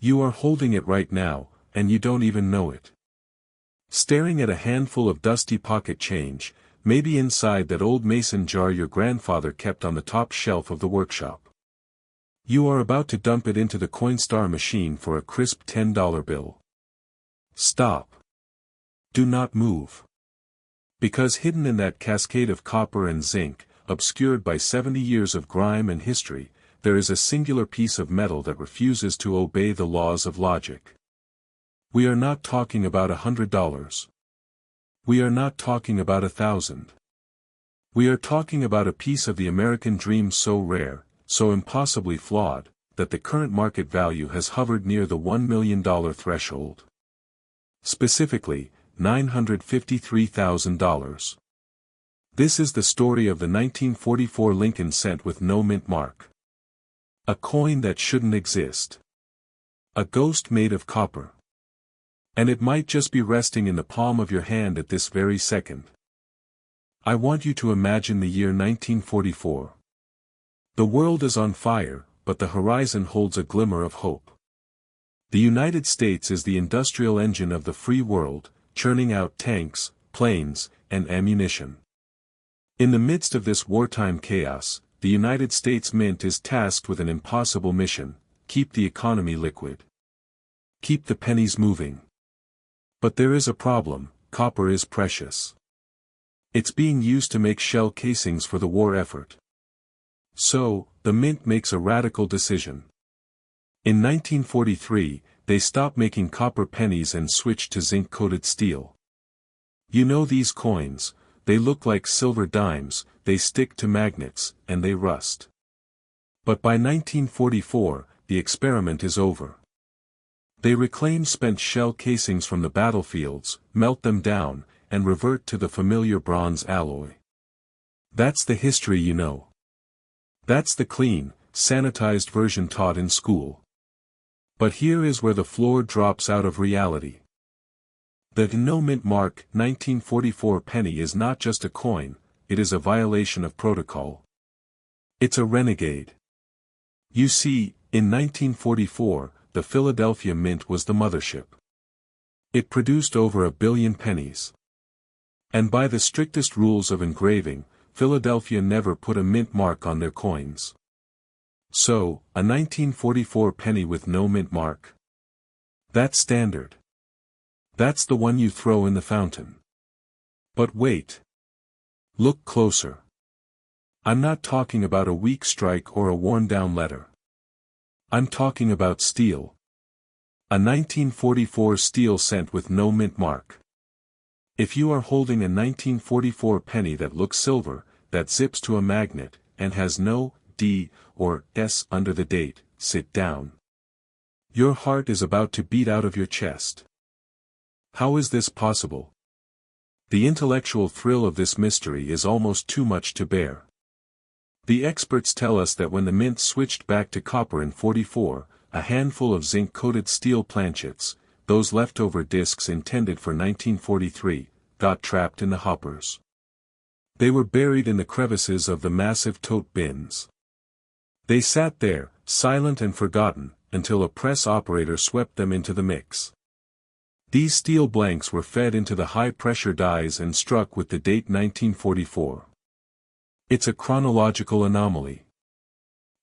You are holding it right now, and you don't even know it. Staring at a handful of dusty pocket change, maybe inside that old mason jar your grandfather kept on the top shelf of the workshop. You are about to dump it into the Coinstar machine for a crisp $10 bill. Stop. Do not move. Because hidden in that cascade of copper and zinc, obscured by 70 years of grime and history, there is a singular piece of metal that refuses to obey the laws of logic. We are not talking about $100. We are not talking about 1,000. We are talking about a piece of the American dream so rare, so impossibly flawed, that the current market value has hovered near the $1 million threshold. Specifically, $953,000. This is the story of the 1944 Lincoln cent with no mint mark. A coin that shouldn't exist. A ghost made of copper. And it might just be resting in the palm of your hand at this very second. I want you to imagine the year 1944. The world is on fire, but the horizon holds a glimmer of hope. The United States is the industrial engine of the free world, churning out tanks, planes, and ammunition. In the midst of this wartime chaos, the United States Mint is tasked with an impossible mission: keep the economy liquid. Keep the pennies moving. But there is a problem: copper is precious. It's being used to make shell casings for the war effort. So, the Mint makes a radical decision. In 1943, they stop making copper pennies and switch to zinc-coated steel. You know these coins, they look like silver dimes, they stick to magnets, and they rust. But by 1944, the experiment is over. They reclaim spent shell casings from the battlefields, melt them down, and revert to the familiar bronze alloy. That's the history you know. That's the clean, sanitized version taught in school. But here is where the floor drops out of reality. The no mint mark 1944 penny is not just a coin, it is a violation of protocol. It's a renegade. You see, in 1944, the Philadelphia Mint was the mothership. It produced over 1 billion pennies. And by the strictest rules of engraving, Philadelphia never put a mint mark on their coins. So, a 1944 penny with no mint mark? That's standard. That's the one you throw in the fountain. But wait. Look closer. I'm not talking about a weak strike or a worn-down letter. I'm talking about steel. A 1944 steel cent with no mint mark. If you are holding a 1944 penny that looks silver, that zips to a magnet, and has no D or S under the date, sit down. Your heart is about to beat out of your chest. How is this possible? The intellectual thrill of this mystery is almost too much to bear. The experts tell us that when the mint switched back to copper in '44, a handful of zinc-coated steel planchets, those leftover discs intended for 1943, got trapped in the hoppers. They were buried in the crevices of the massive tote bins. They sat there, silent and forgotten, until a press operator swept them into the mix. These steel blanks were fed into the high-pressure dies and struck with the date 1944. It's a chronological anomaly.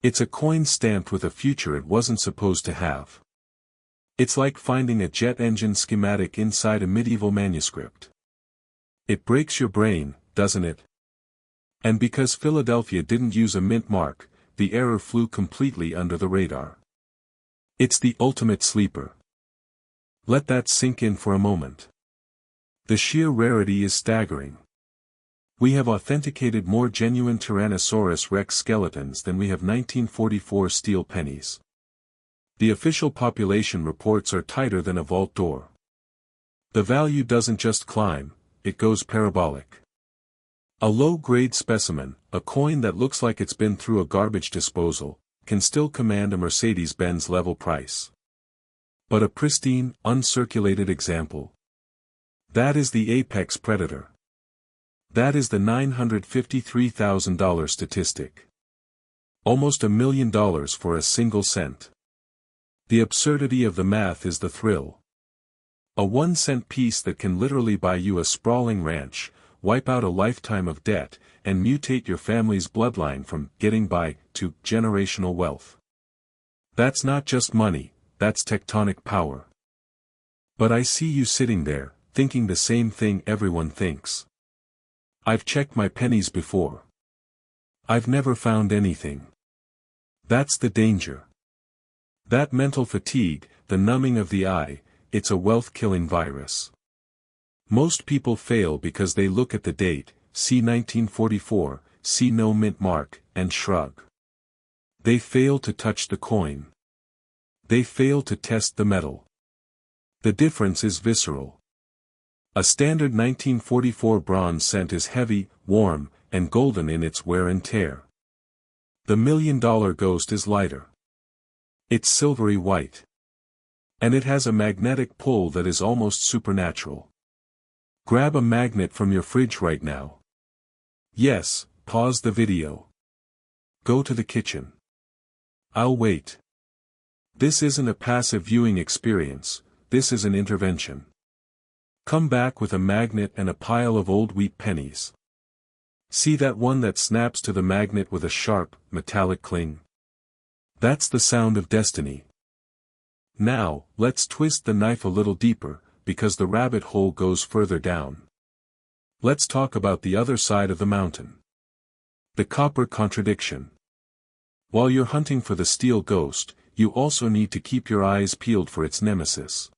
It's a coin stamped with a future it wasn't supposed to have. It's like finding a jet engine schematic inside a medieval manuscript. It breaks your brain, doesn't it? And because Philadelphia didn't use a mint mark, the error flew completely under the radar. It's the ultimate sleeper. Let that sink in for a moment. The sheer rarity is staggering. We have authenticated more genuine Tyrannosaurus Rex skeletons than we have 1944 steel pennies. The official population reports are tighter than a vault door. The value doesn't just climb, it goes parabolic. A low-grade specimen, a coin that looks like it's been through a garbage disposal, can still command a Mercedes-Benz level price. But a pristine, uncirculated example. That is the apex predator. That is the $953,000 statistic. Almost $1 million for a single cent. The absurdity of the math is the thrill. A 1-cent piece that can literally buy you a sprawling ranch, wipe out a lifetime of debt, and mutate your family's bloodline from getting by to generational wealth. That's not just money, that's tectonic power. But I see you sitting there, thinking the same thing everyone thinks. I've checked my pennies before. I've never found anything. That's the danger. That mental fatigue, the numbing of the eye, it's a wealth-killing virus. Most people fail because they look at the date, see 1944, see no mint mark, and shrug. They fail to touch the coin. They fail to test the metal. The difference is visceral. A standard 1944 bronze cent is heavy, warm, and golden in its wear and tear. The $1 Million Ghost is lighter. It's silvery white. And it has a magnetic pull that is almost supernatural. Grab a magnet from your fridge right now. Yes, pause the video. Go to the kitchen. I'll wait. This isn't a passive viewing experience, this is an intervention. Come back with a magnet and a pile of old wheat pennies. See that one that snaps to the magnet with a sharp, metallic cling? That's the sound of destiny. Now, let's twist the knife a little deeper, because the rabbit hole goes further down. Let's talk about the other side of the mountain. The copper contradiction. While you're hunting for the steel ghost, you also need to keep your eyes peeled for its nemesis.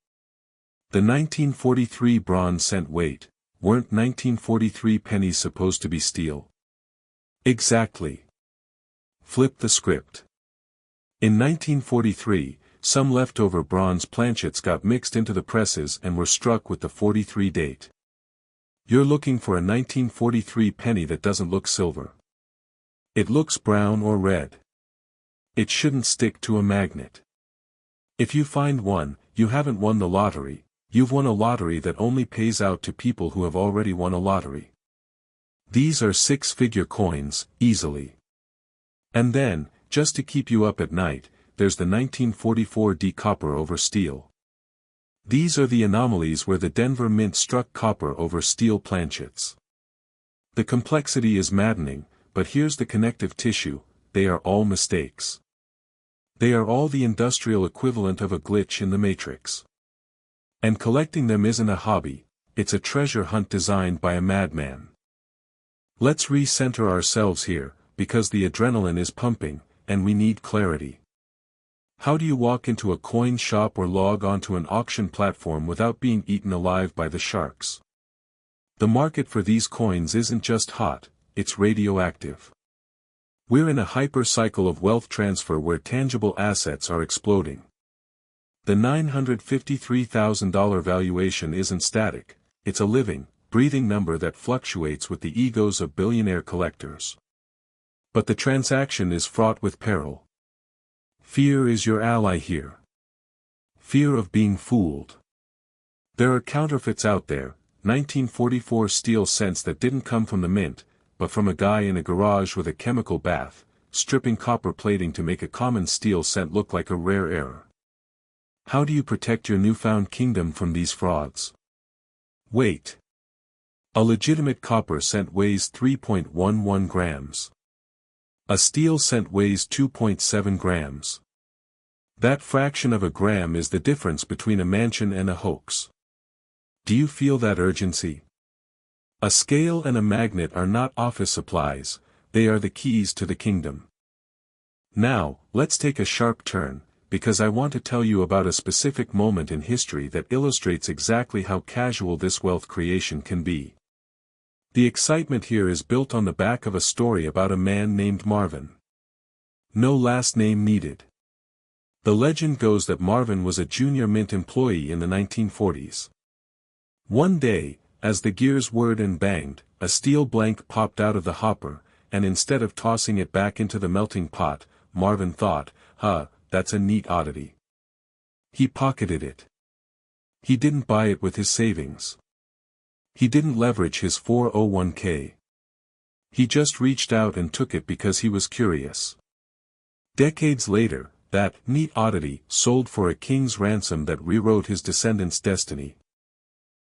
The 1943 bronze cent weight, weren't 1943 pennies supposed to be steel? Exactly. Flip the script. In 1943, some leftover bronze planchets got mixed into the presses and were struck with the 43 date. You're looking for a 1943 penny that doesn't look silver. It looks brown or red. It shouldn't stick to a magnet. If you find one, you haven't won the lottery, you've won a lottery that only pays out to people who have already won a lottery. These are 6-figure coins, easily. And then, just to keep you up at night, there's the 1944 D copper over steel. These are the anomalies where the Denver Mint struck copper over steel planchets. The complexity is maddening, but here's the connective tissue, they are all mistakes. They are all the industrial equivalent of a glitch in the matrix. And collecting them isn't a hobby, it's a treasure hunt designed by a madman. Let's recenter ourselves here, because the adrenaline is pumping, and we need clarity. How do you walk into a coin shop or log onto an auction platform without being eaten alive by the sharks? The market for these coins isn't just hot, it's radioactive. We're in a hyper cycle of wealth transfer where tangible assets are exploding. The $953,000 valuation isn't static, it's a living, breathing number that fluctuates with the egos of billionaire collectors. But the transaction is fraught with peril. Fear is your ally here. Fear of being fooled. There are counterfeits out there, 1944 steel cents that didn't come from the mint, but from a guy in a garage with a chemical bath, stripping copper plating to make a common steel cent look like a rare error. How do you protect your newfound kingdom from these frauds? Wait. A legitimate copper cent weighs 3.11 grams. A steel cent weighs 2.7 grams. That fraction of a gram is the difference between a mansion and a hoax. Do you feel that urgency? A scale and a magnet are not office supplies, they are the keys to the kingdom. Now, let's take a sharp turn, because I want to tell you about a specific moment in history that illustrates exactly how casual this wealth creation can be. The excitement here is built on the back of a story about a man named Marvin. No last name needed. The legend goes that Marvin was a junior mint employee in the 1940s. One day, as the gears whirred and banged, a steel blank popped out of the hopper, and instead of tossing it back into the melting pot, Marvin thought, that's a neat oddity. He pocketed it. He didn't buy it with his savings. He didn't leverage his 401k. He just reached out and took it because he was curious. Decades later, that neat oddity sold for a king's ransom that rewrote his descendants' destiny.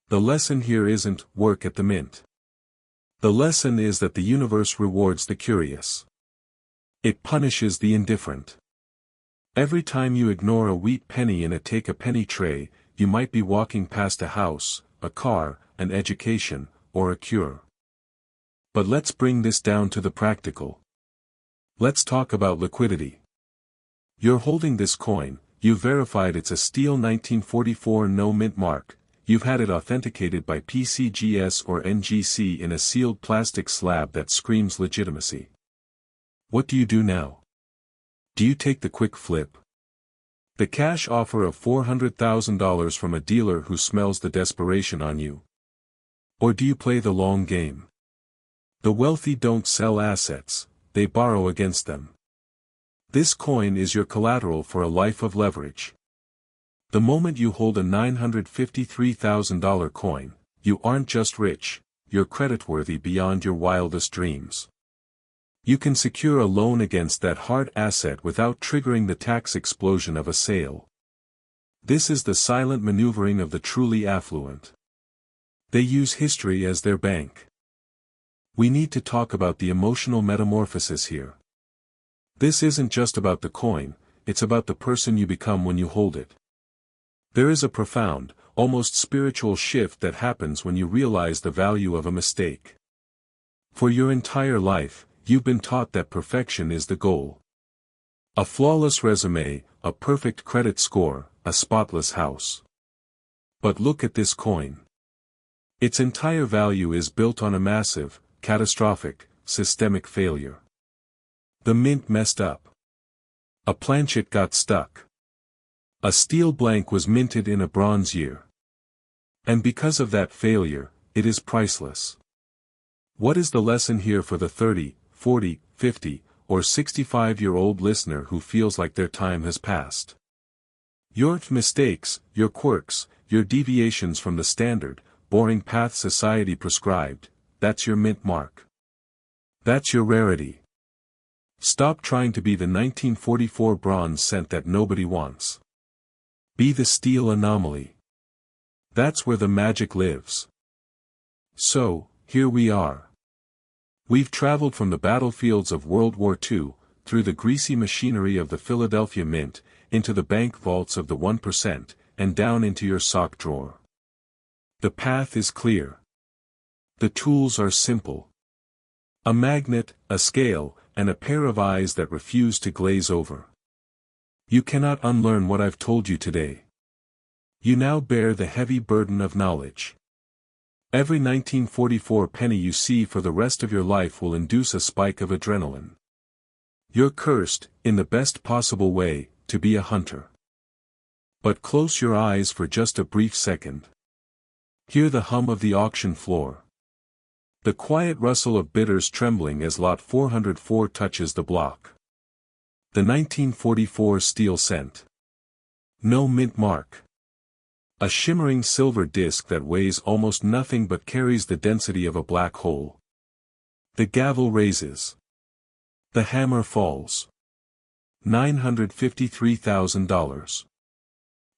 The lesson here isn't work at the mint. The lesson is that the universe rewards the curious. It punishes the indifferent. Every time you ignore a wheat penny in a take-a-penny tray, you might be walking past a house, a car, an education, or a cure. But let's bring this down to the practical. Let's talk about liquidity. You're holding this coin, you've verified it's a steel 1944 no mint mark, you've had it authenticated by PCGS or NGC in a sealed plastic slab that screams legitimacy. What do you do now? Do you take the quick flip? The cash offer of $400,000 from a dealer who smells the desperation on you? Or do you play the long game? The wealthy don't sell assets, they borrow against them. This coin is your collateral for a life of leverage. The moment you hold a $953,000 coin, you aren't just rich, you're creditworthy beyond your wildest dreams. You can secure a loan against that hard asset without triggering the tax explosion of a sale. This is the silent maneuvering of the truly affluent. They use history as their bank. We need to talk about the emotional metamorphosis here. This isn't just about the coin, it's about the person you become when you hold it. There is a profound, almost spiritual shift that happens when you realize the value of a mistake. For your entire life, you've been taught that perfection is the goal. A flawless resume, a perfect credit score, a spotless house. But look at this coin. Its entire value is built on a massive, catastrophic, systemic failure. The mint messed up. A planchet got stuck. A steel blank was minted in a bronze year. And because of that failure, it is priceless. What is the lesson here for the 30, 40, 50, or 65-year-old listener who feels like their time has passed? Your mistakes, your quirks, your deviations from the standard, boring path society prescribed, that's your mint mark. That's your rarity. Stop trying to be the 1944 bronze cent that nobody wants. Be the steel anomaly. That's where the magic lives. So, here we are. We've traveled from the battlefields of World War II, through the greasy machinery of the Philadelphia Mint, into the bank vaults of the 1%, and down into your sock drawer. The path is clear. The tools are simple. A magnet, a scale, and a pair of eyes that refuse to glaze over. You cannot unlearn what I've told you today. You now bear the heavy burden of knowledge. Every 1944 penny you see for the rest of your life will induce a spike of adrenaline. You're cursed, in the best possible way, to be a hunter. But close your eyes for just a brief second. Hear the hum of the auction floor. The quiet rustle of bidders trembling as lot 404 touches the block. The 1944 steel cent. No mint mark. A shimmering silver disc that weighs almost nothing but carries the density of a black hole. The gavel raises. The hammer falls. $953,000.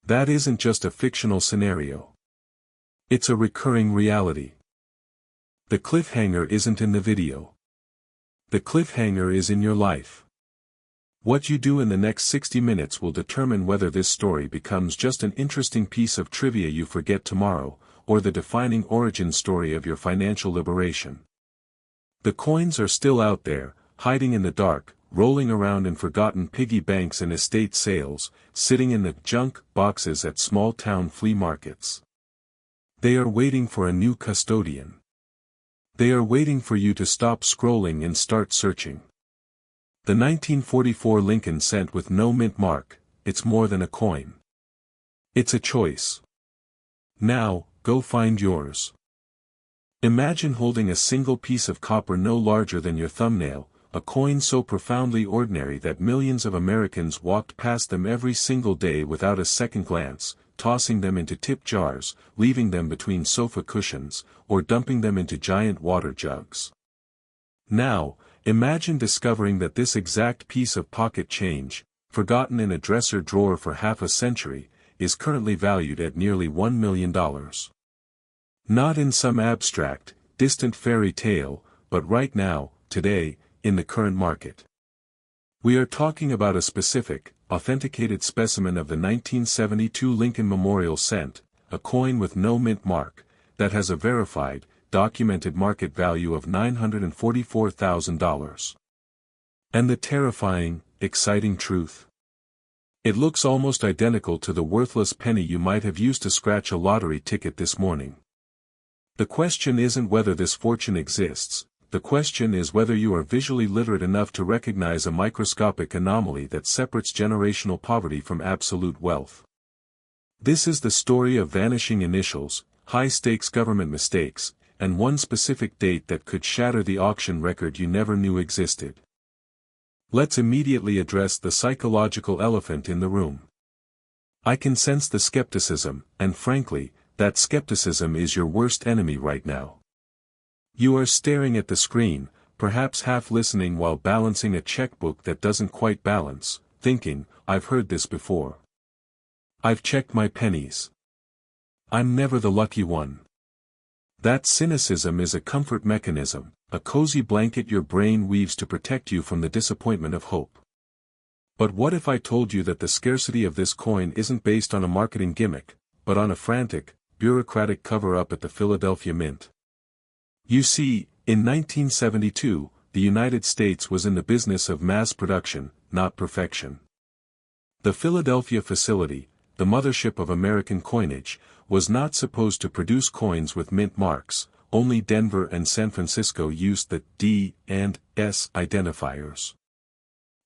That isn't just a fictional scenario. It's a recurring reality. The cliffhanger isn't in the video. The cliffhanger is in your life. What you do in the next 60 minutes will determine whether this story becomes just an interesting piece of trivia you forget tomorrow, or the defining origin story of your financial liberation. The coins are still out there, hiding in the dark, rolling around in forgotten piggy banks and estate sales, sitting in the junk boxes at small-town flea markets. They are waiting for a new custodian. They are waiting for you to stop scrolling and start searching. The 1944 Lincoln cent with no mint mark, it's more than a coin. It's a choice. Now, go find yours. Imagine holding a single piece of copper no larger than your thumbnail, a coin so profoundly ordinary that millions of Americans walked past them every single day without a second glance, tossing them into tip jars, leaving them between sofa cushions, or dumping them into giant water jugs. Now, imagine discovering that this exact piece of pocket change, forgotten in a dresser drawer for half a century, is currently valued at nearly $1 million. Not in some abstract, distant fairy tale, but right now, today, in the current market. We are talking about a specific, authenticated specimen of the 1972 Lincoln Memorial Cent, a coin with no mint mark, that has a verified, documented market value of $944,000. And the terrifying, exciting truth? It looks almost identical to the worthless penny you might have used to scratch a lottery ticket this morning. The question isn't whether this fortune exists, the question is whether you are visually literate enough to recognize a microscopic anomaly that separates generational poverty from absolute wealth. This is the story of vanishing initials, high-stakes government mistakes, and one specific date that could shatter the auction record you never knew existed. Let's immediately address the psychological elephant in the room. I can sense the skepticism, and frankly, that skepticism is your worst enemy right now. You are staring at the screen, perhaps half listening while balancing a checkbook that doesn't quite balance, thinking, I've heard this before. I've checked my pennies. I'm never the lucky one. That cynicism is a comfort mechanism, a cozy blanket your brain weaves to protect you from the disappointment of hope. But what if I told you that the scarcity of this coin isn't based on a marketing gimmick, but on a frantic, bureaucratic cover-up at the Philadelphia Mint? You see, in 1972, the United States was in the business of mass production, not perfection. The Philadelphia facility, the mothership of American coinage, was not supposed to produce coins with mint marks. Only Denver and San Francisco used the D and S identifiers.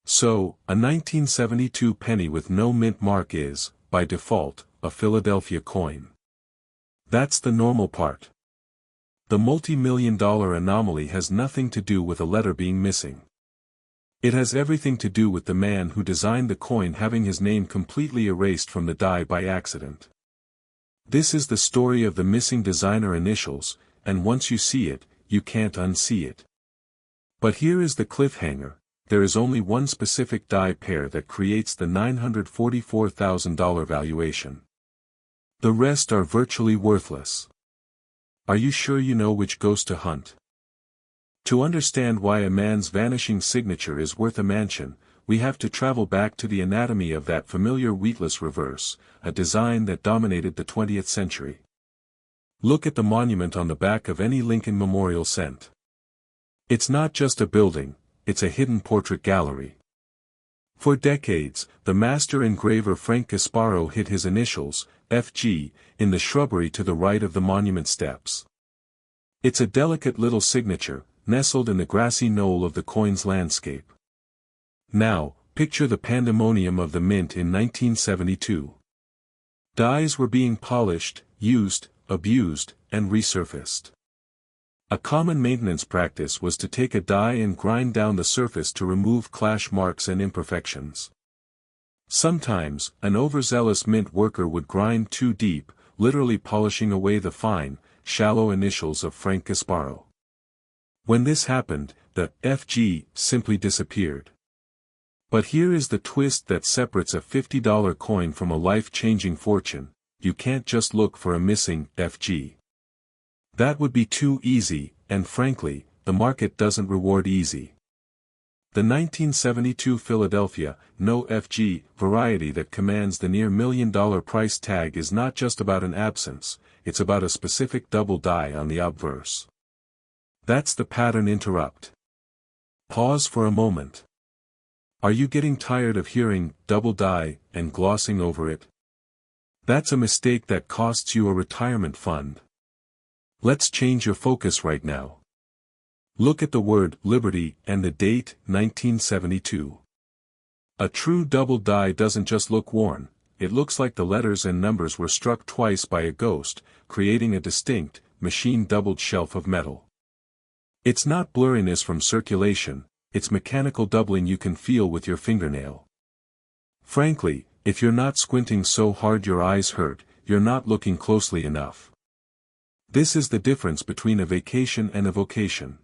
So, a 1972 penny with no mint mark is, by default, a Philadelphia coin. That's the normal part. The multi-million-dollar anomaly has nothing to do with a letter being missing. It has everything to do with the man who designed the coin having his name completely erased from the die by accident. This is the story of the missing designer initials, and once you see it, you can't unsee it. But here is the cliffhanger: there is only one specific die pair that creates the $944,000 valuation. The rest are virtually worthless. Are you sure you know which ghost to hunt? To understand why a man's vanishing signature is worth a mansion, we have to travel back to the anatomy of that familiar wheatless reverse, a design that dominated the 20th century. Look at the monument on the back of any Lincoln Memorial Cent. It's not just a building, it's a hidden portrait gallery. For decades, the master engraver Frank Gasparo hid his initials, FG, in the shrubbery to the right of the monument steps. It's a delicate little signature, nestled in the grassy knoll of the coin's landscape. Now, picture the pandemonium of the mint in 1972. Dies were being polished, used, abused, and resurfaced. A common maintenance practice was to take a die and grind down the surface to remove clash marks and imperfections. Sometimes, an overzealous mint worker would grind too deep, literally polishing away the fine, shallow initials of Frank Gasparo. When this happened, the FG simply disappeared. But here is the twist that separates a $50 coin from a life-changing fortune: you can't just look for a missing FG. That would be too easy, and frankly, the market doesn't reward easy. The 1972 Philadelphia, no FG, variety that commands the near $1 million price tag is not just about an absence, it's about a specific double die on the obverse. That's the pattern interrupt. Pause for a moment. Are you getting tired of hearing double die and glossing over it? That's a mistake that costs you a retirement fund. Let's change your focus right now. Look at the word liberty and the date 1972. A true double die doesn't just look worn, it looks like the letters and numbers were struck twice by a ghost, creating a distinct, machine-doubled shelf of metal. It's not blurriness from circulation, it's mechanical doubling you can feel with your fingernail. Frankly, if you're not squinting so hard your eyes hurt, you're not looking closely enough. This is the difference between a vacation and a vocation.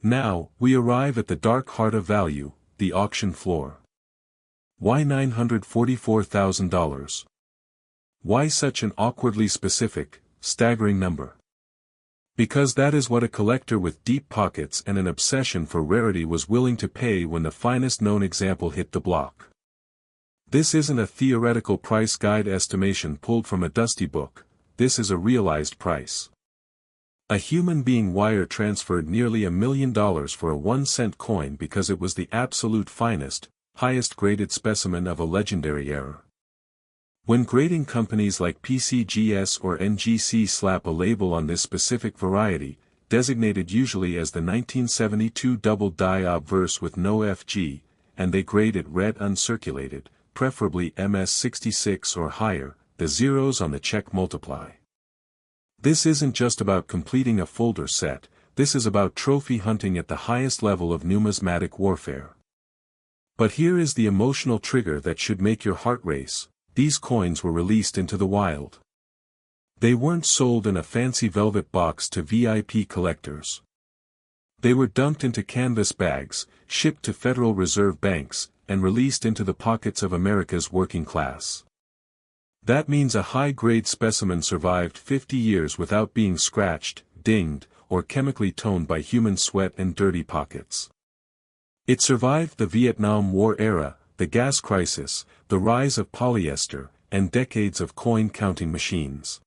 Now, we arrive at the dark heart of value, the auction floor. Why $944,000? Why such an awkwardly specific, staggering number? Because that is what a collector with deep pockets and an obsession for rarity was willing to pay when the finest known example hit the block. This isn't a theoretical price guide estimation pulled from a dusty book, this is a realized price. A human being wire transferred nearly $1 million for a 1-cent coin because it was the absolute finest, highest graded specimen of a legendary era. When grading companies like PCGS or NGC slap a label on this specific variety, designated usually as the 1972 double die obverse with no FG, and they grade it red uncirculated, preferably MS66 or higher, the zeros on the check multiply. This isn't just about completing a folder set, this is about trophy hunting at the highest level of numismatic warfare. But here is the emotional trigger that should make your heart race: these coins were released into the wild. They weren't sold in a fancy velvet box to VIP collectors. They were dumped into canvas bags, shipped to Federal Reserve banks, and released into the pockets of America's working class. That means a high-grade specimen survived 50 years without being scratched, dinged, or chemically toned by human sweat and dirty pockets. It survived the Vietnam War era, the gas crisis, the rise of polyester, and decades of coin-counting machines.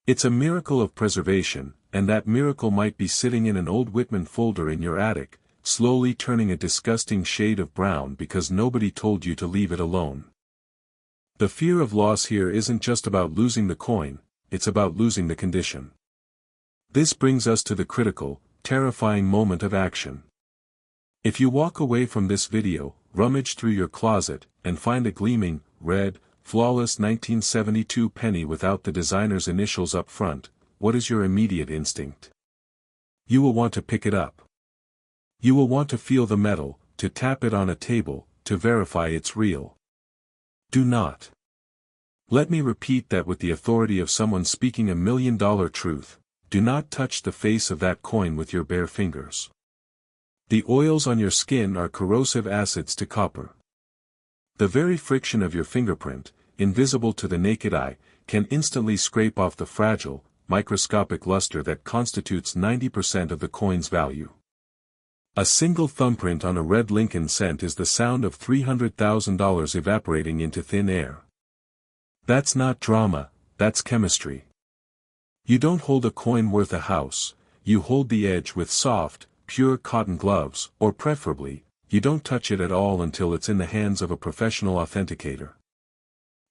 It's a miracle of preservation, and that miracle might be sitting in an old Whitman folder in your attic, slowly turning a disgusting shade of brown because nobody told you to leave it alone. The fear of loss here isn't just about losing the coin, it's about losing the condition. This brings us to the critical, terrifying moment of action. If you walk away from this video, rummage through your closet, and find a gleaming, red, flawless 1972 penny without the designer's initials up front, what is your immediate instinct? You will want to pick it up. You will want to feel the metal, to tap it on a table, to verify it's real. Do not. Let me repeat that with the authority of someone speaking $1 million truth, do not touch the face of that coin with your bare fingers. The oils on your skin are corrosive acids to copper. The very friction of your fingerprint, invisible to the naked eye, can instantly scrape off the fragile, microscopic luster that constitutes 90% of the coin's value. A single thumbprint on a red Lincoln cent is the sound of $300,000 evaporating into thin air. That's not drama, that's chemistry. You don't hold a coin worth a house, you hold the edge with soft, pure cotton gloves, or preferably, you don't touch it at all until it's in the hands of a professional authenticator.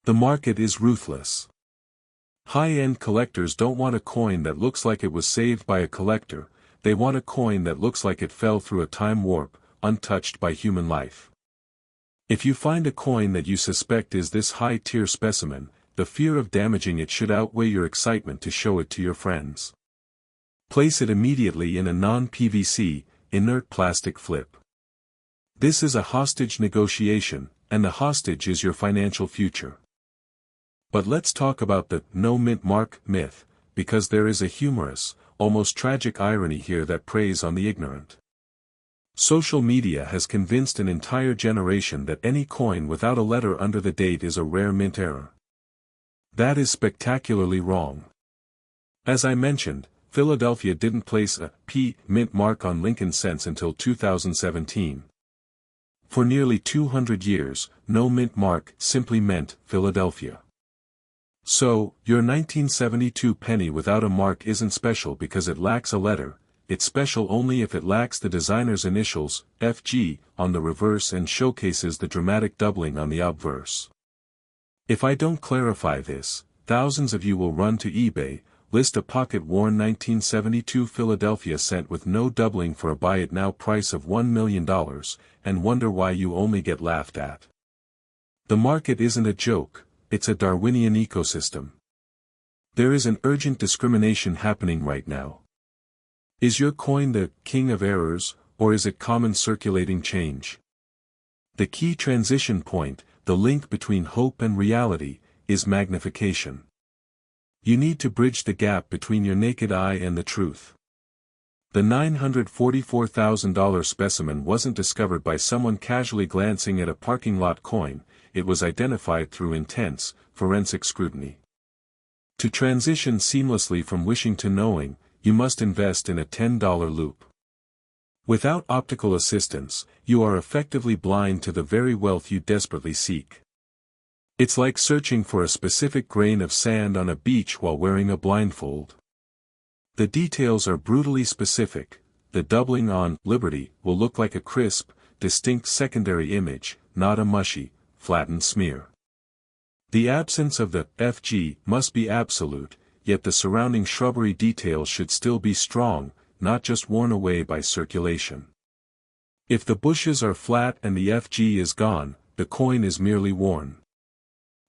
The market is ruthless. High-end collectors don't want a coin that looks like it was saved by a collector, they want a coin that looks like it fell through a time warp, untouched by human life. If you find a coin that you suspect is this high-tier specimen, the fear of damaging it should outweigh your excitement to show it to your friends. Place it immediately in a non-PVC, inert plastic flip. This is a hostage negotiation, and the hostage is your financial future. But let's talk about the no mint mark myth, because there is a humorous, almost tragic irony here that preys on the ignorant. Social media has convinced an entire generation that any coin without a letter under the date is a rare mint error. That is spectacularly wrong. As I mentioned, Philadelphia didn't place a P mint mark on Lincoln cents until 2017. For nearly 200 years, no mint mark simply meant Philadelphia. So, your 1972 penny without a mark isn't special because it lacks a letter, it's special only if it lacks the designer's initials, FG, on the reverse and showcases the dramatic doubling on the obverse. If I don't clarify this, thousands of you will run to eBay, list a pocket-worn 1972 Philadelphia cent with no doubling for a buy-it-now price of $1 million, and wonder why you only get laughed at. The market isn't a joke. It's a Darwinian ecosystem. There is an urgent discrimination happening right now. Is your coin the king of errors, or is it common circulating change? The key transition point, the link between hope and reality, is magnification. You need to bridge the gap between your naked eye and the truth. The $944,000 specimen wasn't discovered by someone casually glancing at a parking lot coin, it was identified through intense, forensic scrutiny. To transition seamlessly from wishing to knowing, you must invest in a $10 loop. Without optical assistance, you are effectively blind to the very wealth you desperately seek. It's like searching for a specific grain of sand on a beach while wearing a blindfold. The details are brutally specific. The doubling on Liberty will look like a crisp, distinct secondary image, not a mushy, flattened smear. The absence of the FG must be absolute, yet the surrounding shrubbery details should still be strong, not just worn away by circulation. If the bushes are flat and the FG is gone, the coin is merely worn.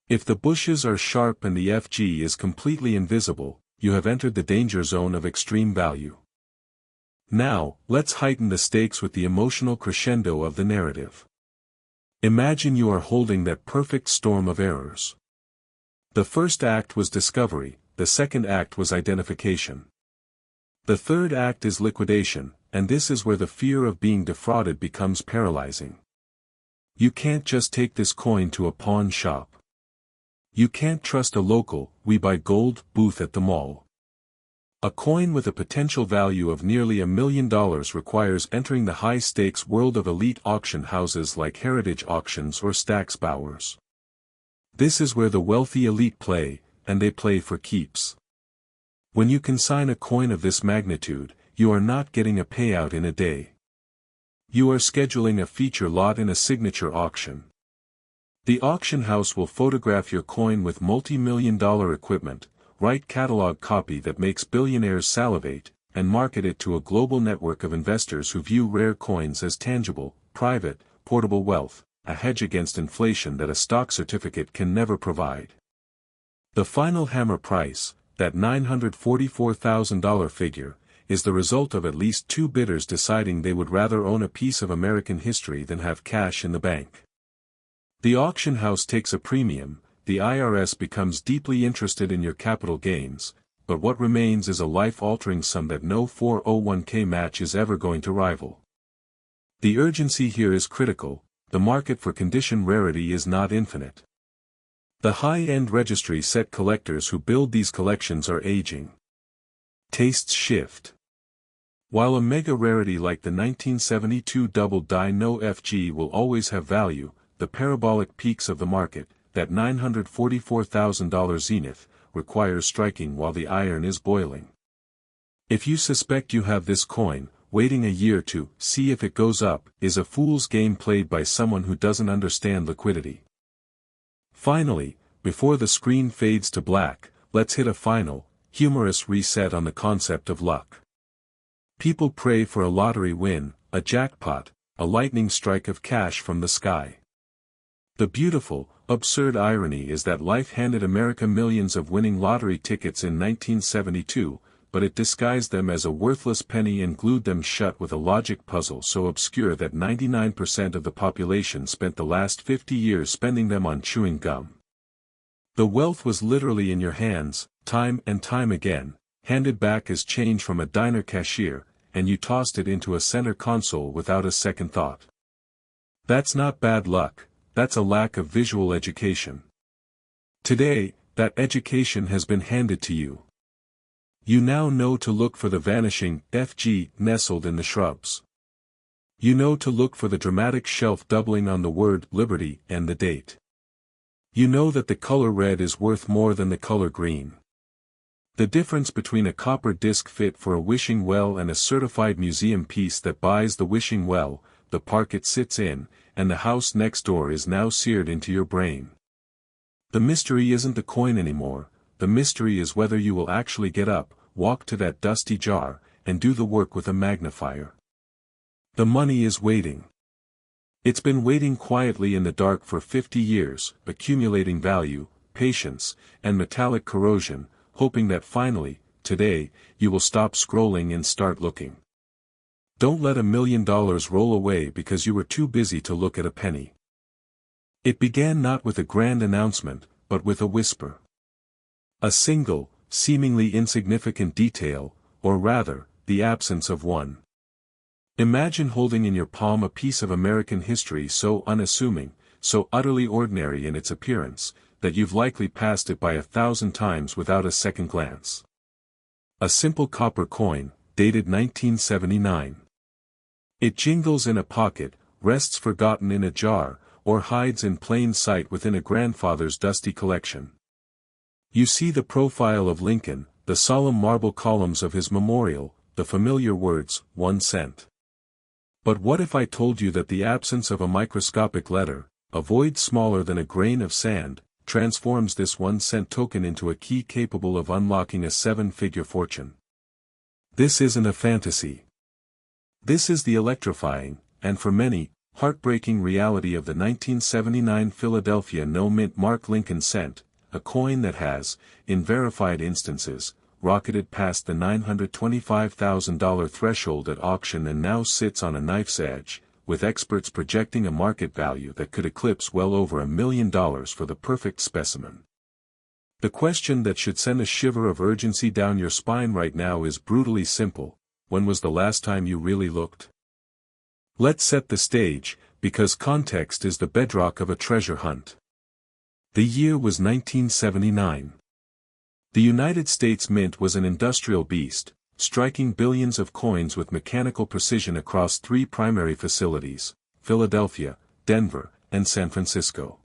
If the bushes are sharp and the FG is completely invisible, you have entered the danger zone of extreme value. Now, let's heighten the stakes with the emotional crescendo of the narrative. Imagine you are holding that perfect storm of errors. The first act was discovery, the second act was identification. The third act is liquidation, and this is where the fear of being defrauded becomes paralyzing. You can't just take this coin to a pawn shop. You can't trust a local, we buy gold, booth at the mall. A coin with a potential value of nearly $1 million requires entering the high-stakes world of elite auction houses like Heritage Auctions or Stack's Bowers. This is where the wealthy elite play, and they play for keeps. When you consign a coin of this magnitude, you are not getting a payout in a day. You are scheduling a feature lot in a signature auction. The auction house will photograph your coin with multi-million-dollar equipment, write catalog copy that makes billionaires salivate, and market it to a global network of investors who view rare coins as tangible, private, portable wealth, a hedge against inflation that a stock certificate can never provide. The final hammer price, that $944,000 figure, is the result of at least two bidders deciding they would rather own a piece of American history than have cash in the bank. The auction house takes a premium, the IRS becomes deeply interested in your capital gains, but what remains is a life-altering sum that no 401k match is ever going to rival. The urgency here is critical, the market for condition rarity is not infinite. The high-end registry set collectors who build these collections are aging. Tastes shift. While a mega rarity like the 1972 double die no FG will always have value, the parabolic peaks of the market, that $944,000 zenith, requires striking while the iron is boiling. If you suspect you have this coin, waiting a year to see if it goes up is a fool's game played by someone who doesn't understand liquidity. Finally, before the screen fades to black, let's hit a final, humorous reset on the concept of luck. People pray for a lottery win, a jackpot, a lightning strike of cash from the sky. The beautiful, absurd irony is that life handed America millions of winning lottery tickets in 1972, but it disguised them as a worthless penny and glued them shut with a logic puzzle so obscure that 99% of the population spent the last 50 years spending them on chewing gum. The wealth was literally in your hands, time and time again, handed back as change from a diner cashier, and you tossed it into a center console without a second thought. That's not bad luck. That's a lack of visual education. Today, that education has been handed to you. You now know to look for the vanishing FG nestled in the shrubs. You know to look for the dramatic shelf doubling on the word Liberty and the date. You know that the color red is worth more than the color green. The difference between a copper disc fit for a wishing well and a certified museum piece that buys the wishing well, the park it sits in, and the house next door is now seared into your brain. The mystery isn't the coin anymore, the mystery is whether you will actually get up, walk to that dusty jar, and do the work with a magnifier. The money is waiting. It's been waiting quietly in the dark for 50 years, accumulating value, patience, and metallic corrosion, hoping that finally, today, you will stop scrolling and start looking. Don't let $1 million roll away because you were too busy to look at a penny. It began not with a grand announcement, but with a whisper. A single, seemingly insignificant detail, or rather, the absence of one. Imagine holding in your palm a piece of American history so unassuming, so utterly ordinary in its appearance, that you've likely passed it by 1,000 times without a second glance. A simple copper coin, dated 1979. It jingles in a pocket, rests forgotten in a jar, or hides in plain sight within a grandfather's dusty collection. You see the profile of Lincoln, the solemn marble columns of his memorial, the familiar words, 1 cent. But what if I told you that the absence of a microscopic letter, a void smaller than a grain of sand, transforms this 1 cent token into a key capable of unlocking a 7-figure fortune? This isn't a fantasy. This is the electrifying, and for many, heartbreaking reality of the 1979 Philadelphia no-mint mark Lincoln cent, a coin that has, in verified instances, rocketed past the $925,000 threshold at auction and now sits on a knife's edge, with experts projecting a market value that could eclipse well over $1 million for the perfect specimen. The question that should send a shiver of urgency down your spine right now is brutally simple: when was the last time you really looked? Let's set the stage, because context is the bedrock of a treasure hunt. The year was 1979. The United States Mint was an industrial beast, striking billions of coins with mechanical precision across 3 primary facilities: Philadelphia, Denver, and San Francisco.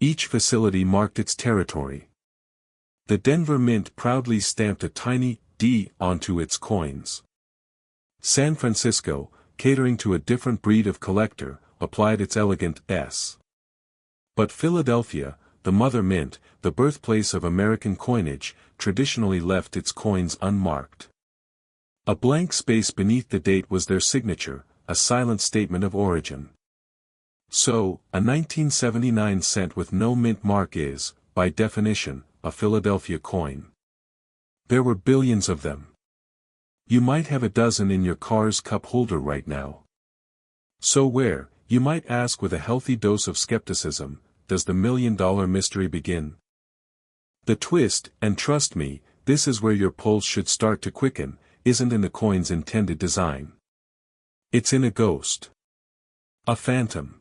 Each facility marked its territory. The Denver Mint proudly stamped a tiny D onto its coins. San Francisco, catering to a different breed of collector, applied its elegant S. But Philadelphia, the mother mint, the birthplace of American coinage, traditionally left its coins unmarked. A blank space beneath the date was their signature, a silent statement of origin. So, a 1979 cent with no mint mark is, by definition, a Philadelphia coin. There were billions of them. You might have a dozen in your car's cup holder right now. So where, you might ask with a healthy dose of skepticism, does the $1 million mystery begin? The twist, and trust me, this is where your pulse should start to quicken, isn't in the coin's intended design. It's in a ghost. A phantom.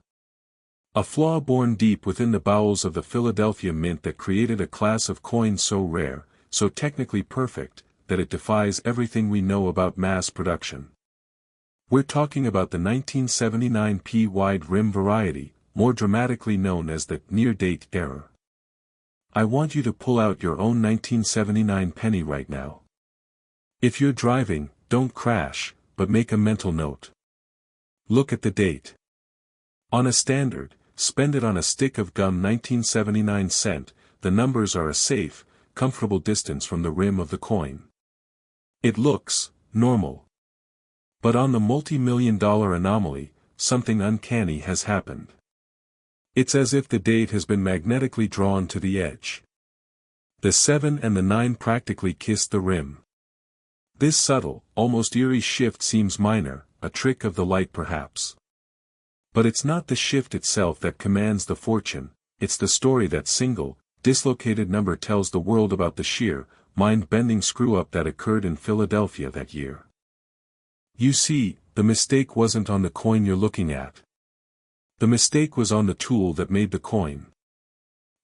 A flaw born deep within the bowels of the Philadelphia Mint that created a class of coins so rare, so technically perfect, that it defies everything we know about mass production. We're talking about the 1979 P-wide rim variety, more dramatically known as the near-date error. I want you to pull out your own 1979 penny right now. If you're driving, don't crash, but make a mental note. Look at the date. On a standard, spend it on a stick of gum 1979 cent, the numbers are a safe, comfortable distance from the rim of the coin. It looks normal. But on the multi-million-dollar anomaly, something uncanny has happened. It's as if the date has been magnetically drawn to the edge. The 7 and the 9 practically kiss the rim. This subtle, almost eerie shift seems minor, a trick of the light perhaps. But it's not the shift itself that commands the fortune, it's the story that single, dislocated number tells the world about the sheer, mind-bending screw-up that occurred in Philadelphia that year. You see, the mistake wasn't on the coin you're looking at. The mistake was on the tool that made the coin.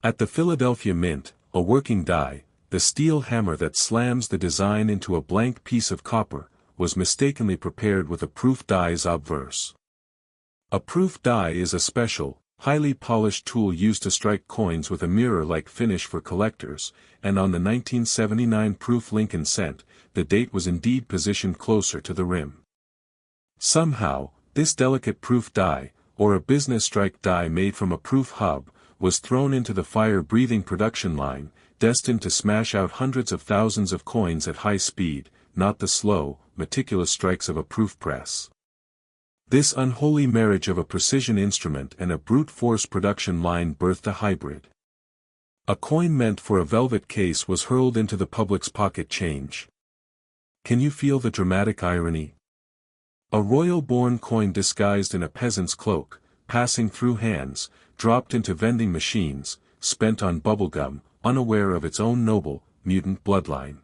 At the Philadelphia Mint, a working die, the steel hammer that slams the design into a blank piece of copper, was mistakenly prepared with a proof die's obverse. A proof die is a special, highly polished tool used to strike coins with a mirror-like finish for collectors, and on the 1979 proof Lincoln cent, the date was indeed positioned closer to the rim. Somehow, this delicate proof die, or a business strike die made from a proof hub, was thrown into the fire-breathing production line, destined to smash out hundreds of thousands of coins at high speed, not the slow, meticulous strikes of a proof press. This unholy marriage of a precision instrument and a brute force production line birthed a hybrid. A coin meant for a velvet case was hurled into the public's pocket change. Can you feel the dramatic irony? A royal-born coin disguised in a peasant's cloak, passing through hands, dropped into vending machines, spent on bubblegum, unaware of its own noble, mutant bloodline.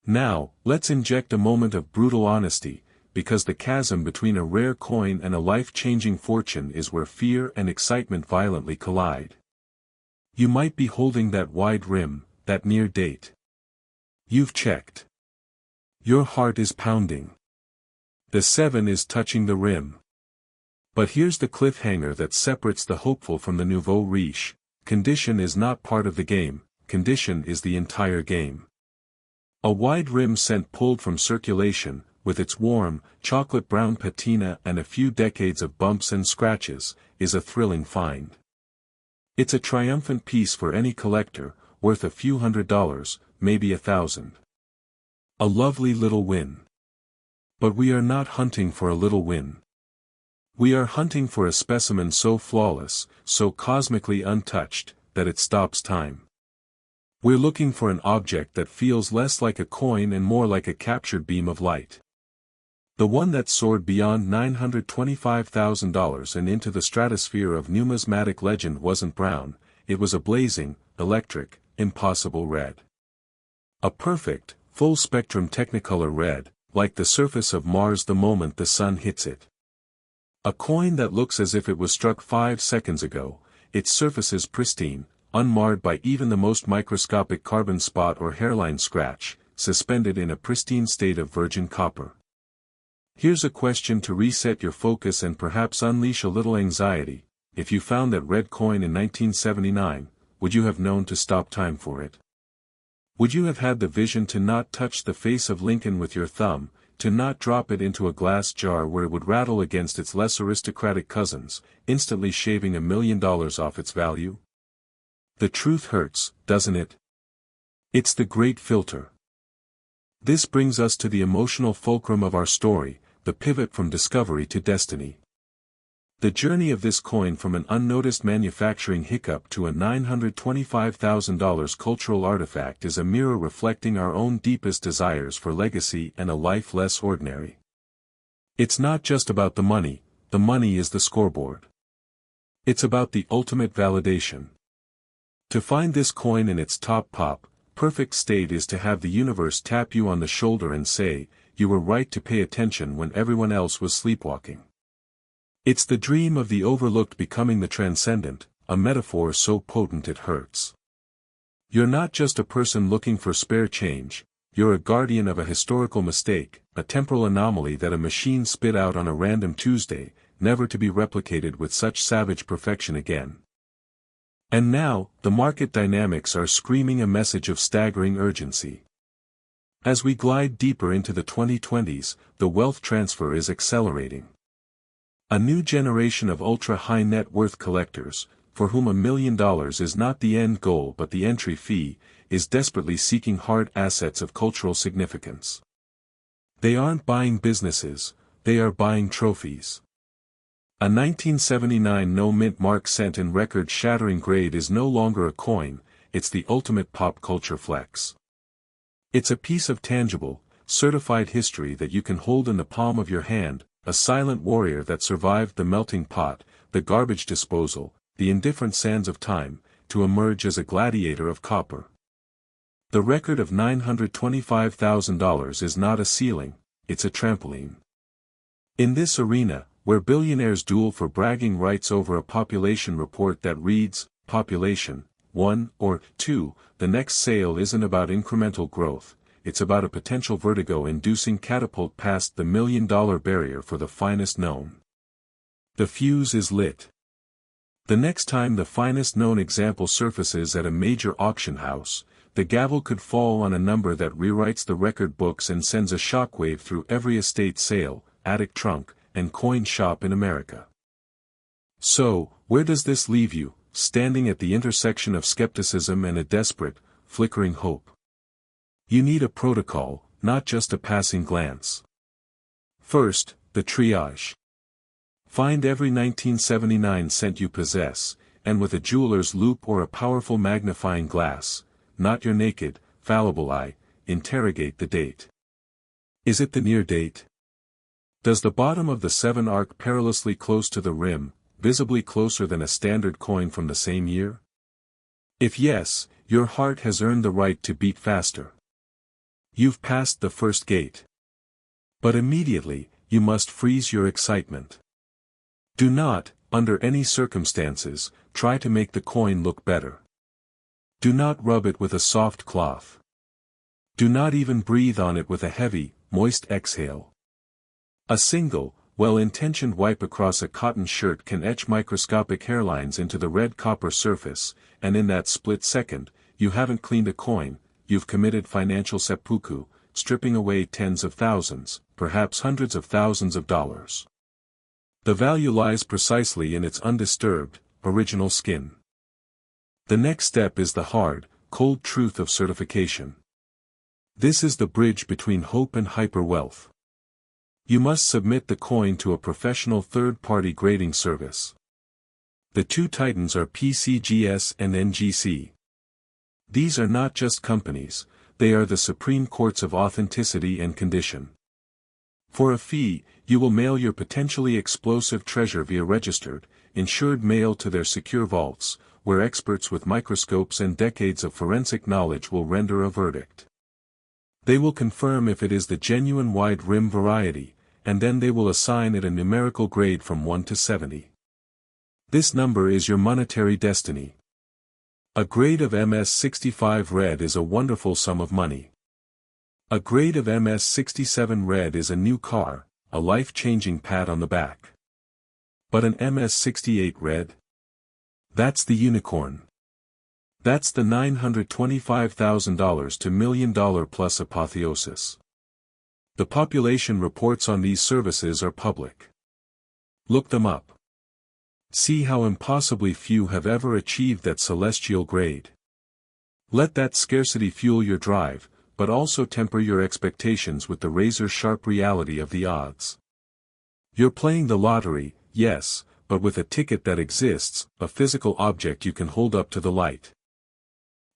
Now, let's inject a moment of brutal honesty, because the chasm between a rare coin and a life-changing fortune is where fear and excitement violently collide. You might be holding that wide rim, that near date. You've checked. Your heart is pounding. The 7 is touching the rim. But here's the cliffhanger that separates the hopeful from the nouveau riche: condition is not part of the game, condition is the entire game. A wide rim cent pulled from circulation, with its warm, chocolate-brown patina and a few decades of bumps and scratches, is a thrilling find. It's a triumphant piece for any collector, worth a few $100s, maybe $1,000. A lovely little win. But we are not hunting for a little win. We are hunting for a specimen so flawless, so cosmically untouched, that it stops time. We're looking for an object that feels less like a coin and more like a captured beam of light. The one that soared beyond $925,000 and into the stratosphere of numismatic legend wasn't brown, it was a blazing, electric, impossible red. A perfect, full-spectrum technicolor red, like the surface of Mars the moment the sun hits it. A coin that looks as if it was struck 5 seconds ago, its surface is pristine, unmarred by even the most microscopic carbon spot or hairline scratch, suspended in a pristine state of virgin copper. Here's a question to reset your focus and perhaps unleash a little anxiety: if you found that red coin in 1979, would you have known to stop time for it? Would you have had the vision to not touch the face of Lincoln with your thumb, to not drop it into a glass jar where it would rattle against its less aristocratic cousins, instantly shaving $1 million off its value? The truth hurts, doesn't it? It's the great filter. This brings us to the emotional fulcrum of our story, the pivot from discovery to destiny. The journey of this coin from an unnoticed manufacturing hiccup to a $925,000 cultural artifact is a mirror reflecting our own deepest desires for legacy and a life less ordinary. It's not just about the money is the scoreboard. It's about the ultimate validation. To find this coin in its top pop, perfect state is to have the universe tap you on the shoulder and say, "You were right to pay attention when everyone else was sleepwalking." It's the dream of the overlooked becoming the transcendent, a metaphor so potent it hurts. You're not just a person looking for spare change, you're a guardian of a historical mistake, a temporal anomaly that a machine spit out on a random Tuesday, never to be replicated with such savage perfection again. And now, the market dynamics are screaming a message of staggering urgency. As we glide deeper into the 2020s, the wealth transfer is accelerating. A new generation of ultra-high net worth collectors, for whom $1 million is not the end goal but the entry fee, is desperately seeking hard assets of cultural significance. They aren't buying businesses, they are buying trophies. A 1979 no-mint mark cent in record-shattering grade is no longer a coin, it's the ultimate pop culture flex. It's a piece of tangible, certified history that you can hold in the palm of your hand, a silent warrior that survived the melting pot, the garbage disposal, the indifferent sands of time, to emerge as a gladiator of copper. The record of $925,000 is not a ceiling, it's a trampoline. In this arena, where billionaires duel for bragging rights over a population report that reads, population, 1 or 2, the next sale isn't about incremental growth, it's about a potential vertigo-inducing catapult past the $1 million barrier for the finest known. The fuse is lit. The next time the finest known example surfaces at a major auction house, the gavel could fall on a number that rewrites the record books and sends a shockwave through every estate sale, attic trunk, and coin shop in America. So, where does this leave you, standing at the intersection of skepticism and a desperate, flickering hope? You need a protocol, not just a passing glance. First, the triage. Find every 1979 cent you possess, and with a jeweler's loupe or a powerful magnifying glass, not your naked, fallible eye, interrogate the date. Is it the near date? Does the bottom of the 7 arc perilously close to the rim, visibly closer than a standard coin from the same year? If yes, your heart has earned the right to beat faster. You've passed the first gate. But immediately, you must freeze your excitement. Do not, under any circumstances, try to make the coin look better. Do not rub it with a soft cloth. Do not even breathe on it with a heavy, moist exhale. A single, well-intentioned wipe across a cotton shirt can etch microscopic hairlines into the red copper surface, and in that split second, you haven't cleaned a coin, you've committed financial seppuku, stripping away tens of thousands, perhaps hundreds of thousands of dollars. The value lies precisely in its undisturbed, original skin. The next step is the hard, cold truth of certification. This is the bridge between hope and hyper-wealth. You must submit the coin to a professional third-party grading service. The two titans are PCGS and NGC. These are not just companies, they are the supreme courts of authenticity and condition. For a fee, you will mail your potentially explosive treasure via registered, insured mail to their secure vaults, where experts with microscopes and decades of forensic knowledge will render a verdict. They will confirm if it is the genuine wide rim variety, and then they will assign it a numerical grade from 1 to 70. This number is your monetary destiny. A grade of MS65 red is a wonderful sum of money. A grade of MS67 red is a new car, a life-changing pat on the back. But an MS68 red? That's the unicorn. That's the $925,000 to $1 million plus apotheosis. The population reports on these services are public. Look them up. See how impossibly few have ever achieved that celestial grade. Let that scarcity fuel your drive, but also temper your expectations with the razor-sharp reality of the odds. You're playing the lottery, yes, but with a ticket that exists, a physical object you can hold up to the light.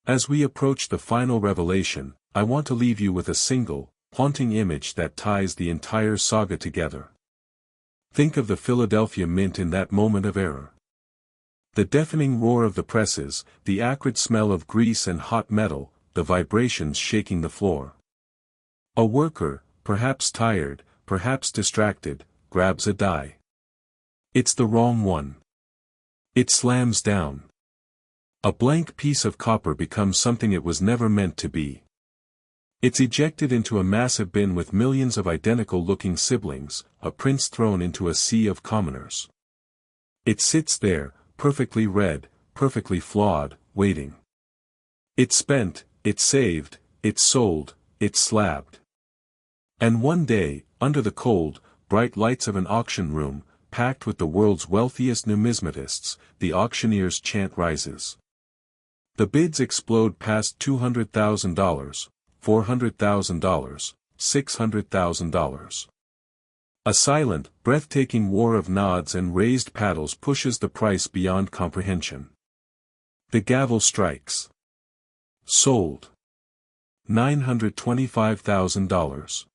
As we approach the final revelation, I want to leave you with a single, haunting image that ties the entire saga together. Think of the Philadelphia Mint in that moment of error. The deafening roar of the presses, the acrid smell of grease and hot metal, the vibrations shaking the floor. A worker, perhaps tired, perhaps distracted, grabs a die. It's the wrong one. It slams down. A blank piece of copper becomes something it was never meant to be. It's ejected into a massive bin with millions of identical-looking siblings, a prince thrown into a sea of commoners. It sits there, perfectly red, perfectly flawed, waiting. It's spent, it's saved, it's sold, it's slabbed. And one day, under the cold, bright lights of an auction room, packed with the world's wealthiest numismatists, the auctioneer's chant rises. The bids explode past $200,000, $400,000, $600,000. A silent, breathtaking war of nods and raised paddles pushes the price beyond comprehension. The gavel strikes. Sold. $925,000.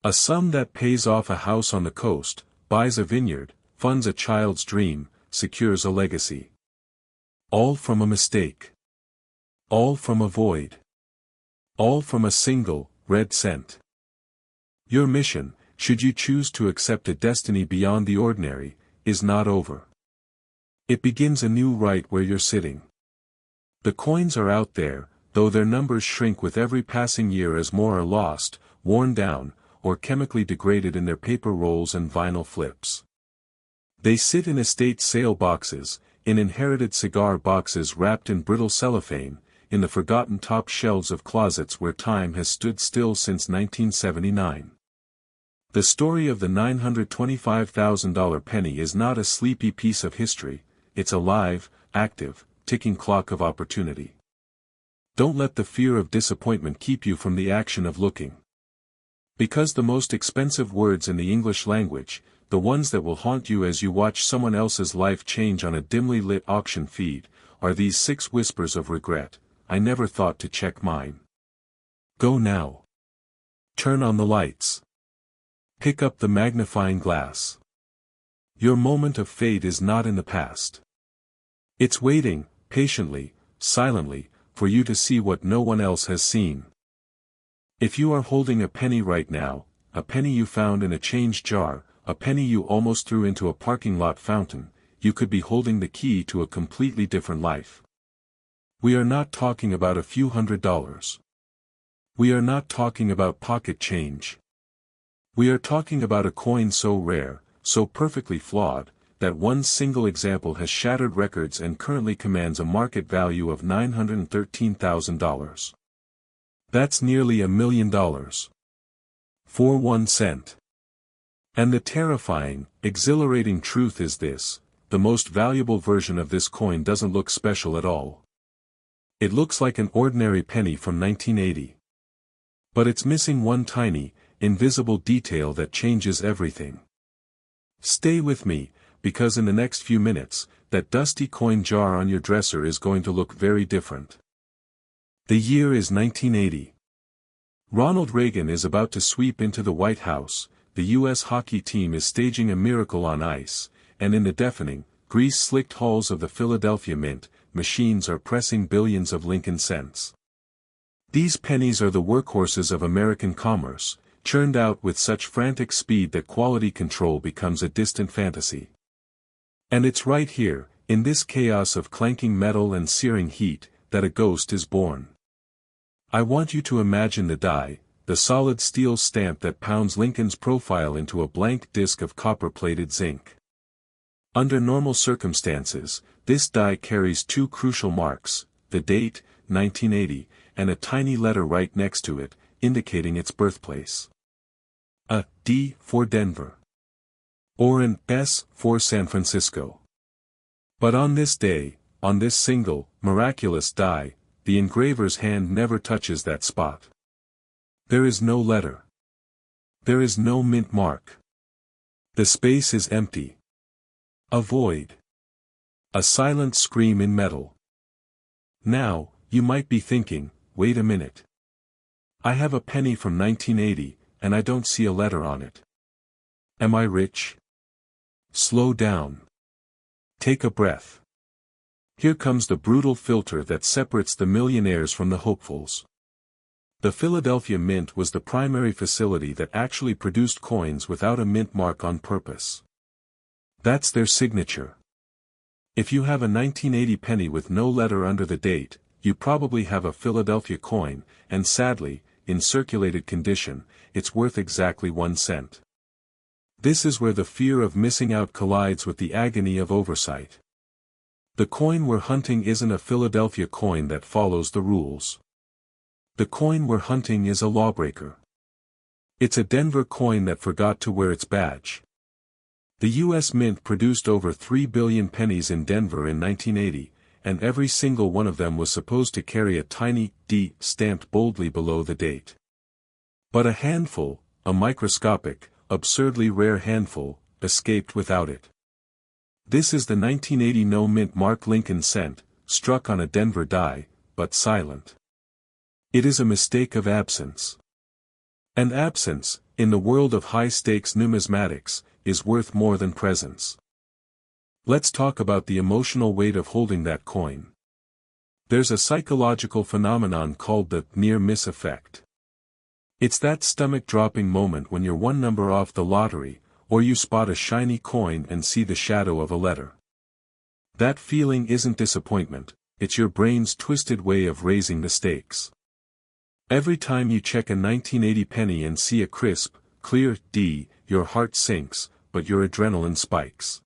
A sum that pays off a house on the coast, buys a vineyard, funds a child's dream, secures a legacy. All from a mistake. All from a void. All from a single, red cent. Your mission, should you choose to accept a destiny beyond the ordinary, is not over. It begins anew right where you're sitting. The coins are out there, though their numbers shrink with every passing year as more are lost, worn down, or chemically degraded in their paper rolls and vinyl flips. They sit in estate sale boxes, in inherited cigar boxes wrapped in brittle cellophane, in the forgotten top shelves of closets where time has stood still since 1979. The story of the $925,000 penny is not a sleepy piece of history, it's a live, active, ticking clock of opportunity. Don't let the fear of disappointment keep you from the action of looking. Because the most expensive words in the English language, the ones that will haunt you as you watch someone else's life change on a dimly lit auction feed, are these 6 whispers of regret: I never thought to check mine. Go now. Turn on the lights. Pick up the magnifying glass. Your moment of fate is not in the past. It's waiting, patiently, silently, for you to see what no one else has seen. If you are holding a penny right now, a penny you found in a change jar, a penny you almost threw into a parking lot fountain, you could be holding the key to a completely different life. We are not talking about a few $100s. We are not talking about pocket change. We are talking about a coin so rare, so perfectly flawed, that one single example has shattered records and currently commands a market value of $913,000. That's nearly $1 million. For 1 cent. And the terrifying, exhilarating truth is this: the most valuable version of this coin doesn't look special at all. It looks like an ordinary penny from 1980. But it's missing one tiny, invisible detail that changes everything. Stay with me, because in the next few minutes, that dusty coin jar on your dresser is going to look very different. The year is 1980. Ronald Reagan is about to sweep into the White House, the U.S. hockey team is staging a miracle on ice, and in the deafening, grease-slicked halls of the Philadelphia Mint, machines are pressing billions of Lincoln cents. These pennies are the workhorses of American commerce, churned out with such frantic speed that quality control becomes a distant fantasy. And it's right here, in this chaos of clanking metal and searing heat, that a ghost is born. I want you to imagine the die, the solid steel stamp that pounds Lincoln's profile into a blank disk of copper-plated zinc. Under normal circumstances, this die carries two crucial marks, the date, 1980, and a tiny letter right next to it, indicating its birthplace. A D for Denver. Or an S for San Francisco. But on this day, on this single, miraculous die, the engraver's hand never touches that spot. There is no letter. There is no mint mark. The space is empty. A void. A silent scream in metal. Now, you might be thinking, wait a minute. I have a penny from 1980, and I don't see a letter on it. Am I rich? Slow down. Take a breath. Here comes the brutal filter that separates the millionaires from the hopefuls. The Philadelphia Mint was the primary facility that actually produced coins without a mint mark on purpose. That's their signature. If you have a 1980 penny with no letter under the date, you probably have a Philadelphia coin, and sadly, in circulated condition, it's worth exactly 1 cent. This is where the fear of missing out collides with the agony of oversight. The coin we're hunting isn't a Philadelphia coin that follows the rules. The coin we're hunting is a lawbreaker. It's a Denver coin that forgot to wear its badge. The U.S. Mint produced over 3 billion pennies in Denver in 1980, and every single one of them was supposed to carry a tiny D stamped boldly below the date. But a handful, a microscopic, absurdly rare handful, escaped without it. This is the 1980 no mint mark Lincoln cent, struck on a Denver die, but silent. It is a mistake of absence. And absence, in the world of high-stakes numismatics, is worth more than presence. Let's talk about the emotional weight of holding that coin. There's a psychological phenomenon called the near-miss effect. It's that stomach-dropping moment when you're one number off the lottery, or you spot a shiny coin and see the shadow of a letter. That feeling isn't disappointment, it's your brain's twisted way of raising the stakes. Every time you check a 1980 penny and see a crisp, clear D, your heart sinks, but your adrenaline spikes.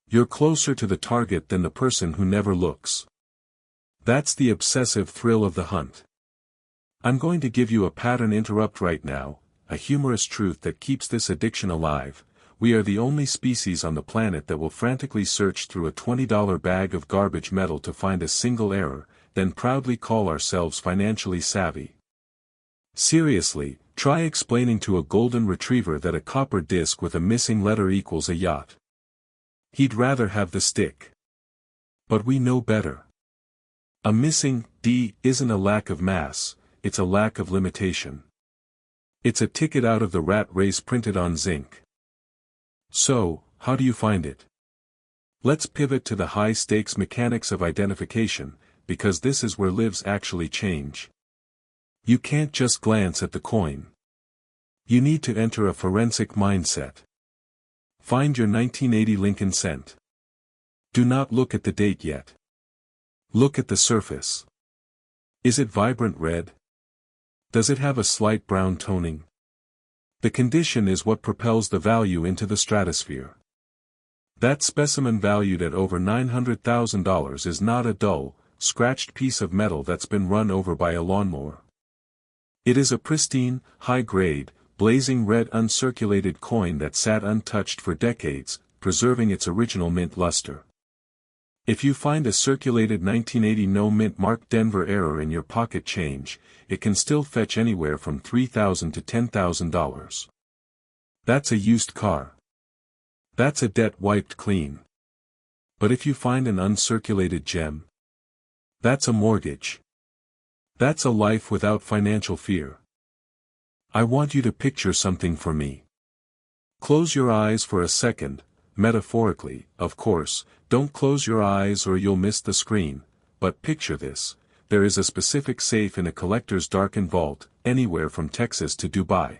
You're closer to the target than the person who never looks. That's the obsessive thrill of the hunt. I'm going to give you a pattern interrupt right now, a humorous truth that keeps this addiction alive. We are the only species on the planet that will frantically search through a $20 bag of garbage metal to find a single error, then proudly call ourselves financially savvy. Seriously, try explaining to a golden retriever that a copper disc with a missing letter equals a yacht. He'd rather have the stick. But we know better. A missing D isn't a lack of mass, it's a lack of limitation. It's a ticket out of the rat race printed on zinc. So, how do you find it? Let's pivot to the high-stakes mechanics of identification, because this is where lives actually change. You can't just glance at the coin. You need to enter a forensic mindset. Find your 1980 Lincoln cent. Do not look at the date yet. Look at the surface. Is it vibrant red? Does it have a slight brown toning? The condition is what propels the value into the stratosphere. That specimen valued at over $900,000 is not a dull, scratched piece of metal that's been run over by a lawnmower. It is a pristine, high-grade, blazing red uncirculated coin that sat untouched for decades, preserving its original mint luster. If you find a circulated 1980 no mint mark Denver error in your pocket change, it can still fetch anywhere from $3,000 to $10,000. That's a used car. That's a debt wiped clean. But if you find an uncirculated gem, that's a mortgage. That's a life without financial fear. I want you to picture something for me. Close your eyes for a second, metaphorically, of course. Don't close your eyes or you'll miss the screen, but picture this: there is a specific safe in a collector's darkened vault, anywhere from Texas to Dubai.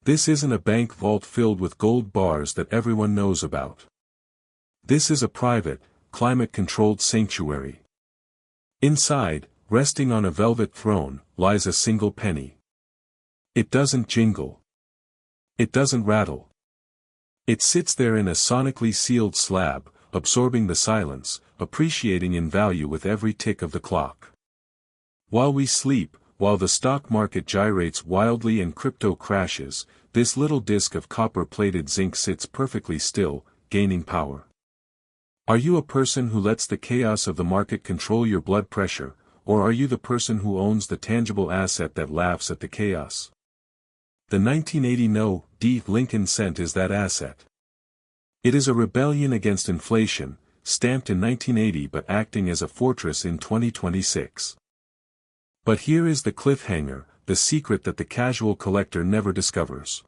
This isn't a bank vault filled with gold bars that everyone knows about. This is a private, climate-controlled sanctuary. Inside, resting on a velvet throne, lies a single penny. It doesn't jingle. It doesn't rattle. It sits there in a sonically sealed slab, absorbing the silence, appreciating in value with every tick of the clock. While we sleep, while the stock market gyrates wildly and crypto crashes, this little disk of copper-plated zinc sits perfectly still, gaining power. Are you a person who lets the chaos of the market control your blood pressure, or are you the person who owns the tangible asset that laughs at the chaos? The 1980 no-D Lincoln cent is that asset. It is a rebellion against inflation, stamped in 1980 but acting as a fortress in 2026. But here is the cliffhanger, the secret that the casual collector never discovers.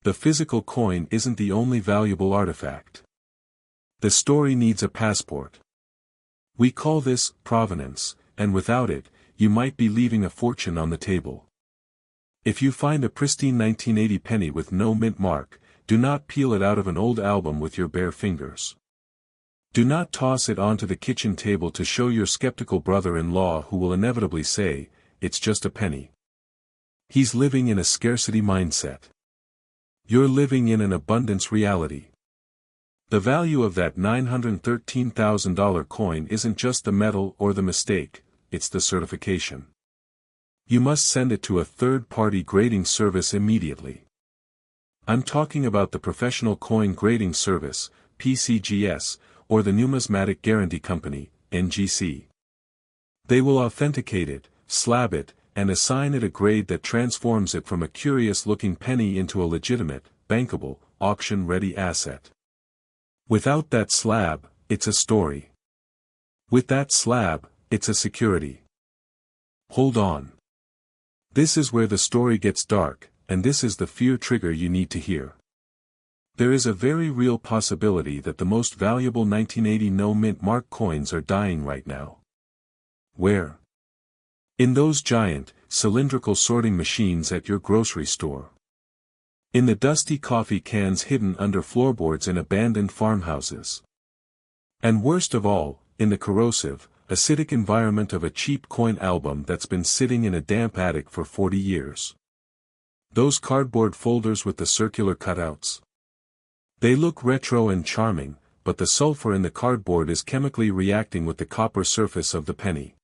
The physical coin isn't the only valuable artifact. The story needs a passport. We call this provenance, and without it, you might be leaving a fortune on the table. If you find a pristine 1980 penny with no mint mark, do not peel it out of an old album with your bare fingers. Do not toss it onto the kitchen table to show your skeptical brother-in-law who will inevitably say, "It's just a penny." He's living in a scarcity mindset. You're living in an abundance reality. The value of that $913,000 coin isn't just the metal or the mistake, it's the certification. You must send it to a third-party grading service immediately. I'm talking about the Professional Coin Grading Service, PCGS, or the Numismatic Guarantee Company, NGC. They will authenticate it, slab it, and assign it a grade that transforms it from a curious-looking penny into a legitimate, bankable, auction-ready asset. Without that slab, it's a story. With that slab, it's a security. Hold on. This is where the story gets dark, and this is the fear trigger you need to hear. There is a very real possibility that the most valuable 1980 no-mint mark coins are dying right now. Where? In those giant, cylindrical sorting machines at your grocery store. In the dusty coffee cans hidden under floorboards in abandoned farmhouses. And worst of all, in the corrosive, acidic environment of a cheap coin album that's been sitting in a damp attic for 40 years. Those cardboard folders with the circular cutouts. They look retro and charming, but the sulfur in the cardboard is chemically reacting with the copper surface of the penny.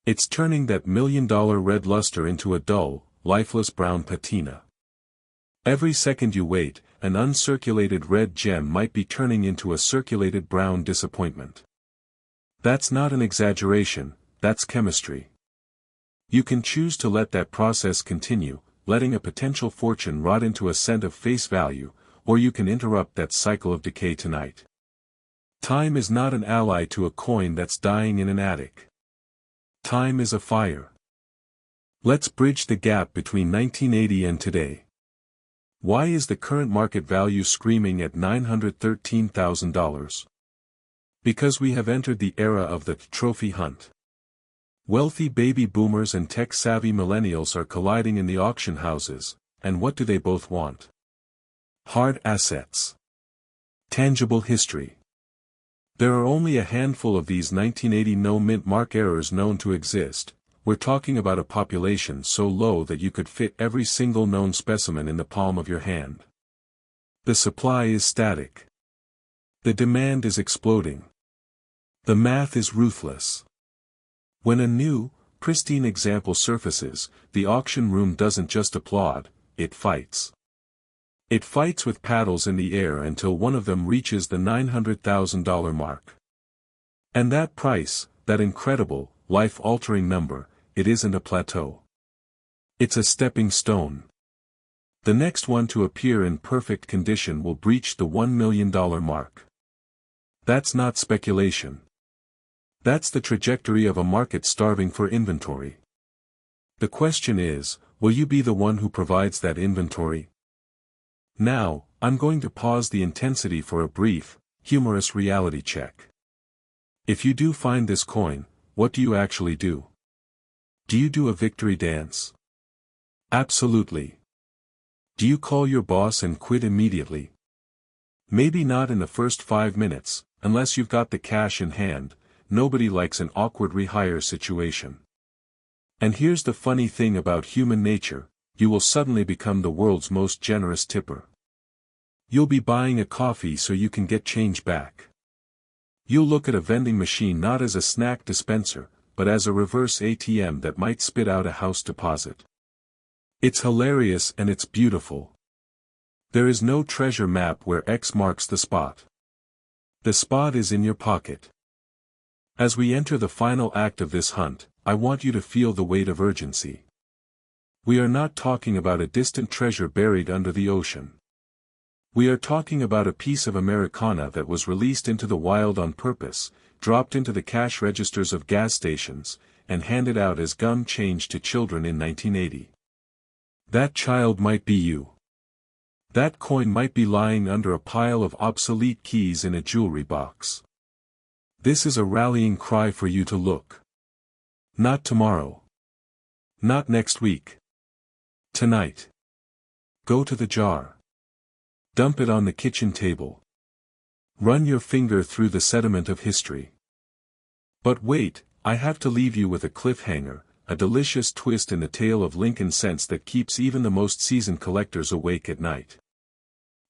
It's turning that $1 million red luster into a dull, lifeless brown patina. Every second you wait, an uncirculated red gem might be turning into a circulated brown disappointment. That's not an exaggeration, that's chemistry. You can choose to let that process continue, letting a potential fortune rot into a cent of face value, or you can interrupt that cycle of decay tonight. Time is not an ally to a coin that's dying in an attic. Time is a fire. Let's bridge the gap between 1980 and today. Why is the current market value screaming at $913,000? Because we have entered the era of the trophy hunt. Wealthy baby boomers and tech-savvy millennials are colliding in the auction houses, and what do they both want? Hard assets. Tangible history. There are only a handful of these 1980 no-mint mark errors known to exist. We're talking about a population so low that you could fit every single known specimen in the palm of your hand. The supply is static. The demand is exploding. The math is ruthless. When a new, pristine example surfaces, the auction room doesn't just applaud, it fights. It fights with paddles in the air until one of them reaches the $900,000 mark. And that price, that incredible, life-altering number, it isn't a plateau. It's a stepping stone. The next one to appear in perfect condition will breach the $1 million mark. That's not speculation. That's the trajectory of a market starving for inventory. The question is, will you be the one who provides that inventory? Now, I'm going to pause the intensity for a brief, humorous reality check. If you do find this coin, what do you actually do? Do you do a victory dance? Absolutely. Do you call your boss and quit immediately? Maybe not in the first 5 minutes, unless you've got the cash in hand. Nobody likes an awkward rehire situation. And here's the funny thing about human nature, you will suddenly become the world's most generous tipper. You'll be buying a coffee so you can get change back. You'll look at a vending machine not as a snack dispenser, but as a reverse ATM that might spit out a house deposit. It's hilarious and it's beautiful. There is no treasure map where X marks the spot. The spot is in your pocket. As we enter the final act of this hunt, I want you to feel the weight of urgency. We are not talking about a distant treasure buried under the ocean. We are talking about a piece of Americana that was released into the wild on purpose, dropped into the cash registers of gas stations, and handed out as gum change to children in 1980. That child might be you. That coin might be lying under a pile of obsolete keys in a jewelry box. This is a rallying cry for you to look. Not tomorrow. Not next week. Tonight. Go to the jar. Dump it on the kitchen table. Run your finger through the sediment of history. But wait, I have to leave you with a cliffhanger, a delicious twist in the tale of Lincoln cents that keeps even the most seasoned collectors awake at night.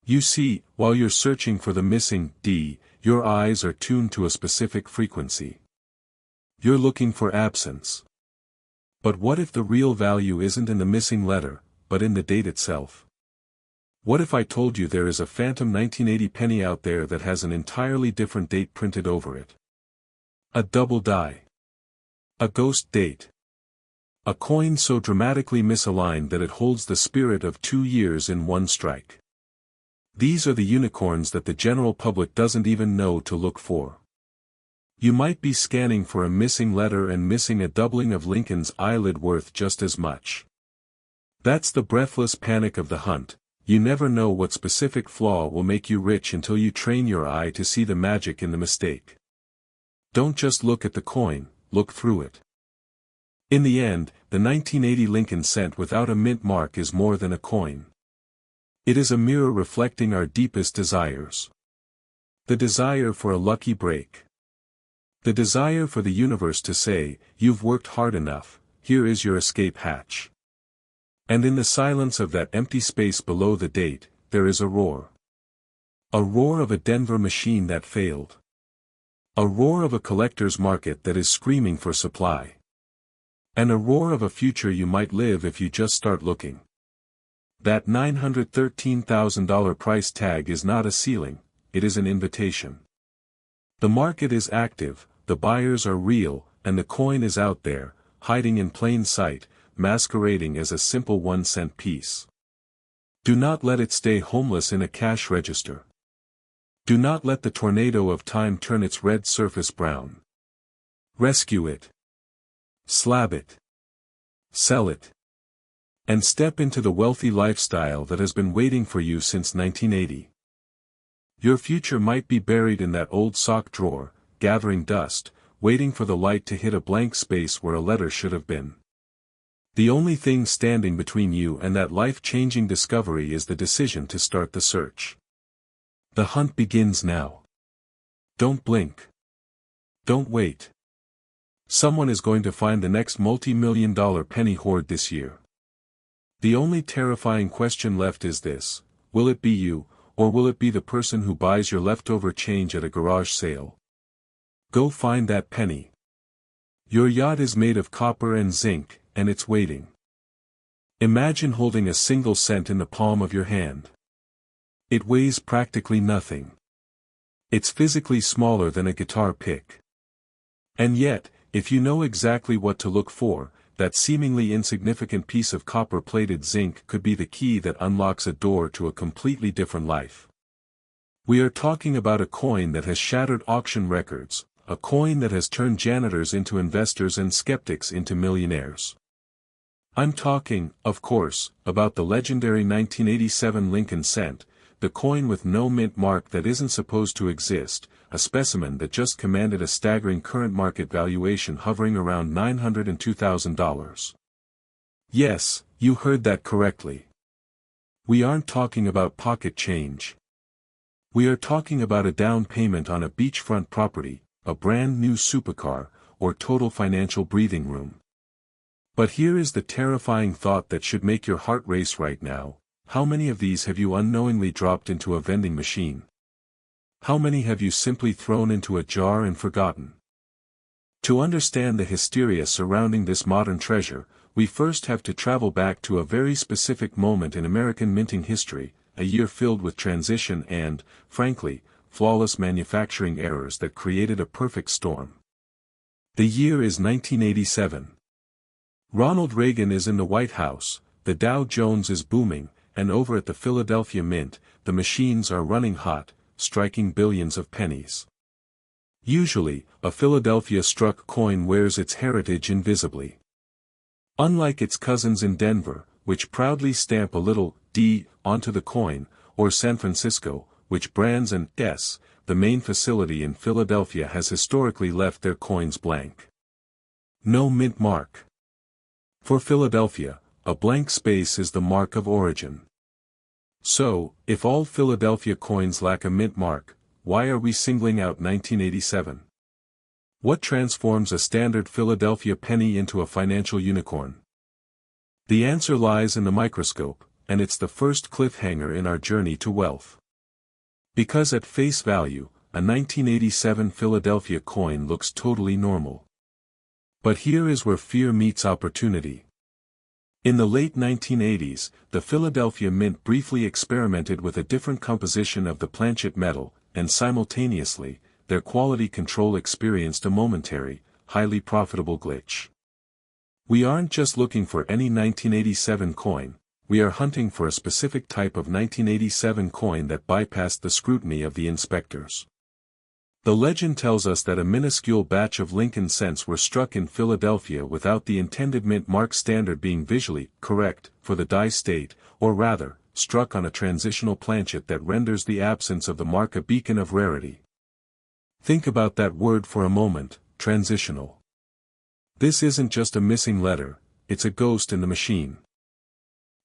You see, while you're searching for the missing D, your eyes are tuned to a specific frequency. You're looking for absence. But what if the real value isn't in the missing letter, but in the date itself? What if I told you there is a phantom 1980 penny out there that has an entirely different date printed over it? A double die. A ghost date. A coin so dramatically misaligned that it holds the spirit of 2 years in one strike. These are the unicorns that the general public doesn't even know to look for. You might be scanning for a missing letter and missing a doubling of Lincoln's eyelid worth just as much. That's the breathless panic of the hunt. You never know what specific flaw will make you rich until you train your eye to see the magic in the mistake. Don't just look at the coin, look through it. In the end, the 1980 Lincoln cent without a mint mark is more than a coin. It is a mirror reflecting our deepest desires. The desire for a lucky break. The desire for the universe to say, you've worked hard enough, here is your escape hatch. And in the silence of that empty space below the date, there is a roar. A roar of a Denver machine that failed. A roar of a collector's market that is screaming for supply. And a roar of a future you might live if you just start looking. That $913,000 price tag is not a ceiling, it is an invitation. The market is active, the buyers are real, and the coin is out there, hiding in plain sight, masquerading as a simple 1-cent piece. Do not let it stay homeless in a cash register. Do not let the tornado of time turn its red surface brown. Rescue it. Slab it. Sell it. And step into the wealthy lifestyle that has been waiting for you since 1980. Your future might be buried in that old sock drawer, gathering dust, waiting for the light to hit a blank space where a letter should have been. The only thing standing between you and that life-changing discovery is the decision to start the search. The hunt begins now. Don't blink. Don't wait. Someone is going to find the next multi-million-dollar penny hoard this year. The only terrifying question left is this: will it be you, or will it be the person who buys your leftover change at a garage sale? Go find that penny. Your yacht is made of copper and zinc, and it's waiting. Imagine holding a single cent in the palm of your hand. It weighs practically nothing. It's physically smaller than a guitar pick. And yet, if you know exactly what to look for, that seemingly insignificant piece of copper-plated zinc could be the key that unlocks a door to a completely different life. We are talking about a coin that has shattered auction records, a coin that has turned janitors into investors and skeptics into millionaires. I'm talking, of course, about the legendary 1987 Lincoln cent, the coin with no mint mark that isn't supposed to exist, a specimen that just commanded a staggering current market valuation hovering around $902,000. Yes, you heard that correctly. We aren't talking about pocket change. We are talking about a down payment on a beachfront property, a brand new supercar, or total financial breathing room. But here is the terrifying thought that should make your heart race right now: how many of these have you unknowingly dropped into a vending machine? How many have you simply thrown into a jar and forgotten? To understand the hysteria surrounding this modern treasure, we first have to travel back to a very specific moment in American minting history, a year filled with transition and, frankly, flawless manufacturing errors that created a perfect storm. The year is 1987. Ronald Reagan is in the White House, the Dow Jones is booming, and over at the Philadelphia Mint, the machines are running hot, striking billions of pennies. Usually, a Philadelphia-struck coin wears its heritage invisibly. Unlike its cousins in Denver, which proudly stamp a little D onto the coin, or San Francisco, which brands an S, the main facility in Philadelphia has historically left their coins blank. No mint mark. For Philadelphia, a blank space is the mark of origin. So, if all Philadelphia coins lack a mint mark, why are we singling out 1987? What transforms a standard Philadelphia penny into a financial unicorn? The answer lies in the microscope, and it's the first cliffhanger in our journey to wealth. Because at face value, a 1987 Philadelphia coin looks totally normal. But here is where fear meets opportunity. In the late 1980s, the Philadelphia Mint briefly experimented with a different composition of the planchet metal, and simultaneously, their quality control experienced a momentary, highly profitable glitch. We aren't just looking for any 1987 coin, we are hunting for a specific type of 1987 coin that bypassed the scrutiny of the inspectors. The legend tells us that a minuscule batch of Lincoln cents were struck in Philadelphia without the intended mint mark standard being visually correct for the die state, or rather, struck on a transitional planchet that renders the absence of the mark a beacon of rarity. Think about that word for a moment: transitional. This isn't just a missing letter, it's a ghost in the machine.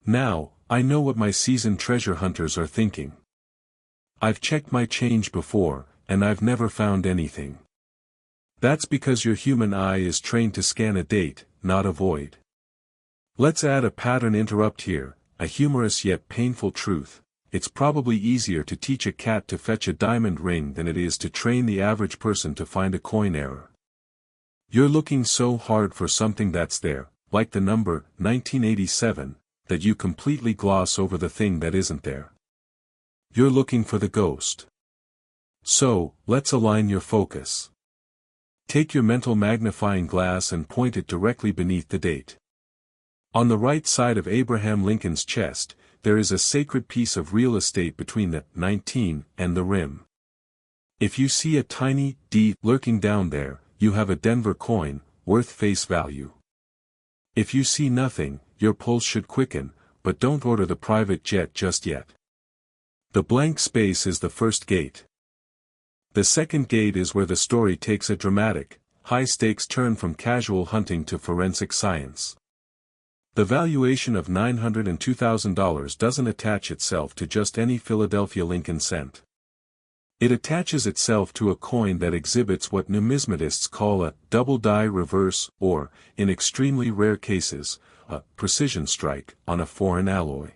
Now, I know what my seasoned treasure hunters are thinking. I've checked my change before, and I've never found anything. That's because your human eye is trained to scan a date, not a void. Let's add a pattern interrupt here, a humorous yet painful truth: it's probably easier to teach a cat to fetch a diamond ring than it is to train the average person to find a coin error. You're looking so hard for something that's there, like the number 1987, that you completely gloss over the thing that isn't there. You're looking for the ghost. So, let's align your focus. Take your mental magnifying glass and point it directly beneath the date. On the right side of Abraham Lincoln's chest, there is a sacred piece of real estate between the 19 and the rim. If you see a tiny D lurking down there, you have a Denver coin, worth face value. If you see nothing, your pulse should quicken, but don't order the private jet just yet. The blank space is the first gate. The second gate is where the story takes a dramatic, high stakes turn from casual hunting to forensic science. The valuation of $902,000 doesn't attach itself to just any Philadelphia Lincoln cent. It attaches itself to a coin that exhibits what numismatists call a double die reverse or, in extremely rare cases, a precision strike on a foreign alloy.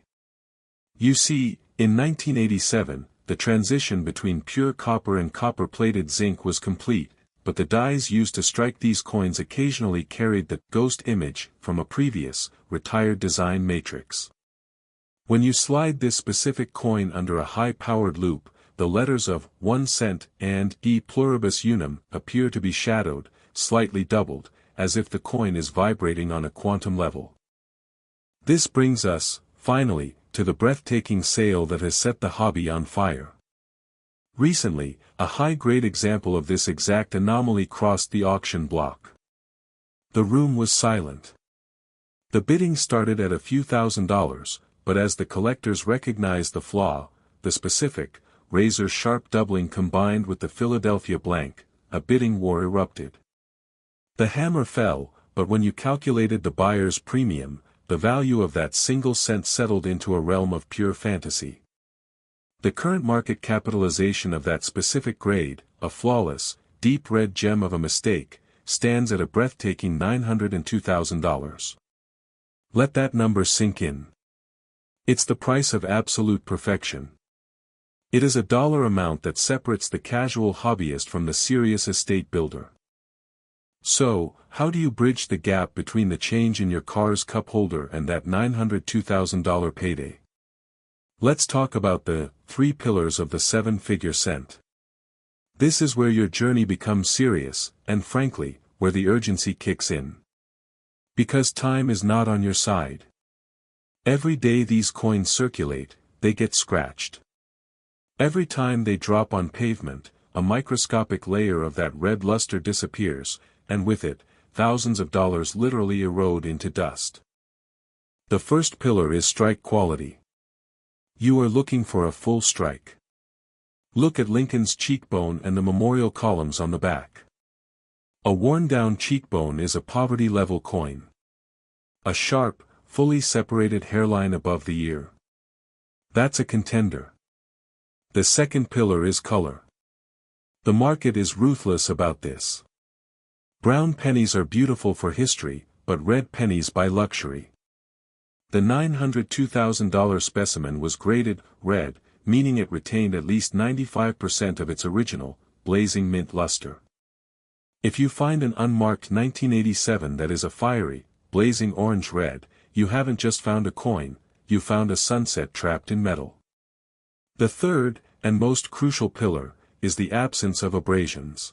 You see, in 1987, the transition between pure copper and copper-plated zinc was complete, but the dies used to strike these coins occasionally carried the ghost image from a previous, retired design matrix. When you slide this specific coin under a high-powered loop, the letters of 1 cent and e pluribus unum appear to be shadowed, slightly doubled, as if the coin is vibrating on a quantum level. This brings us, finally, to the breathtaking sale that has set the hobby on fire. Recently, a high-grade example of this exact anomaly crossed the auction block. The room was silent. The bidding started at a few $1,000s, but as the collectors recognized the flaw, the specific, razor-sharp doubling combined with the Philadelphia blank, a bidding war erupted. The hammer fell, but when you calculated the buyer's premium, the value of that single cent settled into a realm of pure fantasy. The current market capitalization of that specific grade, a flawless, deep red gem of a mistake, stands at a breathtaking $902,000. Let that number sink in. It's the price of absolute perfection. It is a dollar amount that separates the casual hobbyist from the serious estate builder. So, how do you bridge the gap between the change in your car's cup holder and that $902,000 payday? Let's talk about the 3 pillars of the 7-figure cent. This is where your journey becomes serious, and frankly, where the urgency kicks in. Because time is not on your side. Every day these coins circulate, they get scratched. Every time they drop on pavement, a microscopic layer of that red luster disappears, and with it, thousands of dollars literally erode into dust. The first pillar is strike quality. You are looking for a full strike. Look at Lincoln's cheekbone and the memorial columns on the back. A worn-down cheekbone is a poverty-level coin. A sharp, fully separated hairline above the ear. That's a contender. The second pillar is color. The market is ruthless about this. Brown pennies are beautiful for history, but red pennies buy luxury. The $902,000 specimen was graded red, meaning it retained at least 95% of its original, blazing mint luster. If you find an unmarked 1987 that is a fiery, blazing orange red, you haven't just found a coin, you found a sunset trapped in metal. The third, and most crucial pillar, is the absence of abrasions.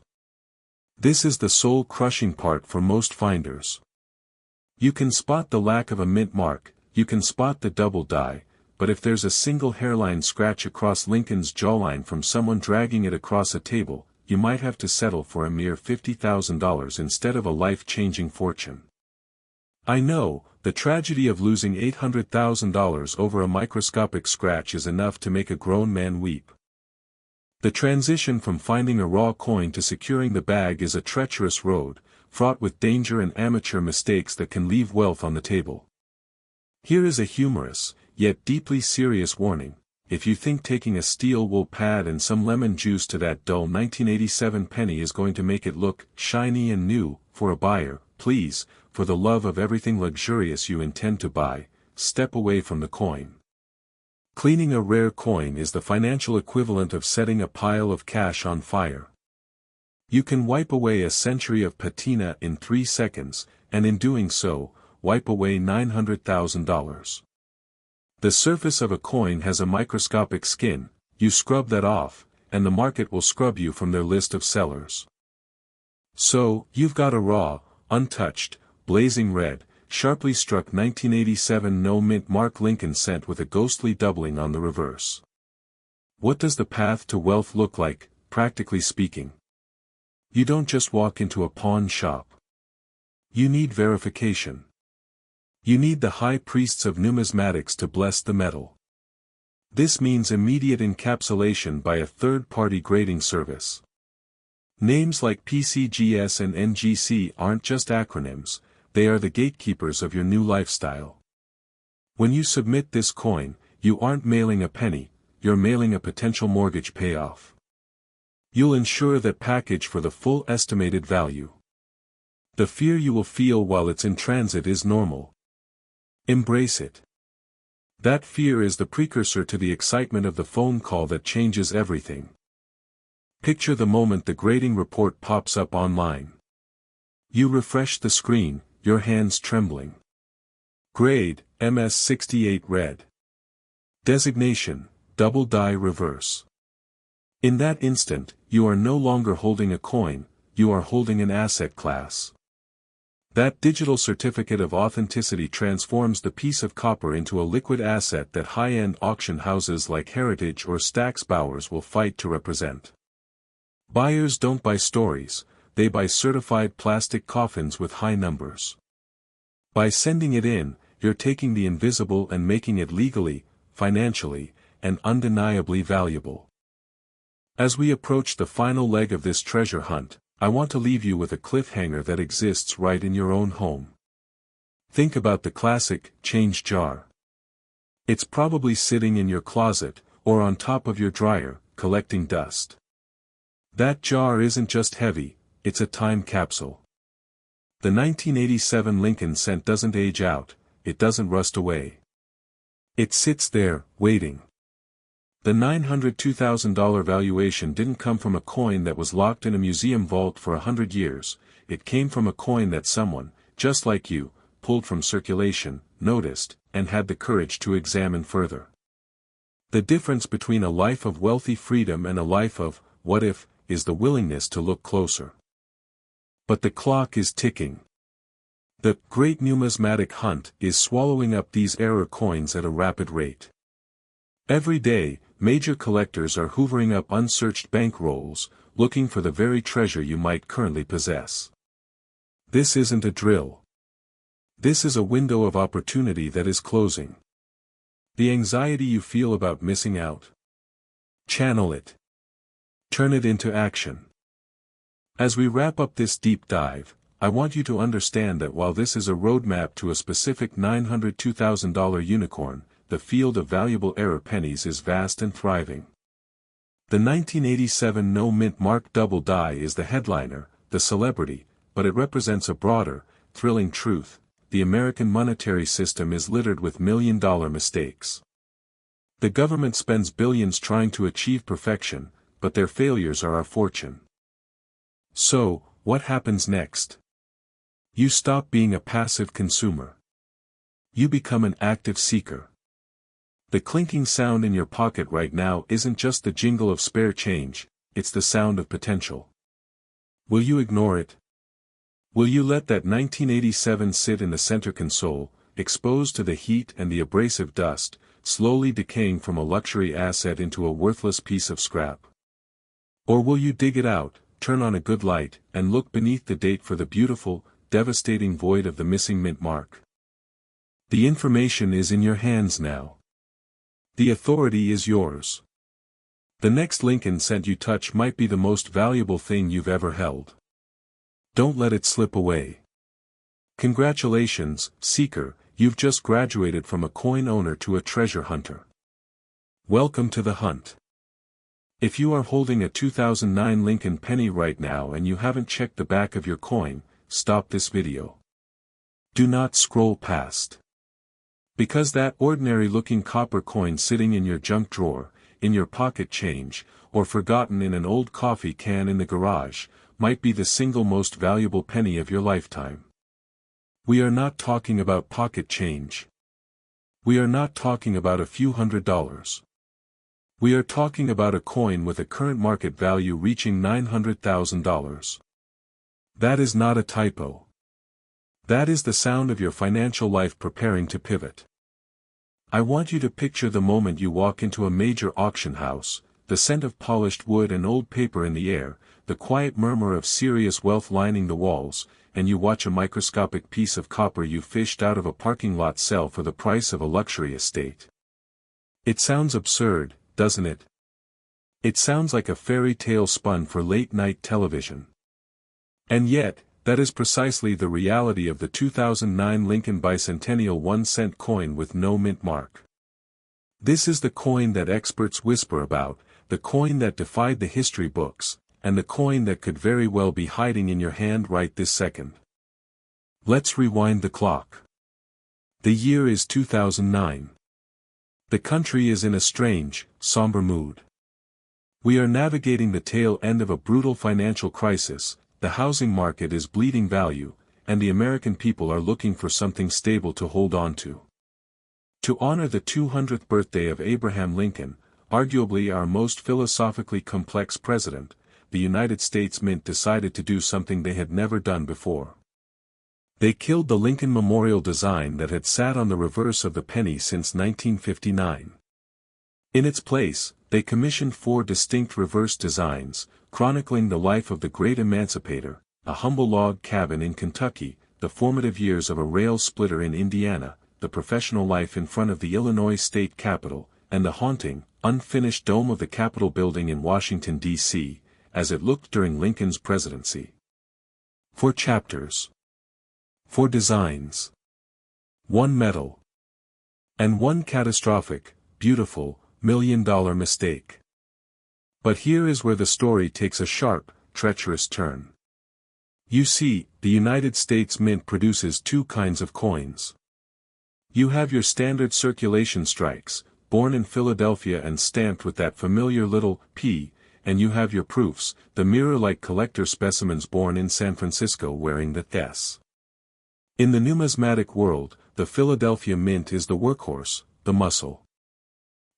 This is the soul-crushing part for most finders. You can spot the lack of a mint mark, you can spot the double die, but if there's a single hairline scratch across Lincoln's jawline from someone dragging it across a table, you might have to settle for a mere $50,000 instead of a life-changing fortune. I know, the tragedy of losing $800,000 over a microscopic scratch is enough to make a grown man weep. The transition from finding a raw coin to securing the bag is a treacherous road, fraught with danger and amateur mistakes that can leave wealth on the table. Here is a humorous, yet deeply serious warning: if you think taking a steel wool pad and some lemon juice to that dull 1987 penny is going to make it look shiny and new for a buyer, please, for the love of everything luxurious you intend to buy, step away from the coin. Cleaning a rare coin is the financial equivalent of setting a pile of cash on fire. You can wipe away a century of patina in 3 seconds, and in doing so, wipe away $900,000. The surface of a coin has a microscopic skin, you scrub that off, and the market will scrub you from their list of sellers. So, you've got a raw, untouched, blazing red, sharply struck 1987 no-mint mark Lincoln cent with a ghostly doubling on the reverse. What does the path to wealth look like, practically speaking? You don't just walk into a pawn shop. You need verification. You need the high priests of numismatics to bless the metal. This means immediate encapsulation by a third-party grading service. Names like PCGS and NGC aren't just acronyms, they are the gatekeepers of your new lifestyle. When you submit this coin, you aren't mailing a penny, you're mailing a potential mortgage payoff. You'll insure that package for the full estimated value. The fear you will feel while it's in transit is normal. Embrace it. That fear is the precursor to the excitement of the phone call that changes everything. Picture the moment the grading report pops up online. You refresh the screen, your hands trembling. Grade, MS68 red. Designation, double die reverse. In that instant, you are no longer holding a coin, you are holding an asset class. That digital certificate of authenticity transforms the piece of copper into a liquid asset that high-end auction houses like Heritage or Stack's Bowers will fight to represent. Buyers don't buy stories, they buy certified plastic coffins with high numbers. By sending it in, you're taking the invisible and making it legally, financially, and undeniably valuable. As we approach the final leg of this treasure hunt, I want to leave you with a cliffhanger that exists right in your own home. Think about the classic change jar. It's probably sitting in your closet, or on top of your dryer, collecting dust. That jar isn't just heavy, it's a time capsule. The 1987 Lincoln cent doesn't age out, it doesn't rust away. It sits there, waiting. The $902,000 valuation didn't come from a coin that was locked in a museum vault for 100 years, it came from a coin that someone, just like you, pulled from circulation, noticed, and had the courage to examine further. The difference between a life of wealthy freedom and a life of, what if, is the willingness to look closer. But the clock is ticking. The great numismatic hunt is swallowing up these error coins at a rapid rate. Every day, major collectors are hoovering up unsearched bankrolls, looking for the very treasure you might currently possess. This isn't a drill. This is a window of opportunity that is closing. The anxiety you feel about missing out. Channel it. Turn it into action. As we wrap up this deep dive, I want you to understand that while this is a roadmap to a specific $902,000 unicorn, the field of valuable error pennies is vast and thriving. The 1987 no-mint mark double die is the headliner, the celebrity, but it represents a broader, thrilling truth: the American monetary system is littered with million-dollar mistakes. The government spends billions trying to achieve perfection, but their failures are our fortune. So, what happens next? You stop being a passive consumer. You become an active seeker. The clinking sound in your pocket right now isn't just the jingle of spare change, it's the sound of potential. Will you ignore it? Will you let that 1987 sit in the center console, exposed to the heat and the abrasive dust, slowly decaying from a luxury asset into a worthless piece of scrap? Or will you dig it out, turn on a good light, and look beneath the date for the beautiful, devastating void of the missing mint mark? The information is in your hands now. The authority is yours. The next Lincoln cent you touch might be the most valuable thing you've ever held. Don't let it slip away. Congratulations, seeker, you've just graduated from a coin owner to a treasure hunter. Welcome to the hunt. If you are holding a 2009 Lincoln penny right now and you haven't checked the back of your coin, stop this video. Do not scroll past. Because that ordinary-looking copper coin sitting in your junk drawer, in your pocket change, or forgotten in an old coffee can in the garage, might be the single most valuable penny of your lifetime. We are not talking about pocket change. We are not talking about a few $100s. We are talking about a coin with a current market value reaching $900,000. That is not a typo. That is the sound of your financial life preparing to pivot. I want you to picture the moment you walk into a major auction house, the scent of polished wood and old paper in the air, the quiet murmur of serious wealth lining the walls, and you watch a microscopic piece of copper you fished out of a parking lot sell for the price of a luxury estate. It sounds absurd, doesn't it? It sounds like a fairy tale spun for late-night television. And yet, that is precisely the reality of the 2009 Lincoln Bicentennial 1-cent coin with no mint mark. This is the coin that experts whisper about, the coin that defied the history books, and the coin that could very well be hiding in your hand right this second. Let's rewind the clock. The year is 2009. The country is in a strange, somber mood. We are navigating the tail end of a brutal financial crisis, the housing market is bleeding value, and the American people are looking for something stable to hold on to. To honor the 200th birthday of Abraham Lincoln, arguably our most philosophically complex president, the United States Mint decided to do something they had never done before. They killed the Lincoln Memorial design that had sat on the reverse of the penny since 1959. In its place, they commissioned 4 distinct reverse designs, chronicling the life of the great emancipator, a humble log cabin in Kentucky, the formative years of a rail splitter in Indiana, the professional life in front of the Illinois state capitol, and the haunting, unfinished dome of the Capitol building in Washington, D.C., as it looked during Lincoln's presidency. 4 chapters. 4 designs. 1 medal. And 1 catastrophic, beautiful, $1 million mistake. But here is where the story takes a sharp, treacherous turn. You see, the United States Mint produces 2 kinds of coins. You have your standard circulation strikes, born in Philadelphia and stamped with that familiar little P, and you have your proofs, the mirror-like collector specimens born in San Francisco wearing the S. In the numismatic world, the Philadelphia Mint is the workhorse, the muscle.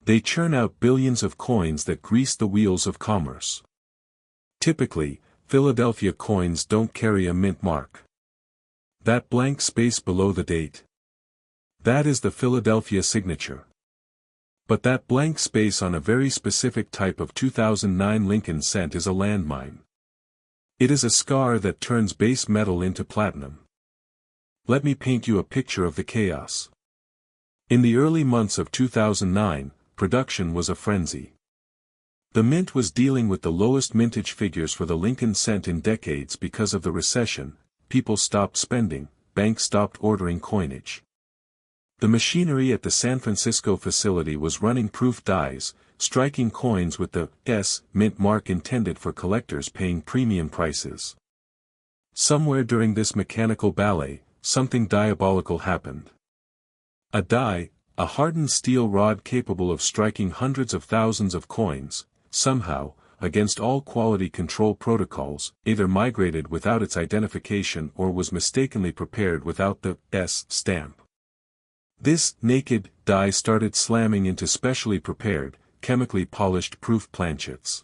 They churn out billions of coins that grease the wheels of commerce. Typically, Philadelphia coins don't carry a mint mark. That blank space below the date. That is the Philadelphia signature. But that blank space on a very specific type of 2009 Lincoln cent is a landmine. It is a scar that turns base metal into platinum. Let me paint you a picture of the chaos. In the early months of 2009, production was a frenzy. The mint was dealing with the lowest mintage figures for the Lincoln cent in decades because of the recession, people stopped spending, banks stopped ordering coinage. The machinery at the San Francisco facility was running proof dies, striking coins with the S mint mark intended for collectors paying premium prices. Somewhere during this mechanical ballet, something diabolical happened. A die, a hardened steel rod capable of striking hundreds of thousands of coins, somehow, against all quality control protocols, either migrated without its identification or was mistakenly prepared without the S stamp. This naked die started slamming into specially prepared, chemically polished proof planchets.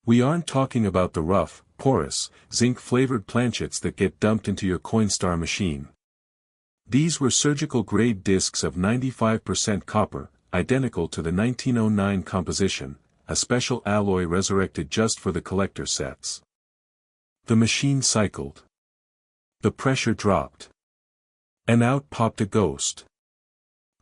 We aren't talking about the rough, porous, zinc-flavored planchets that get dumped into your Coinstar machine. These were surgical-grade discs of 95% copper, identical to the 1909 composition, a special alloy resurrected just for the collector sets. The machine cycled. The pressure dropped. And out popped a ghost.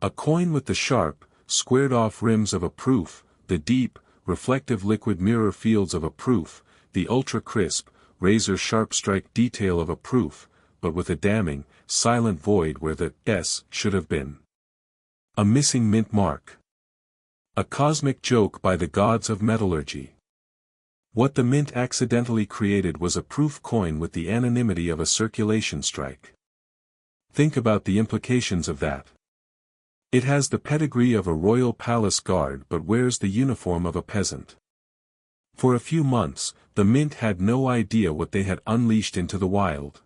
A coin with the sharp, squared-off rims of a proof, the deep, reflective liquid mirror fields of a proof, the ultra-crisp, razor-sharp strike detail of a proof, but with a damning, silent void where the S should have been. A missing mint mark. A cosmic joke by the gods of metallurgy. What the mint accidentally created was a proof coin with the anonymity of a circulation strike. Think about the implications of that. It has the pedigree of a royal palace guard but wears the uniform of a peasant. For a few months, the mint had no idea what they had unleashed into the wild.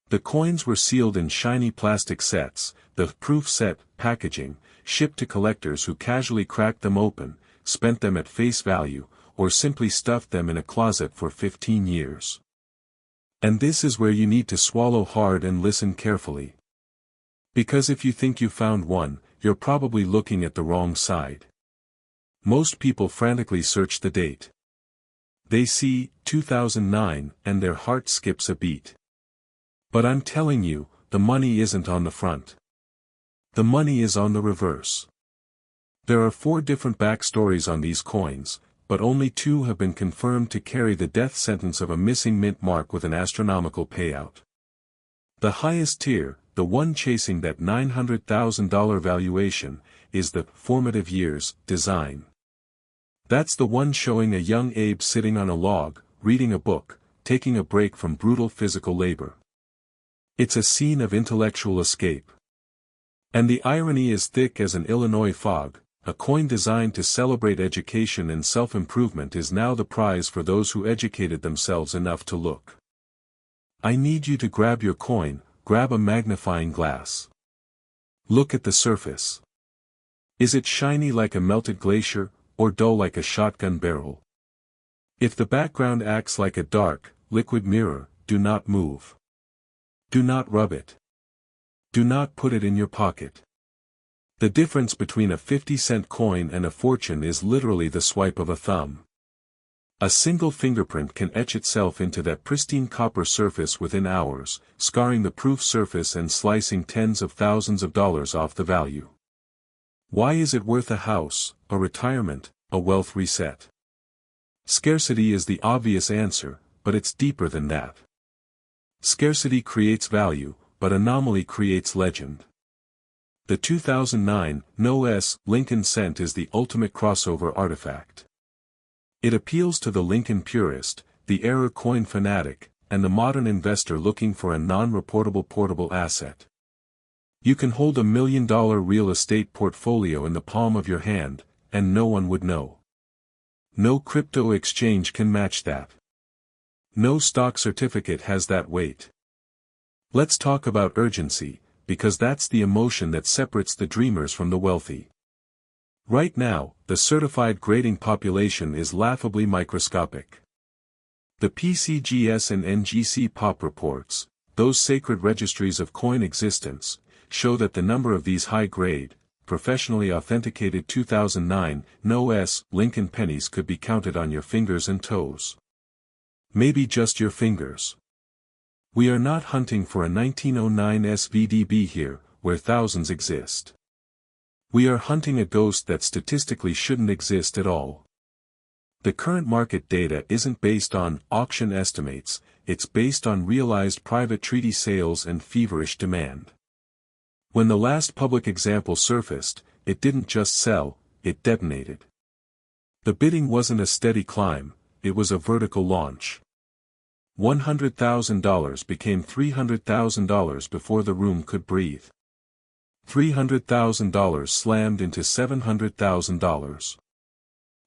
The coins were sealed in shiny plastic sets, the proof set packaging, shipped to collectors who casually cracked them open, spent them at face value, or simply stuffed them in a closet for 15 years. And this is where you need to swallow hard and listen carefully. Because if you think you found one, you're probably looking at the wrong side. Most people frantically search the date. They see 2009 and their heart skips a beat. But I'm telling you, the money isn't on the front. The money is on the reverse. There are 4 different backstories on these coins, but only 2 have been confirmed to carry the death sentence of a missing mint mark with an astronomical payout. The highest tier, the one chasing that $900,000 valuation, is the formative years design. That's the one showing a young Abe sitting on a log, reading a book, taking a break from brutal physical labor. It's a scene of intellectual escape. And the irony is thick as an Illinois fog. A coin designed to celebrate education and self-improvement is now the prize for those who educated themselves enough to look. I need you to grab your coin, grab a magnifying glass. Look at the surface. Is it shiny like a melted glacier, or dull like a shotgun barrel? If the background acts like a dark, liquid mirror, do not move. Do not rub it. Do not put it in your pocket. The difference between a 50-cent coin and a fortune is literally the swipe of a thumb. A single fingerprint can etch itself into that pristine copper surface within hours, scarring the proof surface and slicing tens of thousands of dollars off the value. Why is it worth a house, a retirement, a wealth reset? Scarcity is the obvious answer, but it's deeper than that. Scarcity creates value, but anomaly creates legend. The 2009 No-S Lincoln Cent is the ultimate crossover artifact. It appeals to the Lincoln purist, the error coin fanatic, and the modern investor looking for a non-reportable portable asset. You can hold $1 million real estate portfolio in the palm of your hand, and no one would know. No crypto exchange can match that. No stock certificate has that weight. Let's talk about urgency, because that's the emotion that separates the dreamers from the wealthy. Right now, the certified grading population is laughably microscopic. The PCGS and NGC POP reports, those sacred registries of coin existence, show that the number of these high-grade, professionally authenticated 2009 No-S Lincoln pennies could be counted on your fingers and toes. Maybe just your fingers. We are not hunting for a 1909 SVDB here, where thousands exist. We are hunting a ghost that statistically shouldn't exist at all. The current market data isn't based on auction estimates, it's based on realized private treaty sales and feverish demand. When the last public example surfaced, it didn't just sell, it detonated. The bidding wasn't a steady climb, it was a vertical launch. $100,000 became $300,000 before the room could breathe. $300,000 slammed into $700,000.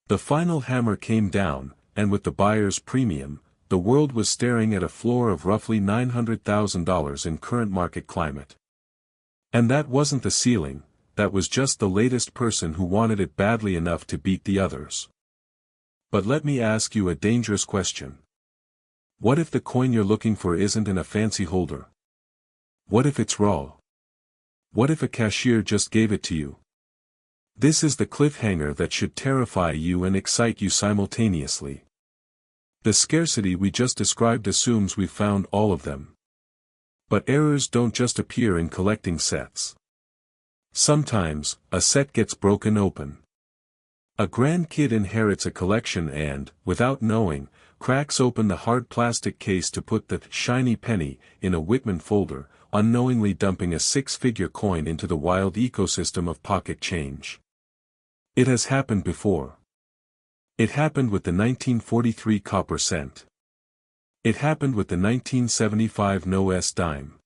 The final hammer came down, and with the buyer's premium, the world was staring at a floor of roughly $900,000 in current market climate. And that wasn't the ceiling, that was just the latest person who wanted it badly enough to beat the others. But let me ask you a dangerous question. What if the coin you're looking for isn't in a fancy holder? What if it's raw? What if a cashier just gave it to you? This is the cliffhanger that should terrify you and excite you simultaneously. The scarcity we just described assumes we've found all of them. But errors don't just appear in collecting sets. Sometimes, a set gets broken open. A grandkid inherits a collection and, without knowing, cracks open the hard plastic case to put the shiny penny in a Whitman folder, unknowingly dumping a six-figure coin into the wild ecosystem of pocket change. It has happened before. It happened with the 1943 copper cent. It happened with the 1975 No-S dime.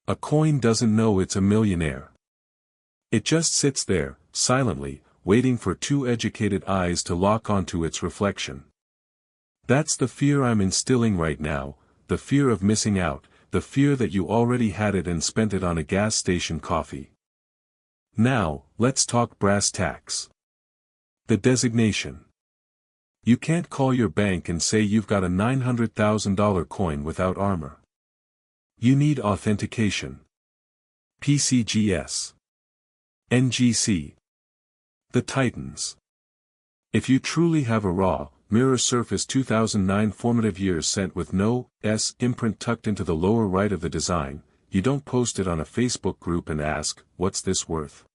A coin doesn't know it's a millionaire. It just sits there, silently, waiting for two educated eyes to lock onto its reflection. That's the fear I'm instilling right now, the fear of missing out, the fear that you already had it and spent it on a gas station coffee. Now, let's talk brass tacks. The designation. You can't call your bank and say you've got a $900,000 coin without armor. You need authentication. PCGS. NGC. The Titans. If you truly have a raw, mirror surface 2009 formative years cent with No-S imprint tucked into the lower right of the design, you don't post it on a Facebook group and ask, "What's this worth?"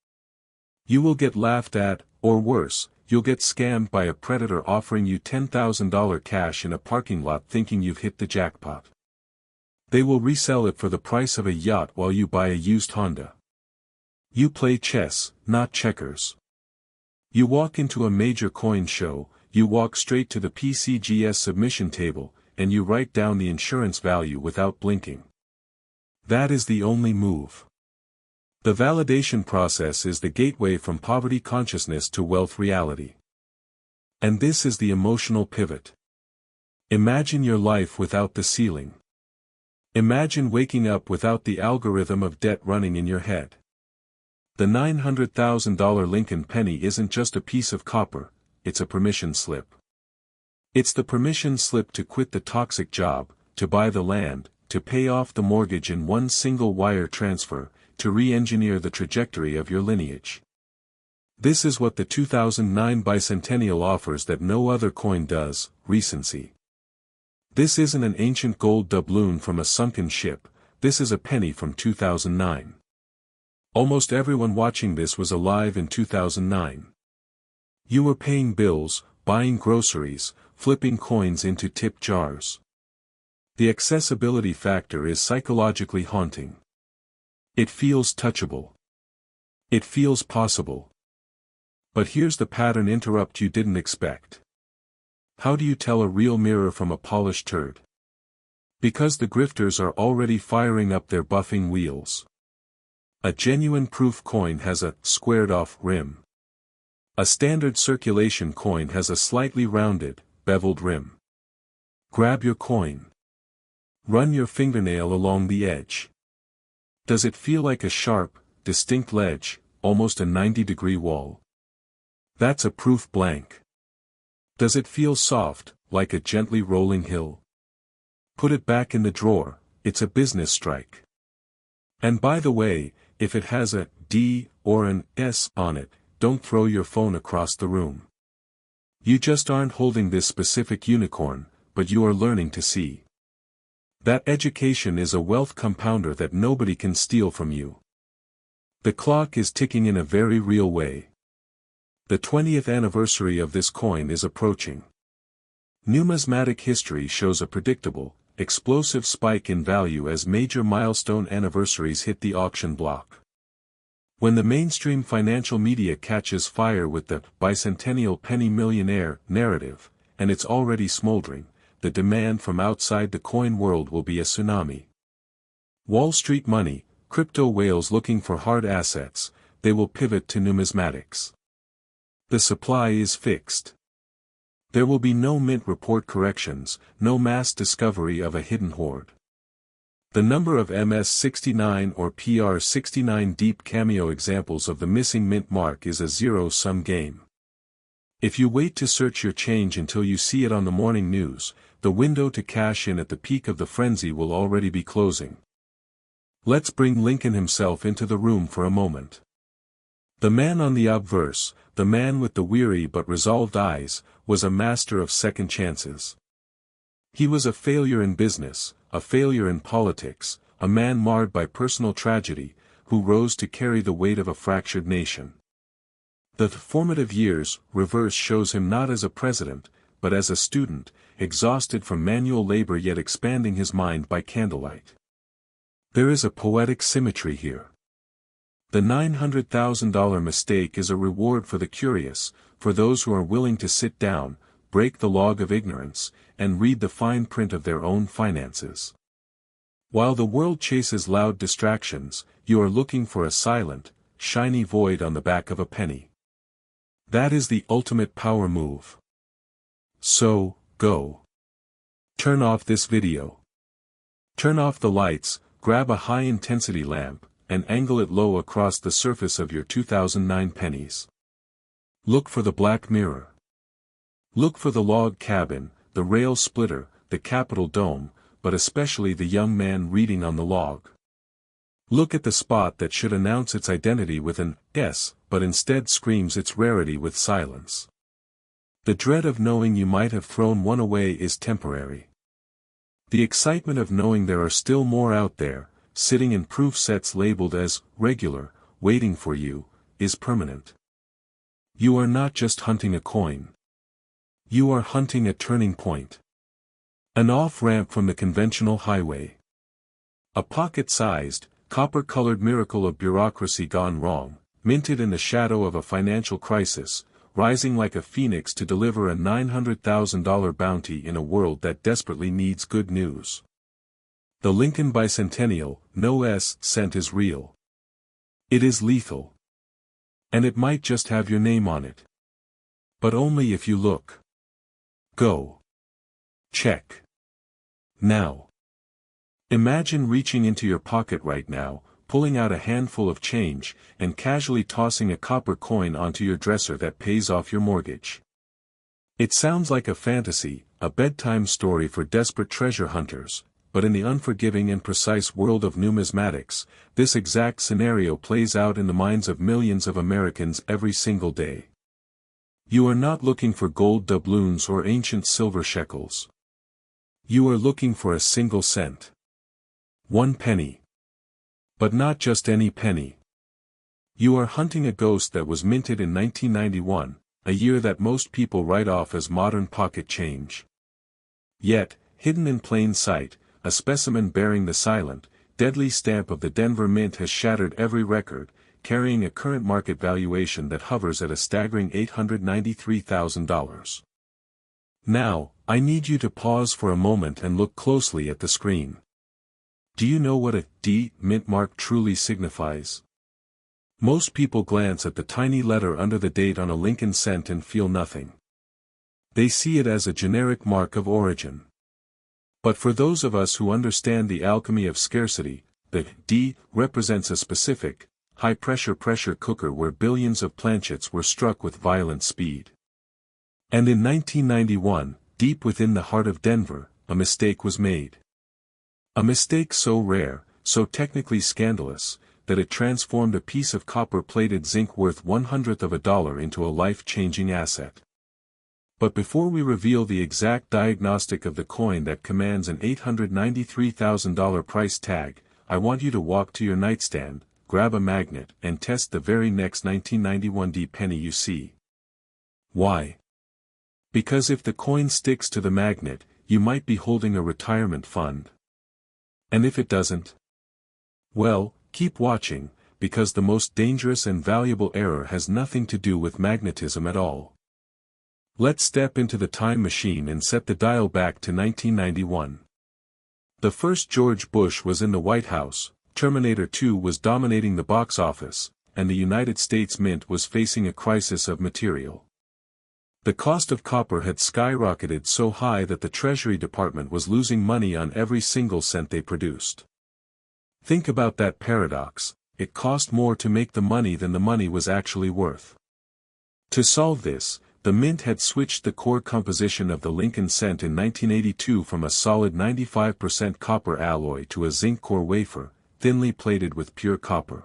You will get laughed at, or worse, you'll get scammed by a predator offering you $10,000 cash in a parking lot thinking you've hit the jackpot. They will resell it for the price of a yacht while you buy a used Honda. You play chess, not checkers. You walk into a major coin show, you walk straight to the PCGS submission table, and you write down the insurance value without blinking. That is the only move. The validation process is the gateway from poverty consciousness to wealth reality. And this is the emotional pivot. Imagine your life without the ceiling. Imagine waking up without the algorithm of debt running in your head. The $900,000 Lincoln penny isn't just a piece of copper, it's a permission slip. It's the permission slip to quit the toxic job, to buy the land, to pay off the mortgage in one single wire transfer, to re-engineer the trajectory of your lineage. This is what the 2009 bicentennial offers that no other coin does: recency. This isn't an ancient gold doubloon from a sunken ship, this is a penny from 2009. Almost everyone watching this was alive in 2009. You were paying bills, buying groceries, flipping coins into tip jars. The accessibility factor is psychologically haunting. It feels touchable. It feels possible. But here's the pattern interrupt you didn't expect. How do you tell a real mirror from a polished turd? Because the grifters are already firing up their buffing wheels. A genuine proof coin has a squared-off rim. A standard circulation coin has a slightly rounded, beveled rim. Grab your coin. Run your fingernail along the edge. Does it feel like a sharp, distinct ledge, almost a 90-degree wall? That's a proof blank. Does it feel soft, like a gently rolling hill? Put it back in the drawer, it's a business strike. And by the way, if it has a D or an S on it, don't throw your phone across the room. You just aren't holding this specific unicorn, but you are learning to see. That education is a wealth compounder that nobody can steal from you. The clock is ticking in a very real way. The 20th anniversary of this coin is approaching. Numismatic history shows a predictable, explosive spike in value as major milestone anniversaries hit the auction block. When the mainstream financial media catches fire with the bicentennial penny millionaire narrative, and it's already smoldering, the demand from outside the coin world will be a tsunami. Wall Street money, crypto whales looking for hard assets, they will pivot to numismatics. The supply is fixed. There will be no mint report corrections, no mass discovery of a hidden hoard. The number of MS69 or PR69 deep cameo examples of the missing mint mark is a zero-sum game. If you wait to search your change until you see it on the morning news, the window to cash in at the peak of the frenzy will already be closing. Let's bring Lincoln himself into the room for a moment. The man on the obverse, the man with the weary but resolved eyes, was a master of second chances. He was a failure in business, a failure in politics, a man marred by personal tragedy, who rose to carry the weight of a fractured nation. The formative years reverse shows him not as a president, but as a student, exhausted from manual labor yet expanding his mind by candlelight. There is a poetic symmetry here. The $900,000 mistake is a reward for the curious, for those who are willing to sit down, break the log of ignorance, and read the fine print of their own finances. While the world chases loud distractions, you are looking for a silent, shiny void on the back of a penny. That is the ultimate power move. So, go. Turn off this video. Turn off the lights, grab a high-intensity lamp, and angle it low across the surface of your 2009 pennies. Look for the black mirror. Look for the log cabin, the rail splitter, the Capitol dome, but especially the young man reading on the log. Look at the spot that should announce its identity with an S, but instead screams its rarity with silence. The dread of knowing you might have thrown one away is temporary. The excitement of knowing there are still more out there, sitting in proof sets labeled as regular, waiting for you, is permanent. You are not just hunting a coin. You are hunting a turning point. An off-ramp from the conventional highway. A pocket-sized, copper-colored miracle of bureaucracy gone wrong, minted in the shadow of a financial crisis, rising like a phoenix to deliver a $900,000 bounty in a world that desperately needs good news. The Lincoln Bicentennial, no cent is real. It is lethal. And it might just have your name on it. But only if you look. Go. Check. Now. Imagine reaching into your pocket right now, pulling out a handful of change, and casually tossing a copper coin onto your dresser that pays off your mortgage. It sounds like a fantasy, a bedtime story for desperate treasure hunters, but in the unforgiving and precise world of numismatics, this exact scenario plays out in the minds of millions of Americans every single day. You are not looking for gold doubloons or ancient silver shekels. You are looking for a single cent. 1 penny. But not just any penny. You are hunting a ghost that was minted in 1991, a year that most people write off as modern pocket change. Yet, hidden in plain sight, a specimen bearing the silent, deadly stamp of the Denver Mint has shattered every record, carrying a current market valuation that hovers at a staggering $893,000. Now, I need you to pause for a moment and look closely at the screen. Do you know what a D mint mark truly signifies? Most people glance at the tiny letter under the date on a Lincoln cent and feel nothing. They see it as a generic mark of origin. But for those of us who understand the alchemy of scarcity, the D represents a specific, high-pressure pressure cooker where billions of planchets were struck with violent speed. And in 1991, deep within the heart of Denver, a mistake was made. A mistake so rare, so technically scandalous, that it transformed a piece of copper-plated zinc worth $0.01 into a life-changing asset. But before we reveal the exact diagnostic of the coin that commands an $893,000 price tag, I want you to walk to your nightstand, grab a magnet, and test the very next 1991 D penny you see. Why? Because if the coin sticks to the magnet, you might be holding a retirement fund. And if it doesn't? Well, keep watching, because the most dangerous and valuable error has nothing to do with magnetism at all. Let's step into the time machine and set the dial back to 1991. The first George Bush was in the White House, Terminator 2 was dominating the box office, and the United States Mint was facing a crisis of material. The cost of copper had skyrocketed so high that the Treasury Department was losing money on every single cent they produced. Think about that paradox: it cost more to make the money than the money was actually worth. To solve this, the Mint had switched the core composition of the Lincoln cent in 1982 from a solid 95% copper alloy to a zinc core wafer, thinly plated with pure copper.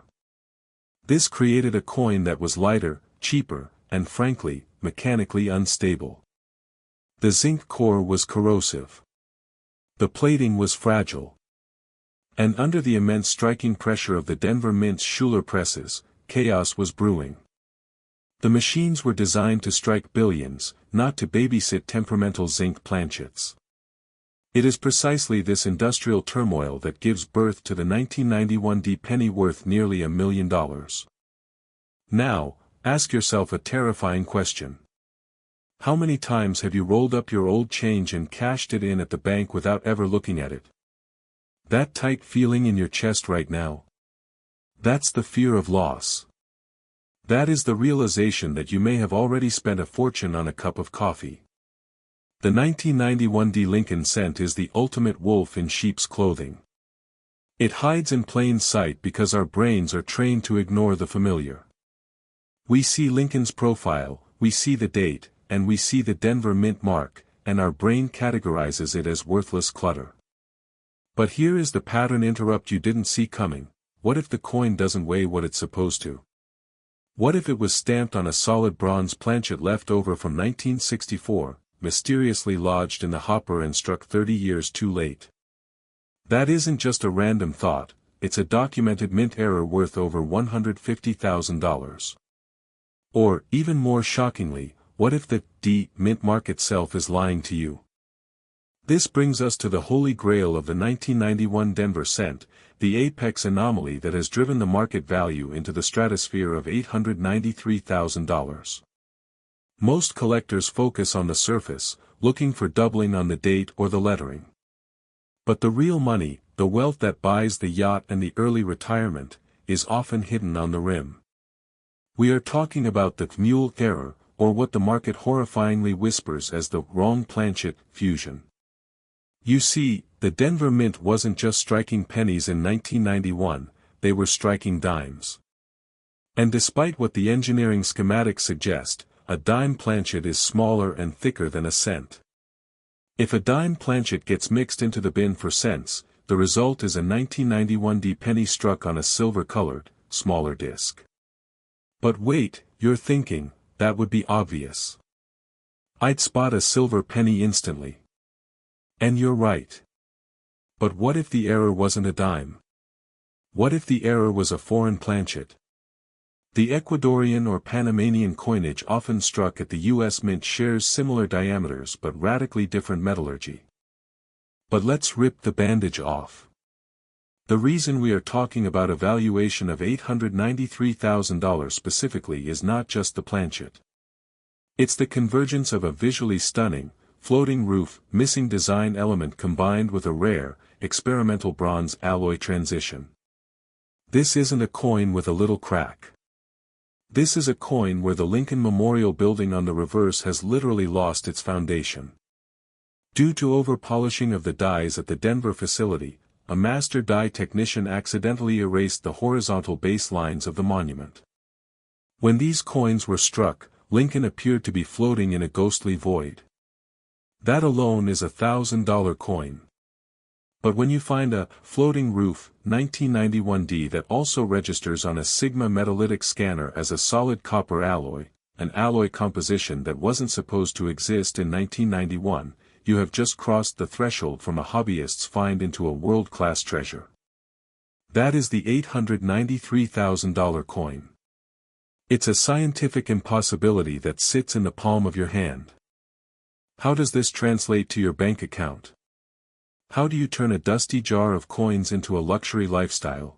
This created a coin that was lighter, cheaper, and frankly, mechanically unstable. The zinc core was corrosive. The plating was fragile. And under the immense striking pressure of the Denver Mint's Schuler presses, chaos was brewing. The machines were designed to strike billions, not to babysit temperamental zinc planchets. It is precisely this industrial turmoil that gives birth to the 1991 D penny worth nearly $1 million. Now, ask yourself a terrifying question. How many times have you rolled up your old change and cashed it in at the bank without ever looking at it? That tight feeling in your chest right now? That's the fear of loss. That is the realization that you may have already spent a fortune on a cup of coffee. The 1991 D Lincoln cent is the ultimate wolf in sheep's clothing. It hides in plain sight because our brains are trained to ignore the familiar. We see Lincoln's profile, we see the date, and we see the Denver Mint mark, and our brain categorizes it as worthless clutter. But here is the pattern interrupt you didn't see coming. What if the coin doesn't weigh what it's supposed to? What if it was stamped on a solid bronze planchet left over from 1964, mysteriously lodged in the hopper and struck 30 years too late? That isn't just a random thought, it's a documented mint error worth over $150,000. Or, even more shockingly, what if the mint mark itself is lying to you? This brings us to the holy grail of the 1991 Denver cent, the apex anomaly that has driven the market value into the stratosphere of $893,000. Most collectors focus on the surface, looking for doubling on the date or the lettering. But the real money, the wealth that buys the yacht and the early retirement, is often hidden on the rim. We are talking about the mule error, or what the market horrifyingly whispers as the wrong planchet fusion. You see, the Denver Mint wasn't just striking pennies in 1991, they were striking dimes. And despite what the engineering schematics suggest, a dime planchet is smaller and thicker than a cent. If a dime planchet gets mixed into the bin for cents, the result is a 1991 D penny struck on a silver-colored, smaller disc. But wait, you're thinking, that would be obvious. I'd spot a silver penny instantly. And you're right. But what if the error wasn't a dime? What if the error was a foreign planchet? The Ecuadorian or Panamanian coinage often struck at the U.S. Mint shares similar diameters but radically different metallurgy. But let's rip the bandage off. The reason we are talking about a valuation of $893,000 specifically is not just the planchet. It's the convergence of a visually stunning, floating roof, missing design element combined with a rare, experimental bronze alloy transition. This isn't a coin with a little crack. This is a coin where the Lincoln Memorial Building on the reverse has literally lost its foundation. Due to over-polishing of the dies at the Denver facility, a master die technician accidentally erased the horizontal base lines of the monument. When these coins were struck, Lincoln appeared to be floating in a ghostly void. That alone is a $1,000 coin. But when you find a floating roof 1991D that also registers on a Sigma metallitic scanner as a solid copper alloy, an alloy composition that wasn't supposed to exist in 1991, you have just crossed the threshold from a hobbyist's find into a world-class treasure. That is the $893,000 coin. It's a scientific impossibility that sits in the palm of your hand. How does this translate to your bank account? How do you turn a dusty jar of coins into a luxury lifestyle?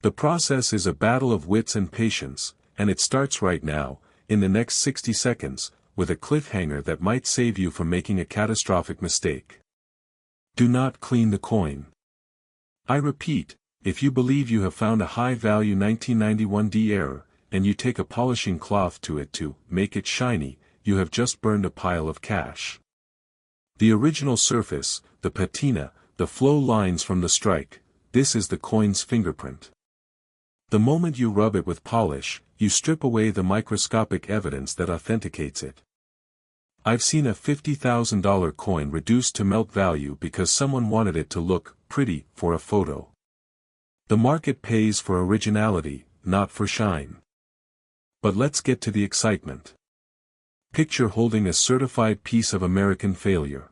The process is a battle of wits and patience, and it starts right now, in the next 60 seconds, with a cliffhanger that might save you from making a catastrophic mistake. Do not clean the coin. I repeat, if you believe you have found a high-value 1991D error, and you take a polishing cloth to it to make it shiny, you have just burned a pile of cash. The original surface, the patina, the flow lines from the strike, this is the coin's fingerprint. The moment you rub it with polish, you strip away the microscopic evidence that authenticates it. I've seen a $50,000 coin reduced to melt value because someone wanted it to look pretty for a photo. The market pays for originality, not for shine. But let's get to the excitement. Picture holding a certified piece of American failure.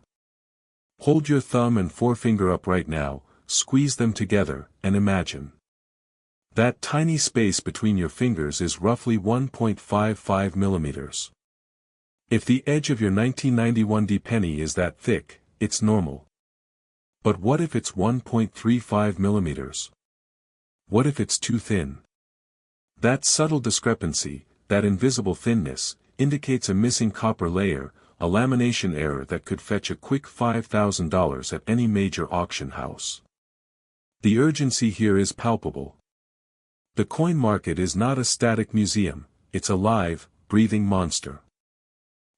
Hold your thumb and forefinger up right now, squeeze them together, and imagine. That tiny space between your fingers is roughly 1.55 millimeters. If the edge of your 1991D penny is that thick, it's normal. But what if it's 1.35 millimeters? What if it's too thin? That subtle discrepancy, that invisible thinness, indicates a missing copper layer, a lamination error that could fetch a quick $5,000 at any major auction house. The urgency here is palpable. The coin market is not a static museum, it's a live, breathing monster.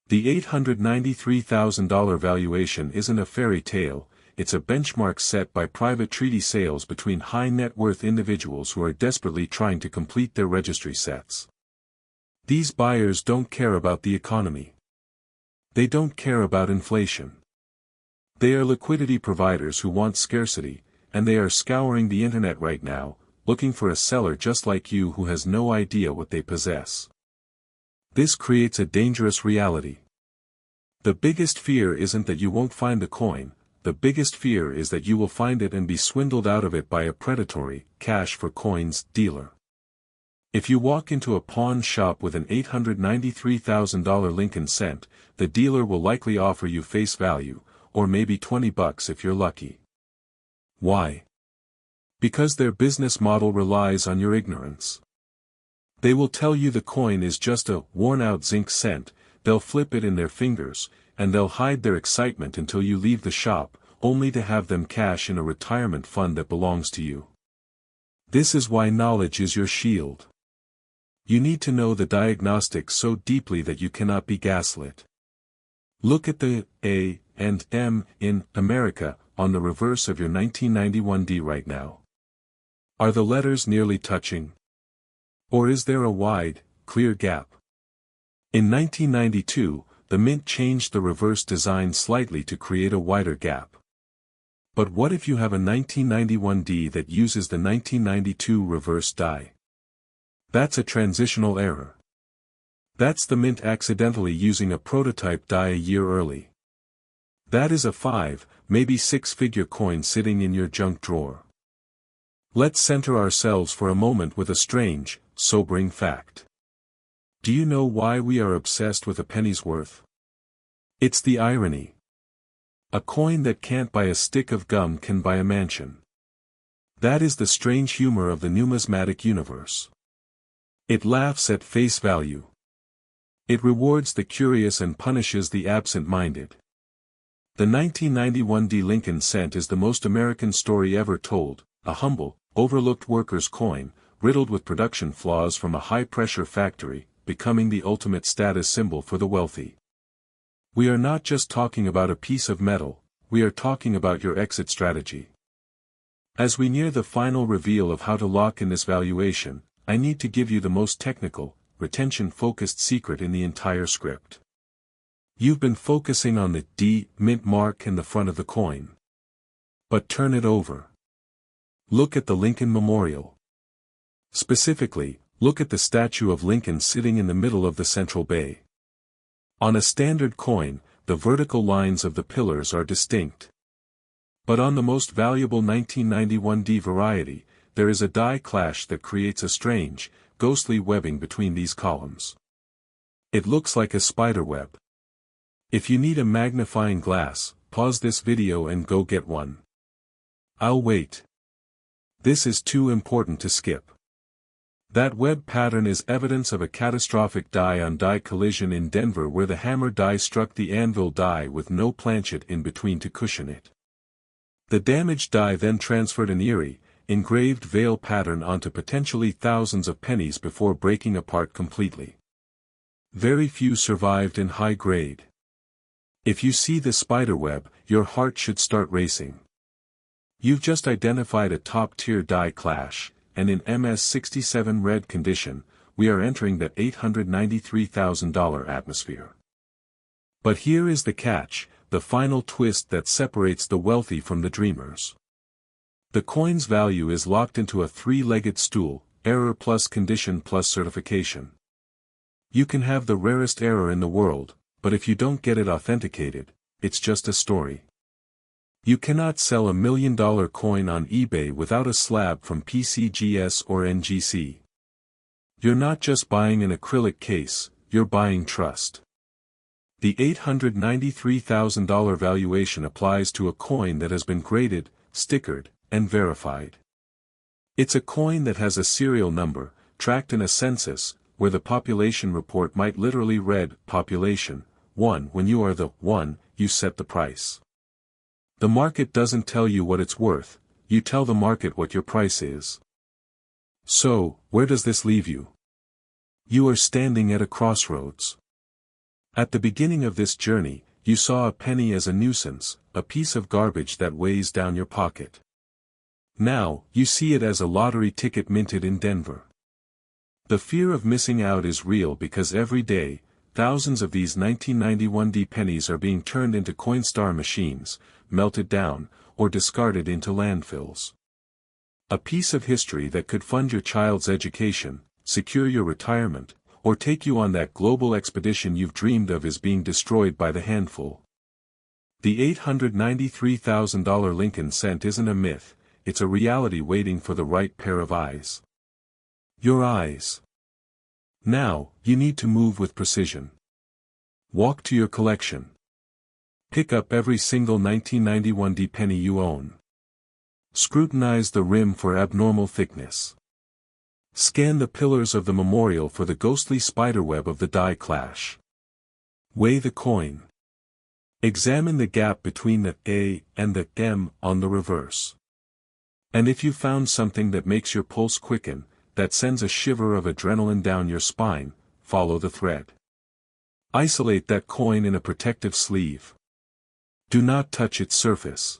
The $893,000 valuation isn't a fairy tale, it's a benchmark set by private treaty sales between high-net-worth individuals who are desperately trying to complete their registry sets. These buyers don't care about the economy. They don't care about inflation. They are liquidity providers who want scarcity, and they are scouring the internet right now, looking for a seller just like you who has no idea what they possess. This creates a dangerous reality. The biggest fear isn't that you won't find the coin, the biggest fear is that you will find it and be swindled out of it by a predatory, cash for coins, dealer. If you walk into a pawn shop with an $893,000 Lincoln cent, the dealer will likely offer you face value, or maybe $20 if you're lucky. Why? Because their business model relies on your ignorance. They will tell you the coin is just a worn-out zinc cent, they'll flip it in their fingers, and they'll hide their excitement until you leave the shop, only to have them cash in a retirement fund that belongs to you. This is why knowledge is your shield. You need to know the diagnostics so deeply that you cannot be gaslit. Look at the A and M in America on the reverse of your 1991 D right now. Are the letters nearly touching? Or is there a wide, clear gap? In 1992, the Mint changed the reverse design slightly to create a wider gap. But what if you have a 1991 D that uses the 1992 reverse die? That's a transitional error. That's the Mint accidentally using a prototype die a year early. That is a 5, maybe 6-figure coin sitting in your junk drawer. Let's center ourselves for a moment with a strange, sobering fact. Do you know why we are obsessed with a penny's worth? It's the irony. A coin that can't buy a stick of gum can buy a mansion. That is the strange humor of the numismatic universe. It laughs at face value. It rewards the curious and punishes the absent-minded. The 1991 D Lincoln cent is the most American story ever told, a humble, overlooked worker's coin, riddled with production flaws from a high-pressure factory, becoming the ultimate status symbol for the wealthy. We are not just talking about a piece of metal, we are talking about your exit strategy. As we near the final reveal of how to lock in this valuation, I need to give you the most technical, retention-focused secret in the entire script. You've been focusing on the D Mint mark in the front of the coin. But turn it over. Look at the Lincoln Memorial. Specifically, look at the statue of Lincoln sitting in the middle of the central bay. On a standard coin, the vertical lines of the pillars are distinct. But on the most valuable 1991 D variety, there is a die clash that creates a strange, ghostly webbing between these columns. It looks like a spider web. If you need a magnifying glass, pause this video and go get one. I'll wait. This is too important to skip. That web pattern is evidence of a catastrophic die-on-die collision in Denver where the hammer die struck the anvil die with no planchet in between to cushion it. The damaged die then transferred an eerie, engraved veil pattern onto potentially thousands of pennies before breaking apart completely. Very few survived in high grade. If you see the spiderweb, your heart should start racing. You've just identified a top-tier die clash, and in MS-67 red condition, we are entering the $893,000 atmosphere. But here is the catch, the final twist that separates the wealthy from the dreamers. The coin's value is locked into a three-legged stool, error plus condition plus certification. You can have the rarest error in the world, but if you don't get it authenticated, it's just a story. You cannot sell $1 million coin on eBay without a slab from PCGS or NGC. You're not just buying an acrylic case, you're buying trust. The $893,000 valuation applies to a coin that has been graded, stickered, and verified. It's a coin that has a serial number, tracked in a census, where the population report might literally read, population, 1. When you are the 1, you set the price. The market doesn't tell you what it's worth, you tell the market what your price is. So, where does this leave you? You are standing at a crossroads. At the beginning of this journey, you saw a penny as a nuisance, a piece of garbage that weighs down your pocket. Now, you see it as a lottery ticket minted in Denver. The fear of missing out is real because every day, thousands of these 1991 D pennies are being turned into Coinstar machines, melted down, or discarded into landfills. A piece of history that could fund your child's education, secure your retirement, or take you on that global expedition you've dreamed of is being destroyed by the handful. The $893,000 Lincoln cent isn't a myth, it's a reality waiting for the right pair of eyes. Your eyes. Now, you need to move with precision. Walk to your collection. Pick up every single 1991 D penny you own. Scrutinize the rim for abnormal thickness. Scan the pillars of the memorial for the ghostly spiderweb of the die clash. Weigh the coin. Examine the gap between the A and the M on the reverse. And if you found something that makes your pulse quicken, that sends a shiver of adrenaline down your spine, follow the thread. Isolate that coin in a protective sleeve. Do not touch its surface.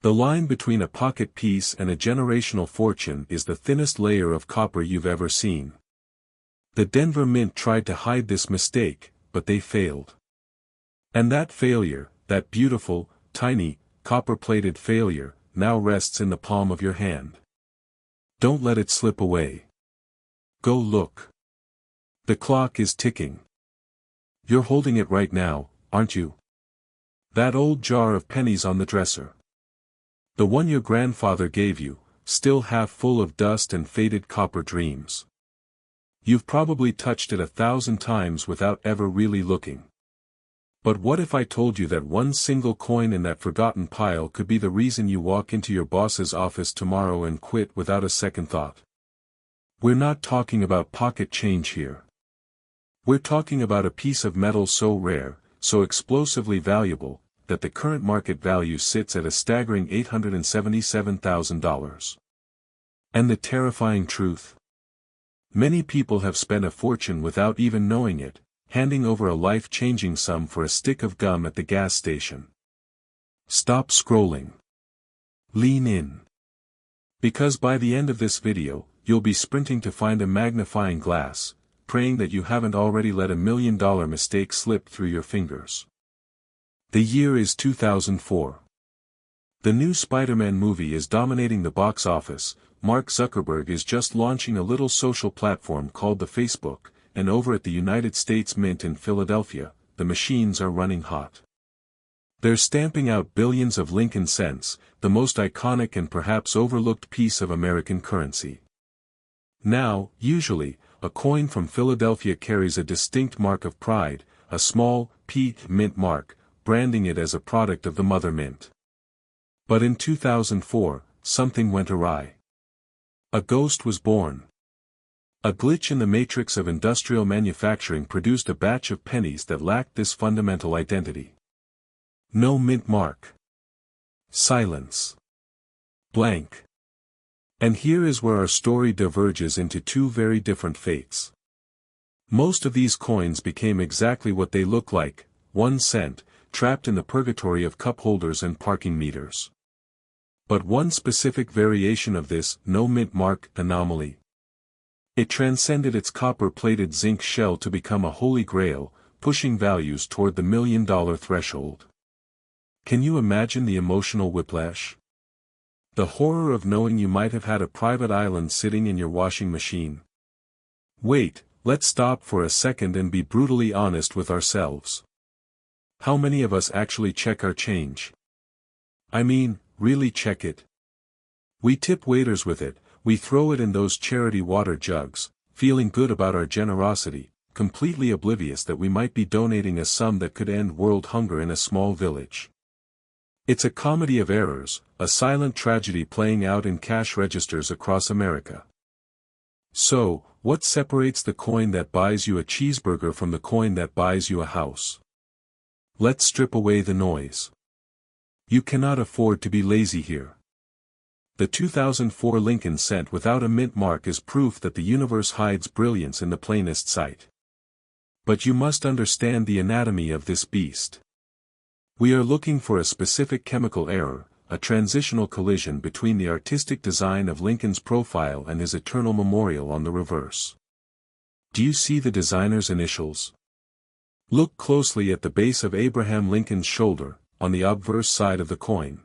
The line between a pocket piece and a generational fortune is the thinnest layer of copper you've ever seen. The Denver Mint tried to hide this mistake, but they failed. And that failure, that beautiful, tiny, copper-plated failure, now rests in the palm of your hand. Don't let it slip away. Go look. The clock is ticking. You're holding it right now, aren't you? That old jar of pennies on the dresser. The one your grandfather gave you, still half full of dust and faded copper dreams. You've probably touched it 1,000 times without ever really looking. But what if I told you that one single coin in that forgotten pile could be the reason you walk into your boss's office tomorrow and quit without a second thought? We're not talking about pocket change here. We're talking about a piece of metal so rare, so explosively valuable, that the current market value sits at a staggering $877,000. And the terrifying truth? Many people have spent a fortune without even knowing it, handing over a life-changing sum for a stick of gum at the gas station. Stop scrolling. Lean in. Because by the end of this video, you'll be sprinting to find a magnifying glass, praying that you haven't already let $1 million mistake slip through your fingers. The year is 2004. The new Spider-Man movie is dominating the box office. Mark Zuckerberg is just launching a little social platform called the Facebook, and over at the United States Mint in Philadelphia, the machines are running hot. They're stamping out billions of Lincoln cents, the most iconic and perhaps overlooked piece of American currency. Now, usually, a coin from Philadelphia carries a distinct mark of pride, a small, P mint mark, branding it as a product of the mother mint. But in 2004, something went awry. A ghost was born. A glitch in the matrix of industrial manufacturing produced a batch of pennies that lacked this fundamental identity. No mint mark. Silence. Blank. And here is where our story diverges into two very different fates. Most of these coins became exactly what they look like, 1 cent, trapped in the purgatory of cup holders and parking meters. But one specific variation of this no mint mark anomaly. It transcended its copper-plated zinc shell to become a holy grail, pushing values toward the $1 million threshold. Can you imagine the emotional whiplash? The horror of knowing you might have had a private island sitting in your washing machine. Wait, let's stop for a second and be brutally honest with ourselves. How many of us actually check our change? I mean, really check it. We tip waiters with it, we throw it in those charity water jugs, feeling good about our generosity, completely oblivious that we might be donating a sum that could end world hunger in a small village. It's a comedy of errors, a silent tragedy playing out in cash registers across America. So, what separates the coin that buys you a cheeseburger from the coin that buys you a house? Let's strip away the noise. You cannot afford to be lazy here. The 2004 Lincoln cent without a mint mark is proof that the universe hides brilliance in the plainest sight. But you must understand the anatomy of this beast. We are looking for a specific chemical error, a transitional collision between the artistic design of Lincoln's profile and his eternal memorial on the reverse. Do you see the designer's initials? Look closely at the base of Abraham Lincoln's shoulder, on the obverse side of the coin.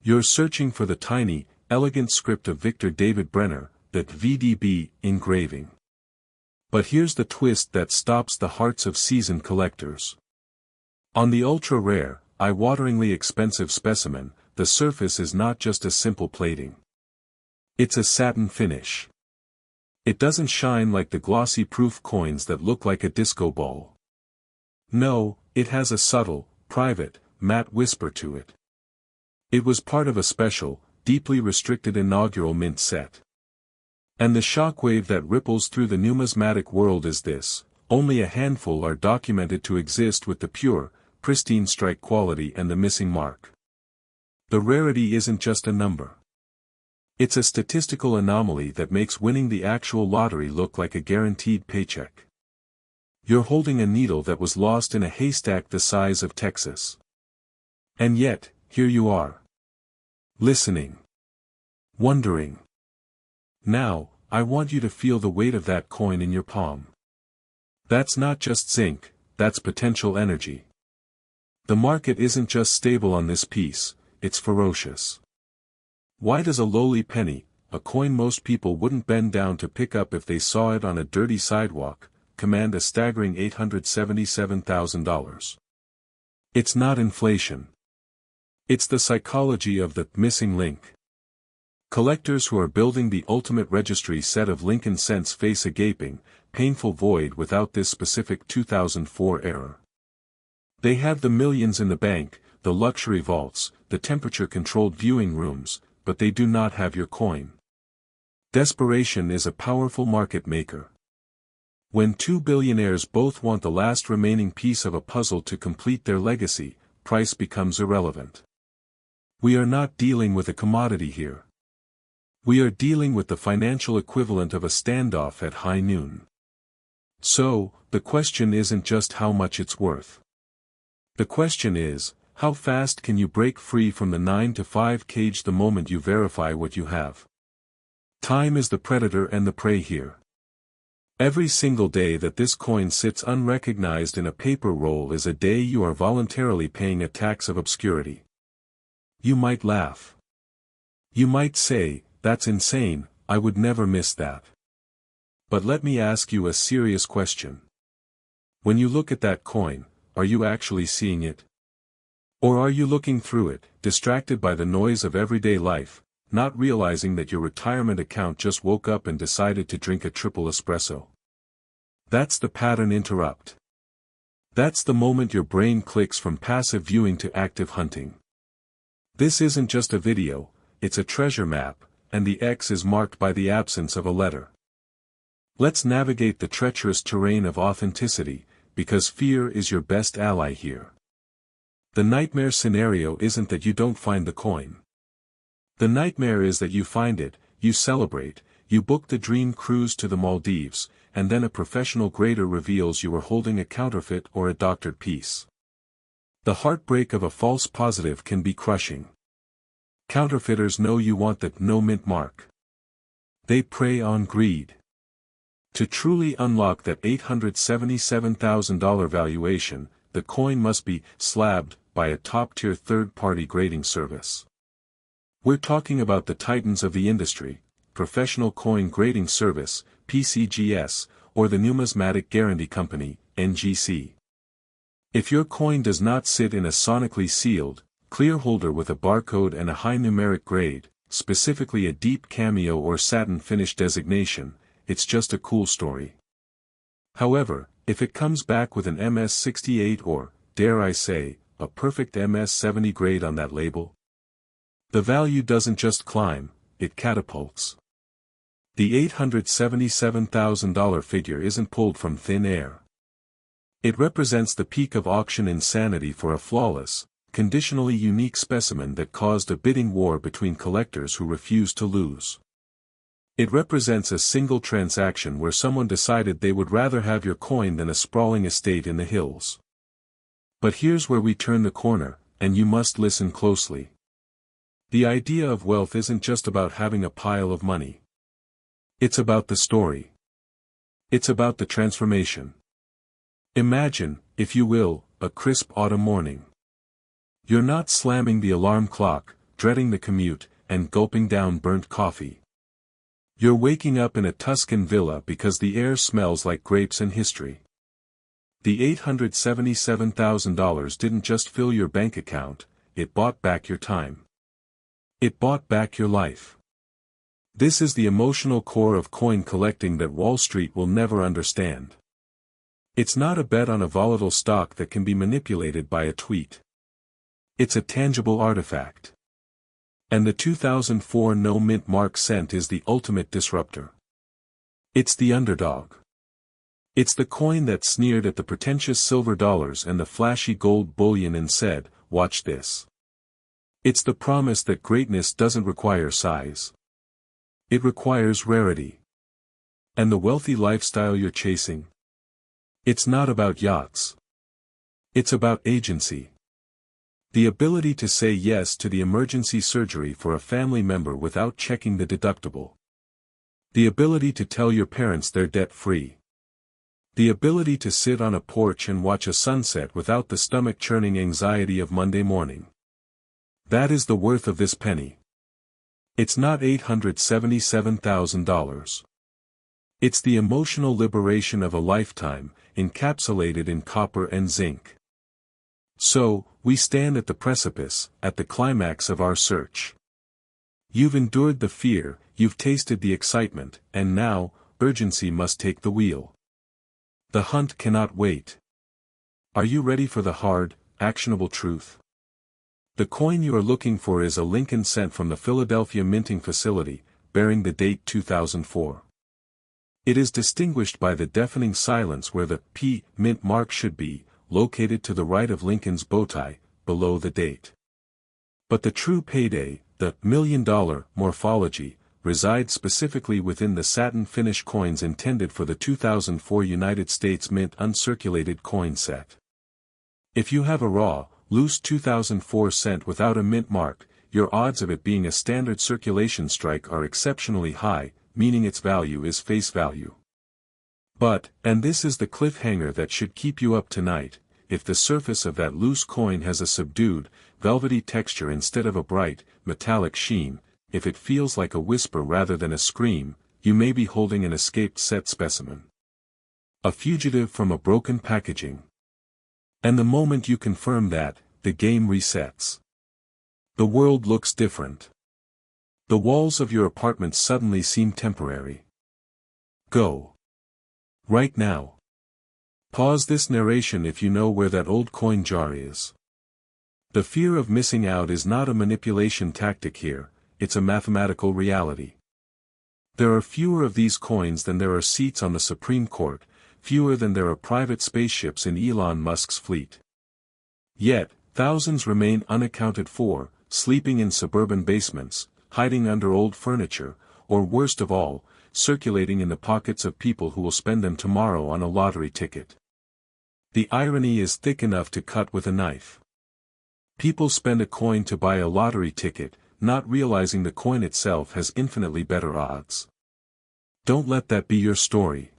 You're searching for the tiny, elegant script of Victor David Brenner, that VDB engraving. But here's the twist that stops the hearts of seasoned collectors. On the ultra-rare, eye-wateringly expensive specimen, the surface is not just a simple plating. It's a satin finish. It doesn't shine like the glossy proof coins that look like a disco ball. No, it has a subtle, private, matte whisper to it. It was part of a special, deeply restricted inaugural mint set. And the shockwave that ripples through the numismatic world is this: only a handful are documented to exist with the pure, pristine strike quality and the missing mark. The rarity isn't just a number. It's a statistical anomaly that makes winning the actual lottery look like a guaranteed paycheck. You're holding a needle that was lost in a haystack the size of Texas. And yet, here you are. Listening. Wondering. Now, I want you to feel the weight of that coin in your palm. That's not just zinc, that's potential energy. The market isn't just stable on this piece, it's ferocious. Why does a lowly penny, a coin most people wouldn't bend down to pick up if they saw it on a dirty sidewalk, command a staggering $877,000? It's not inflation. It's the psychology of the missing link. Collectors who are building the ultimate registry set of Lincoln cents face a gaping, painful void without this specific 2004 error. They have the millions in the bank, the luxury vaults, the temperature-controlled viewing rooms, but they do not have your coin. Desperation is a powerful market maker. When two billionaires both want the last remaining piece of a puzzle to complete their legacy, price becomes irrelevant. We are not dealing with a commodity here. We are dealing with the financial equivalent of a standoff at high noon. So, the question isn't just how much it's worth. The question is, how fast can you break free from the 9-to-5 cage the moment you verify what you have? Time is the predator and the prey here. Every single day that this coin sits unrecognized in a paper roll is a day you are voluntarily paying a tax of obscurity. You might laugh. You might say, "That's insane, I would never miss that." But let me ask you a serious question. When you look at that coin, are you actually seeing it? Or are you looking through it, distracted by the noise of everyday life, not realizing that your retirement account just woke up and decided to drink a triple espresso? That's the pattern interrupt. That's the moment your brain clicks from passive viewing to active hunting. This isn't just a video, it's a treasure map, and the X is marked by the absence of a letter. Let's navigate the treacherous terrain of authenticity, because fear is your best ally here. The nightmare scenario isn't that you don't find the coin. The nightmare is that you find it, you celebrate, you book the dream cruise to the Maldives, and then a professional grader reveals you were holding a counterfeit or a doctored piece. The heartbreak of a false positive can be crushing. Counterfeiters know you want the no mint mark. They prey on greed. To truly unlock that $877,000 valuation, the coin must be slabbed by a top-tier third-party grading service. We're talking about the titans of the industry, Professional Coin Grading Service, PCGS, or the Numismatic Guarantee Company, NGC. If your coin does not sit in a sonically sealed, clear holder with a barcode and a high numeric grade, specifically a deep cameo or satin finish designation, it's just a cool story. However, if it comes back with an MS-68 or, dare I say, a perfect MS-70 grade on that label, the value doesn't just climb, it catapults. The $877,000 figure isn't pulled from thin air. It represents the peak of auction insanity for a flawless, conditionally unique specimen that caused a bidding war between collectors who refused to lose. It represents a single transaction where someone decided they would rather have your coin than a sprawling estate in the hills. But here's where we turn the corner, and you must listen closely. The idea of wealth isn't just about having a pile of money. It's about the story. It's about the transformation. Imagine, if you will, a crisp autumn morning. You're not slamming the alarm clock, dreading the commute, and gulping down burnt coffee. You're waking up in a Tuscan villa because the air smells like grapes and history. The $877,000 didn't just fill your bank account, it bought back your time. It bought back your life. This is the emotional core of coin collecting that Wall Street will never understand. It's not a bet on a volatile stock that can be manipulated by a tweet. It's a tangible artifact. And the 2004 no-mint mark cent is the ultimate disruptor. It's the underdog. It's the coin that sneered at the pretentious silver dollars and the flashy gold bullion and said, "Watch this." It's the promise that greatness doesn't require size. It requires rarity. And the wealthy lifestyle you're chasing? It's not about yachts. It's about agency. The ability to say yes to the emergency surgery for a family member without checking the deductible. The ability to tell your parents they're debt-free. The ability to sit on a porch and watch a sunset without the stomach-churning anxiety of Monday morning. That is the worth of this penny. It's not $877,000. It's the emotional liberation of a lifetime, encapsulated in copper and zinc. So, we stand at the precipice, at the climax of our search. You've endured the fear, you've tasted the excitement, and now, urgency must take the wheel. The hunt cannot wait. Are you ready for the hard, actionable truth? The coin you are looking for is a Lincoln cent from the Philadelphia minting facility, bearing the date 2004. It is distinguished by the deafening silence where the P mint mark should be, located to the right of Lincoln's bowtie, below the date. But the true payday, the million-dollar morphology, resides specifically within the satin finish coins intended for the 2004 United States Mint uncirculated coin set. If you have a raw, loose 2004 cent without a mint mark, your odds of it being a standard circulation strike are exceptionally high, meaning its value is face value. But, and this is the cliffhanger that should keep you up tonight, if the surface of that loose coin has a subdued, velvety texture instead of a bright, metallic sheen, if it feels like a whisper rather than a scream, you may be holding an escaped set specimen. A fugitive from a broken packaging. And the moment you confirm that, the game resets. The world looks different. The walls of your apartment suddenly seem temporary. Go. Right now. Pause this narration if you know where that old coin jar is. The fear of missing out is not a manipulation tactic here, it's a mathematical reality. There are fewer of these coins than there are seats on the Supreme Court, fewer than there are private spaceships in Elon Musk's fleet. Yet, thousands remain unaccounted for, sleeping in suburban basements, hiding under old furniture, or worst of all, circulating in the pockets of people who will spend them tomorrow on a lottery ticket. The irony is thick enough to cut with a knife. People spend a coin to buy a lottery ticket, not realizing the coin itself has infinitely better odds. Don't let that be your story.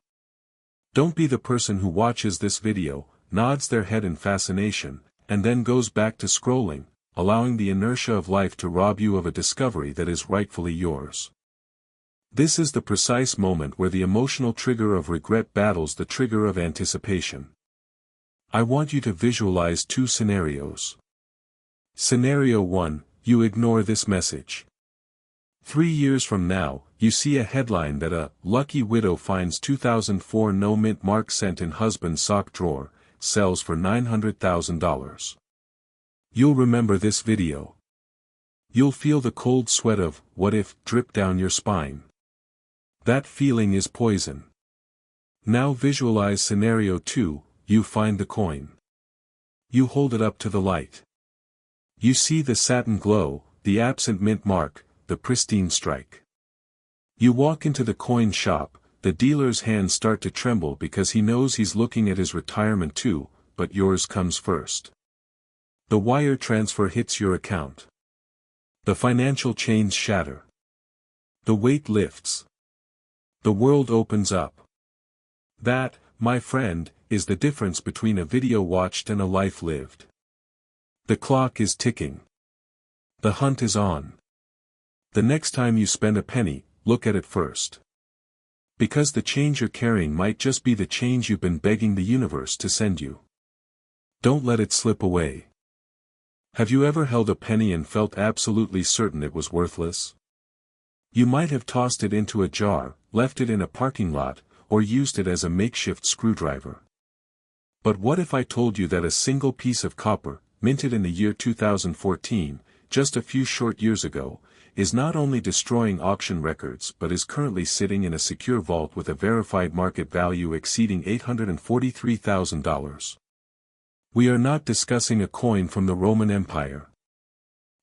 Don't be the person who watches this video, nods their head in fascination, and then goes back to scrolling, allowing the inertia of life to rob you of a discovery that is rightfully yours. This is the precise moment where the emotional trigger of regret battles the trigger of anticipation. I want you to visualize two scenarios. Scenario 1, you ignore this message. 3 years from now, you see a headline that a lucky widow finds 2004 no-mint mark cent in husband's sock drawer, sells for $900,000. You'll remember this video. You'll feel the cold sweat of, what if, drip down your spine. That feeling is poison. Now visualize scenario 2, you find the coin. You hold it up to the light. You see the satin glow, the absent mint mark, the pristine strike. You walk into the coin shop, the dealer's hands start to tremble because he knows he's looking at his retirement too, but yours comes first. The wire transfer hits your account. The financial chains shatter. The weight lifts. The world opens up. That, my friend, is the difference between a video watched and a life lived. The clock is ticking. The hunt is on. The next time you spend a penny, look at it first. Because the change you're carrying might just be the change you've been begging the universe to send you. Don't let it slip away. Have you ever held a penny and felt absolutely certain it was worthless? You might have tossed it into a jar, left it in a parking lot, or used it as a makeshift screwdriver. But what if I told you that a single piece of copper, minted in the year 2014, just a few short years ago, is not only destroying auction records but is currently sitting in a secure vault with a verified market value exceeding $843,000. We are not discussing a coin from the Roman Empire.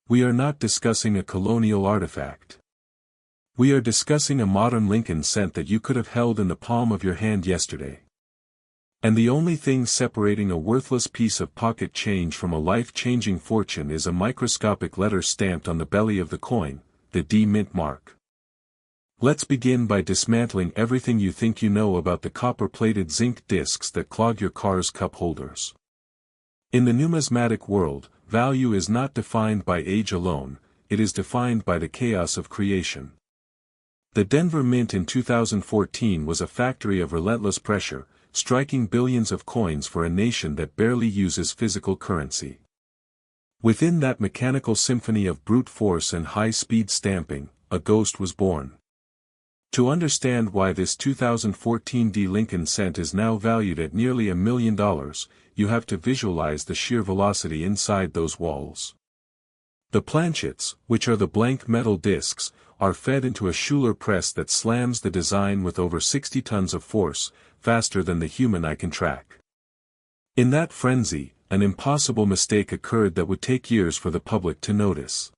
We are not discussing a colonial artifact. We are discussing a modern Lincoln cent that you could have held in the palm of your hand yesterday. And the only thing separating a worthless piece of pocket change from a life-changing fortune is a microscopic letter stamped on the belly of the coin, the D mint mark. Let's begin by dismantling everything you think you know about the copper-plated zinc discs that clog your car's cup holders. In the numismatic world, value is not defined by age alone, it is defined by the chaos of creation. The Denver Mint in 2014 was a factory of relentless pressure, striking billions of coins for a nation that barely uses physical currency. Within that mechanical symphony of brute force and high-speed stamping, a ghost was born. To understand why this 2014 D Lincoln cent is now valued at nearly $1 million, you have to visualize the sheer velocity inside those walls. The planchets, which are the blank metal discs, are fed into a Schuler press that slams the design with over 60 tons of force, faster than the human eye can track. In that frenzy, an impossible mistake occurred that would take years for the public to notice.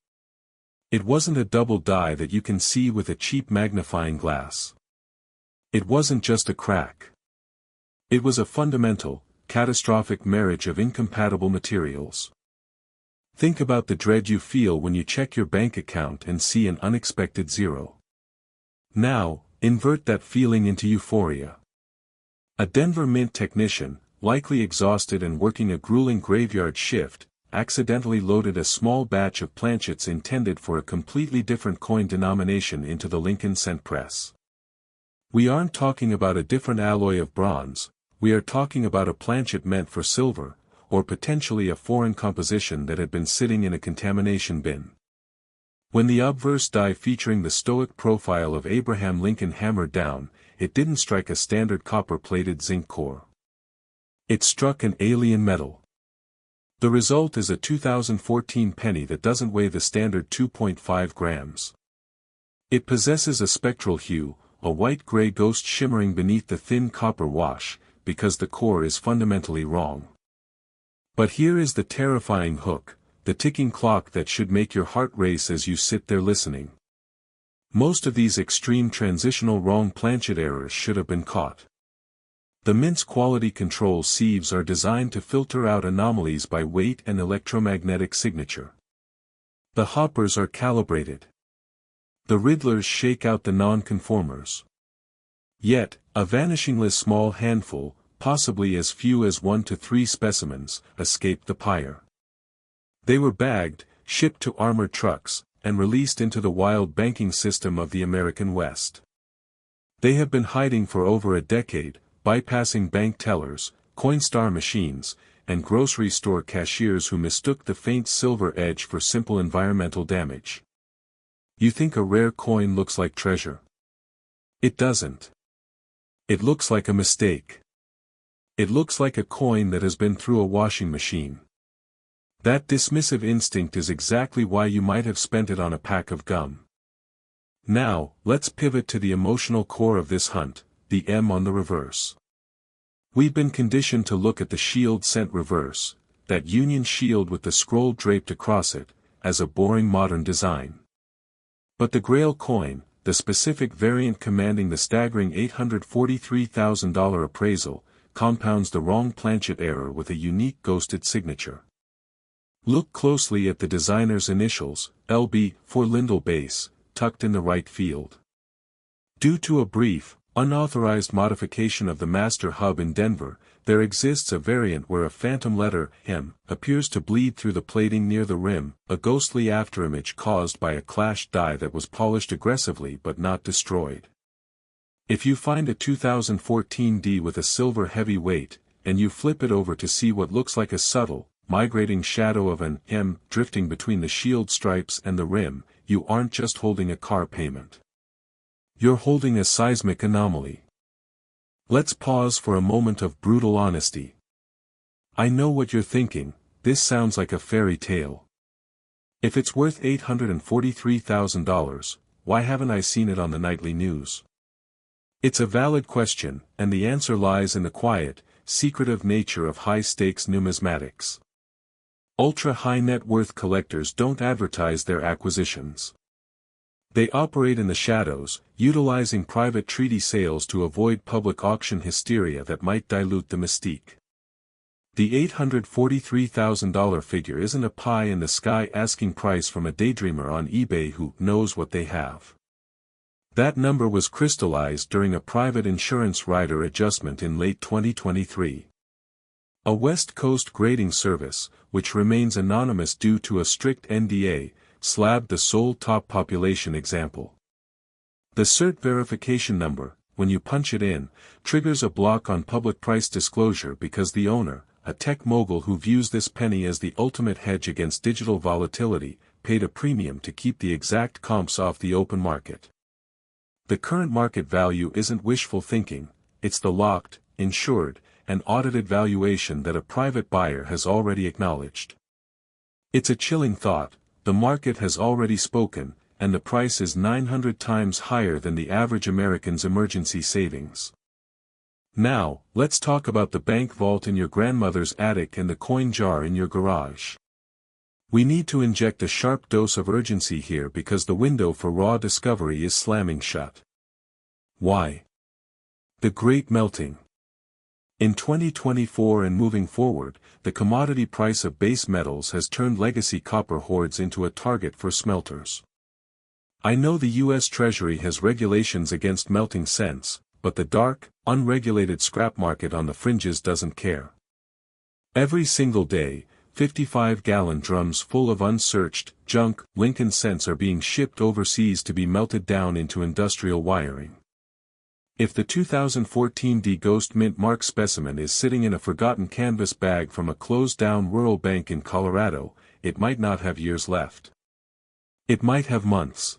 It wasn't a double die that you can see with a cheap magnifying glass. It wasn't just a crack. It was a fundamental, catastrophic marriage of incompatible materials. Think about the dread you feel when you check your bank account and see an unexpected zero. Now, invert that feeling into euphoria. A Denver Mint technician, likely exhausted and working a grueling graveyard shift, accidentally loaded a small batch of planchets intended for a completely different coin denomination into the Lincoln cent press. We aren't talking about a different alloy of bronze, we are talking about a planchet meant for silver, or potentially a foreign composition that had been sitting in a contamination bin. When the obverse die featuring the stoic profile of Abraham Lincoln hammered down, it didn't strike a standard copper-plated zinc core. It struck an alien metal. The result is a 2014 penny that doesn't weigh the standard 2.5 grams. It possesses a spectral hue, a white-gray ghost shimmering beneath the thin copper wash, because the core is fundamentally wrong. But here is the terrifying hook, the ticking clock that should make your heart race as you sit there listening. Most of these extreme transitional wrong planchet errors should have been caught. The Mint's quality control sieves are designed to filter out anomalies by weight and electromagnetic signature. The hoppers are calibrated. The riddlers shake out the non-conformers. Yet, a vanishingly small handful, possibly as few as 1 to 3 specimens, escaped the pyre. They were bagged, shipped to armored trucks, and released into the wild banking system of the American West. They have been hiding for over a decade, bypassing bank tellers, Coinstar machines, and grocery store cashiers who mistook the faint silver edge for simple environmental damage. You think a rare coin looks like treasure? It doesn't. It looks like a mistake. It looks like a coin that has been through a washing machine. That dismissive instinct is exactly why you might have spent it on a pack of gum. Now, let's pivot to the emotional core of this hunt, the M on the reverse. We've been conditioned to look at the shield cent reverse, that Union shield with the scroll draped across it, as a boring modern design. But the Grail coin, the specific variant commanding the staggering $843,000 appraisal, compounds the wrong planchet error with a unique ghosted signature. Look closely at the designer's initials, LB, for Lindell base, tucked in the right field. Due to a brief, unauthorized modification of the master hub in Denver, there exists a variant where a phantom letter, M, appears to bleed through the plating near the rim, a ghostly afterimage caused by a clashed die that was polished aggressively but not destroyed. If you find a 2014 D with a silver heavy weight, and you flip it over to see what looks like a subtle, migrating shadow of an M drifting between the shield stripes and the rim, you aren't just holding a car payment. You're holding a seismic anomaly. Let's pause for a moment of brutal honesty. I know what you're thinking, this sounds like a fairy tale. If it's worth $843,000, why haven't I seen it on the nightly news? It's a valid question, and the answer lies in the quiet, secretive nature of high-stakes numismatics. Ultra-high net worth collectors don't advertise their acquisitions. They operate in the shadows, utilizing private treaty sales to avoid public auction hysteria that might dilute the mystique. The $843,000 figure isn't a pie-in-the-sky asking price from a daydreamer on eBay who knows what they have. That number was crystallized during a private insurance rider adjustment in late 2023. A West Coast grading service, which remains anonymous due to a strict NDA, slabbed the sole top population example. The cert verification number, when you punch it in, triggers a block on public price disclosure because the owner, a tech mogul who views this penny as the ultimate hedge against digital volatility, paid a premium to keep the exact comps off the open market. The current market value isn't wishful thinking, it's the locked, insured, and audited valuation that a private buyer has already acknowledged. It's a chilling thought, the market has already spoken, and the price is 900 times higher than the average American's emergency savings. Now, let's talk about the bank vault in your grandmother's attic and the coin jar in your garage. We need to inject a sharp dose of urgency here because the window for raw discovery is slamming shut. Why? The Great Melting. In 2024 and moving forward, the commodity price of base metals has turned legacy copper hoards into a target for smelters. I know the U.S. Treasury has regulations against melting cents, but the dark, unregulated scrap market on the fringes doesn't care. Every single day, 55-gallon drums full of unsearched, junk, Lincoln cents are being shipped overseas to be melted down into industrial wiring. If the 2014 D Ghost Mint Mark specimen is sitting in a forgotten canvas bag from a closed-down rural bank in Colorado, it might not have years left. It might have months.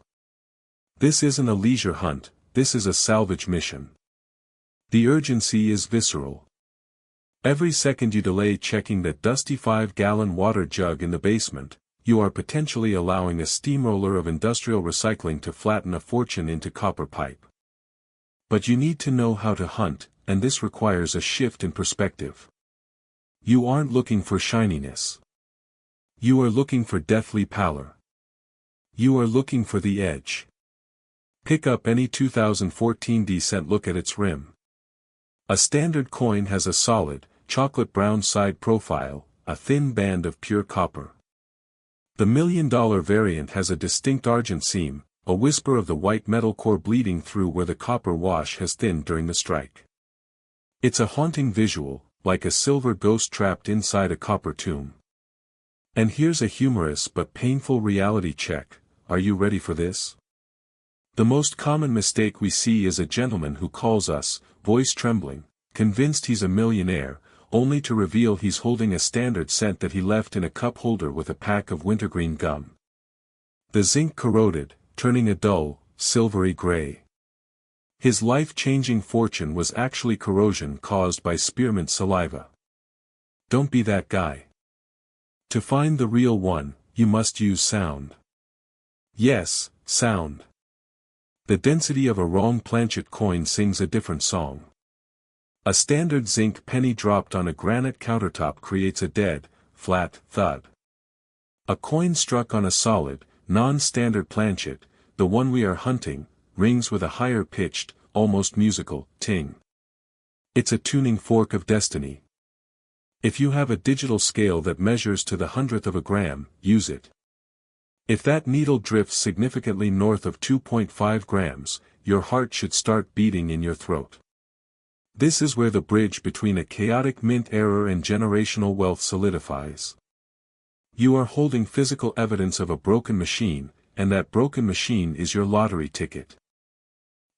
This isn't a leisure hunt, this is a salvage mission. The urgency is visceral. Every second you delay checking that dusty 5-gallon water jug in the basement, you are potentially allowing a steamroller of industrial recycling to flatten a fortune into copper pipe. But you need to know how to hunt, and this requires a shift in perspective. You aren't looking for shininess. You are looking for deathly pallor. You are looking for the edge. Pick up any 2014 D cent, look at its rim. A standard coin has a solid, chocolate brown side profile, a thin band of pure copper. The $1 million variant has a distinct argent seam, a whisper of the white metal core bleeding through where the copper wash has thinned during the strike. It's a haunting visual, like a silver ghost trapped inside a copper tomb. And here's a humorous but painful reality check, are you ready for this? The most common mistake we see is a gentleman who calls us, voice trembling, convinced he's a millionaire, only to reveal he's holding a standard cent that he left in a cup holder with a pack of wintergreen gum. The zinc corroded, turning a dull, silvery gray. His life-changing fortune was actually corrosion caused by spearmint saliva. Don't be that guy. To find the real one, you must use sound. Yes, sound. The density of a wrong planchet coin sings a different song. A standard zinc penny dropped on a granite countertop creates a dead, flat thud. A coin struck on a solid, non-standard planchet, the one we are hunting, rings with a higher-pitched, almost musical, ting. It's a tuning fork of destiny. If you have a digital scale that measures to the hundredth of a gram, use it. If that needle drifts significantly north of 2.5 grams, your heart should start beating in your throat. This is where the bridge between a chaotic mint error and generational wealth solidifies. You are holding physical evidence of a broken machine, and that broken machine is your lottery ticket.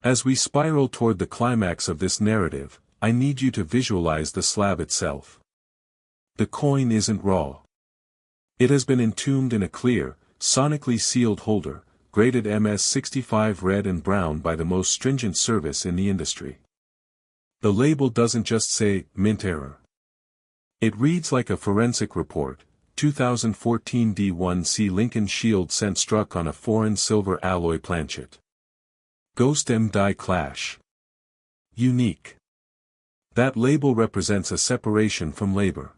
As we spiral toward the climax of this narrative, I need you to visualize the slab itself. The coin isn't raw. It has been entombed in a clear, sonically sealed holder, graded MS-65 red and brown by the most stringent service in the industry. The label doesn't just say, mint error. It reads like a forensic report, 2014 D1C Lincoln Shield cent struck on a foreign silver alloy planchet. Ghost M die clash. Unique. That label represents a separation from labor.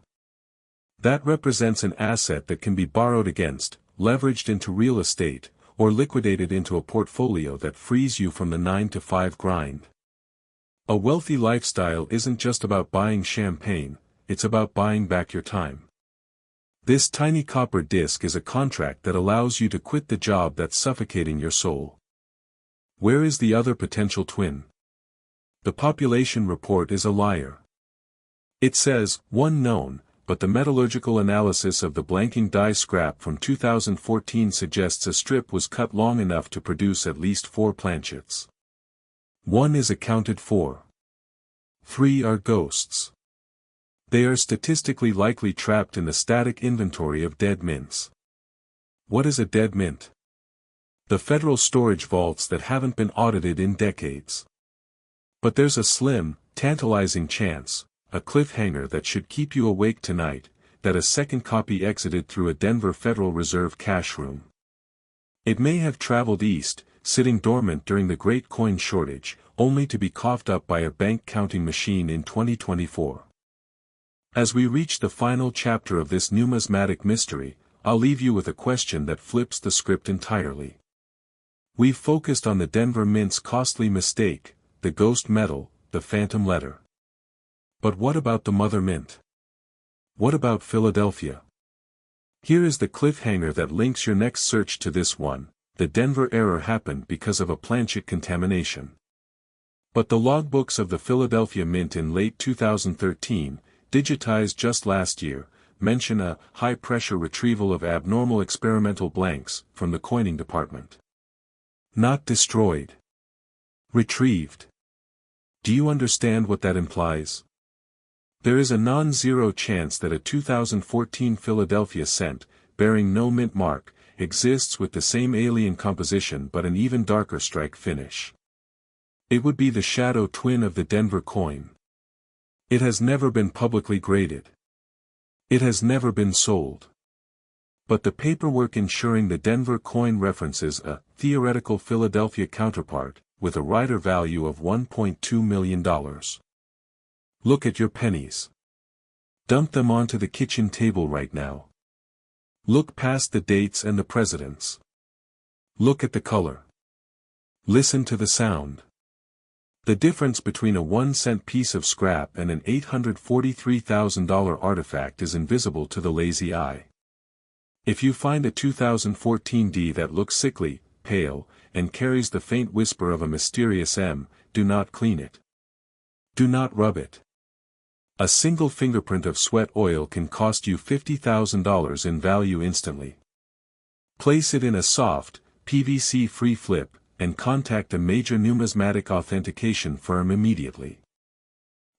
That represents an asset that can be borrowed against, leveraged into real estate, or liquidated into a portfolio that frees you from the 9-to-5 grind. A wealthy lifestyle isn't just about buying champagne, it's about buying back your time. This tiny copper disc is a contract that allows you to quit the job that's suffocating your soul. Where is the other potential twin? The population report is a liar. It says, 1 known, but the metallurgical analysis of the blanking die scrap from 2014 suggests a strip was cut long enough to produce at least 4 planchets. 1 is accounted for. 3 are ghosts. They are statistically likely trapped in the static inventory of dead mints. What is a dead mint? The federal storage vaults that haven't been audited in decades. But there's a slim, tantalizing chance, a cliffhanger that should keep you awake tonight, that a second copy exited through a Denver Federal Reserve cash room. It may have traveled east, sitting dormant during the Great Coin Shortage, only to be coughed up by a bank counting machine in 2024. As we reach the final chapter of this numismatic mystery, I'll leave you with a question that flips the script entirely. We've focused on the Denver Mint's costly mistake, the ghost metal, the phantom letter. But what about the mother mint? What about Philadelphia? Here is the cliffhanger that links your next search to this one. The Denver error happened because of a planchet contamination. But the logbooks of the Philadelphia Mint in late 2013, digitized just last year, mention a high-pressure retrieval of abnormal experimental blanks from the coining department. Not destroyed. Retrieved. Do you understand what that implies? There is a non-zero chance that a 2014 Philadelphia cent, bearing no mint mark, exists with the same alien composition but an even darker strike finish. It would be the shadow twin of the Denver coin. It has never been publicly graded. It has never been sold. But the paperwork ensuring the Denver coin references a theoretical Philadelphia counterpart, with a rider value of $1.2 million. Look at your pennies. Dump them onto the kitchen table right now. Look past the dates and the presidents. Look at the color. Listen to the sound. The difference between a 1-cent piece of scrap and an $843,000 artifact is invisible to the lazy eye. If you find a 2014 D that looks sickly, pale, and carries the faint whisper of a mysterious M, do not clean it. Do not rub it. A single fingerprint of sweat oil can cost you $50,000 in value instantly. Place it in a soft, PVC-free flip, and contact a major numismatic authentication firm immediately.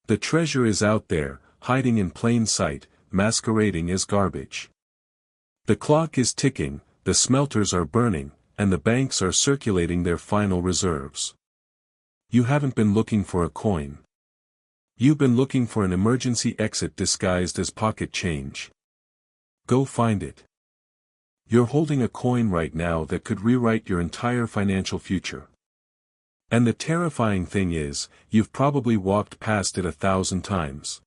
The treasure is out there, hiding in plain sight, masquerading as garbage. The clock is ticking, the smelters are burning, and the banks are circulating their final reserves. You haven't been looking for a coin. You've been looking for an emergency exit disguised as pocket change. Go find it. You're holding a coin right now that could rewrite your entire financial future. And the terrifying thing is, you've probably walked past it 1,000 times.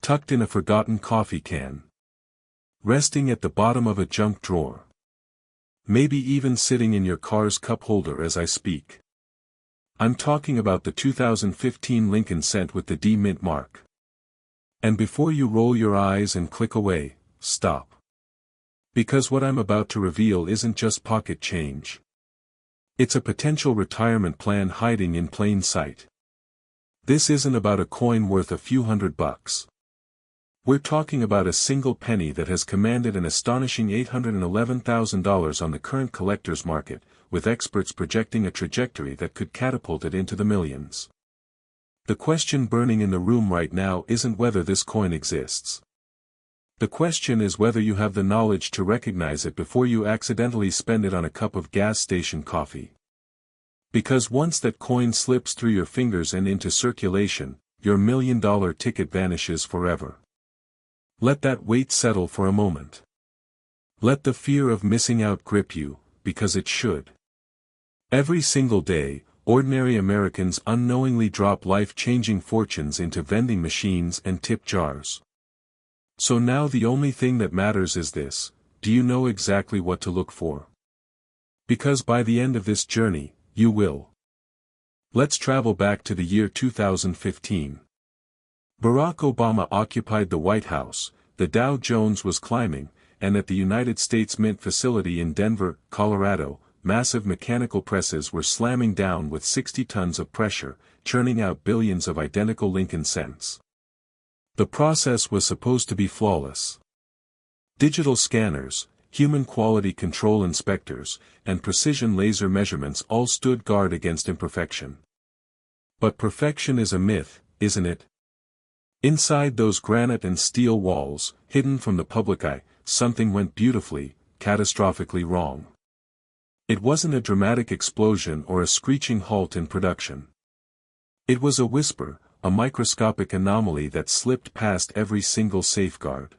Tucked in a forgotten coffee can. Resting at the bottom of a junk drawer. Maybe even sitting in your car's cup holder as I speak. I'm talking about the 2015 Lincoln cent with the D mint mark. And before you roll your eyes and click away, stop. Because what I'm about to reveal isn't just pocket change. It's a potential retirement plan hiding in plain sight. This isn't about a coin worth a few $100. We're talking about a single penny that has commanded an astonishing $811,000 on the current collector's market, with experts projecting a trajectory that could catapult it into the millions. The question burning in the room right now isn't whether this coin exists. The question is whether you have the knowledge to recognize it before you accidentally spend it on a cup of gas station coffee. Because once that coin slips through your fingers and into circulation, your $1,000,000 ticket vanishes forever. Let that weight settle for a moment. Let the fear of missing out grip you, because it should. Every single day, ordinary Americans unknowingly drop life-changing fortunes into vending machines and tip jars. So now the only thing that matters is this: do you know exactly what to look for? Because by the end of this journey, you will. Let's travel back to the year 2015. Barack Obama occupied the White House, the Dow Jones was climbing, and at the United States Mint facility in Denver, Colorado, massive mechanical presses were slamming down with 60 tons of pressure, churning out billions of identical Lincoln cents. The process was supposed to be flawless. Digital scanners, human quality control inspectors, and precision laser measurements all stood guard against imperfection. But perfection is a myth, isn't it? Inside those granite and steel walls, hidden from the public eye, something went beautifully, catastrophically wrong. It wasn't a dramatic explosion or a screeching halt in production. It was a whisper, a microscopic anomaly that slipped past every single safeguard.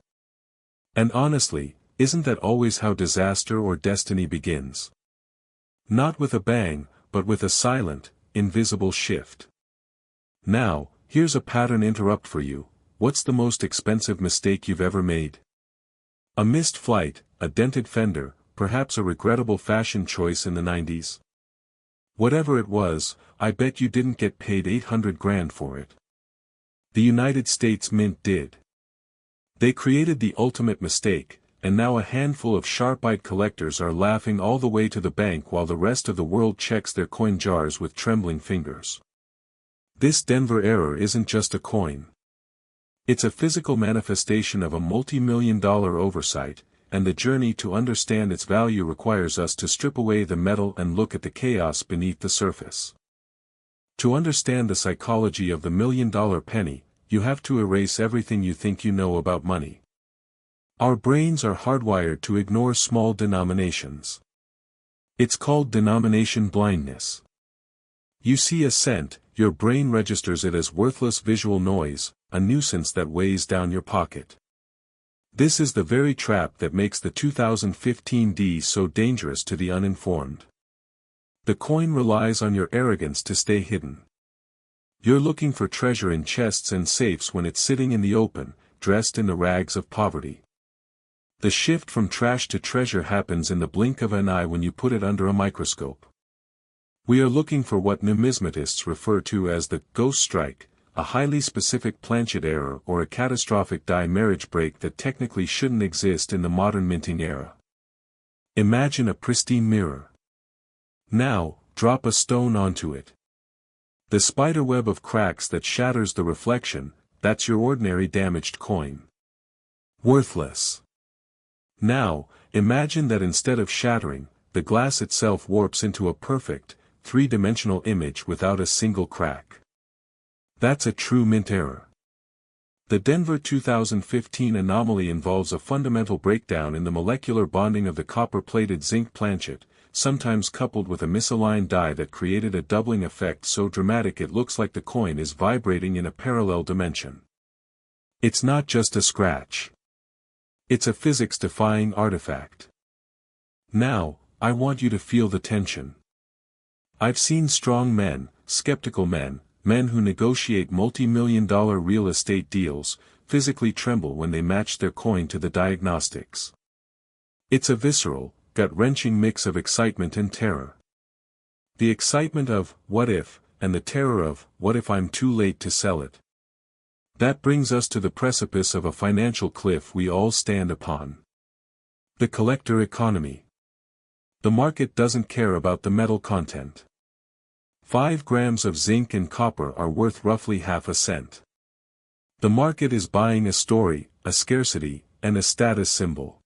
And honestly, isn't that always how disaster or destiny begins? Not with a bang, but with a silent, invisible shift. Now, here's a pattern interrupt for you. What's the most expensive mistake you've ever made? A missed flight, a dented fender, perhaps a regrettable fashion choice in the 90s? Whatever it was, I bet you didn't get paid 800 grand for it. The United States Mint did. They created the ultimate mistake, and now a handful of sharp-eyed collectors are laughing all the way to the bank while the rest of the world checks their coin jars with trembling fingers. This Denver error isn't just a coin. It's a physical manifestation of a multi-million-dollar oversight, and the journey to understand its value requires us to strip away the metal and look at the chaos beneath the surface. To understand the psychology of the $1,000,000 penny, you have to erase everything you think you know about money. Our brains are hardwired to ignore small denominations. It's called denomination blindness. You see a cent, your brain registers it as worthless visual noise, a nuisance that weighs down your pocket. This is the very trap that makes the 2015 D so dangerous to the uninformed. The coin relies on your arrogance to stay hidden. You're looking for treasure in chests and safes when it's sitting in the open, dressed in the rags of poverty. The shift from trash to treasure happens in the blink of an eye when you put it under a microscope. We are looking for what numismatists refer to as the ghost strike, a highly specific planchet error or a catastrophic die marriage break that technically shouldn't exist in the modern minting era. Imagine a pristine mirror. Now, drop a stone onto it. The spiderweb of cracks that shatters the reflection, that's your ordinary damaged coin. Worthless. Now, imagine that instead of shattering, the glass itself warps into a perfect, three-dimensional image without a single crack. That's a true mint error. The Denver 2015 anomaly involves a fundamental breakdown in the molecular bonding of the copper-plated zinc planchet, sometimes coupled with a misaligned die that created a doubling effect so dramatic it looks like the coin is vibrating in a parallel dimension. It's not just a scratch. It's a physics-defying artifact. Now, I want you to feel the tension. I've seen strong men, skeptical men, men who negotiate multi-million-dollar real estate deals, physically tremble when they match their coin to the diagnostics. It's a visceral, gut-wrenching mix of excitement and terror. The excitement of, what if, and the terror of, what if I'm too late to sell it? That brings us to the precipice of a financial cliff we all stand upon. The collector economy. The market doesn't care about the metal content. 5 grams of zinc and copper are worth roughly half a cent. The market is buying a story, a scarcity, and a status symbol.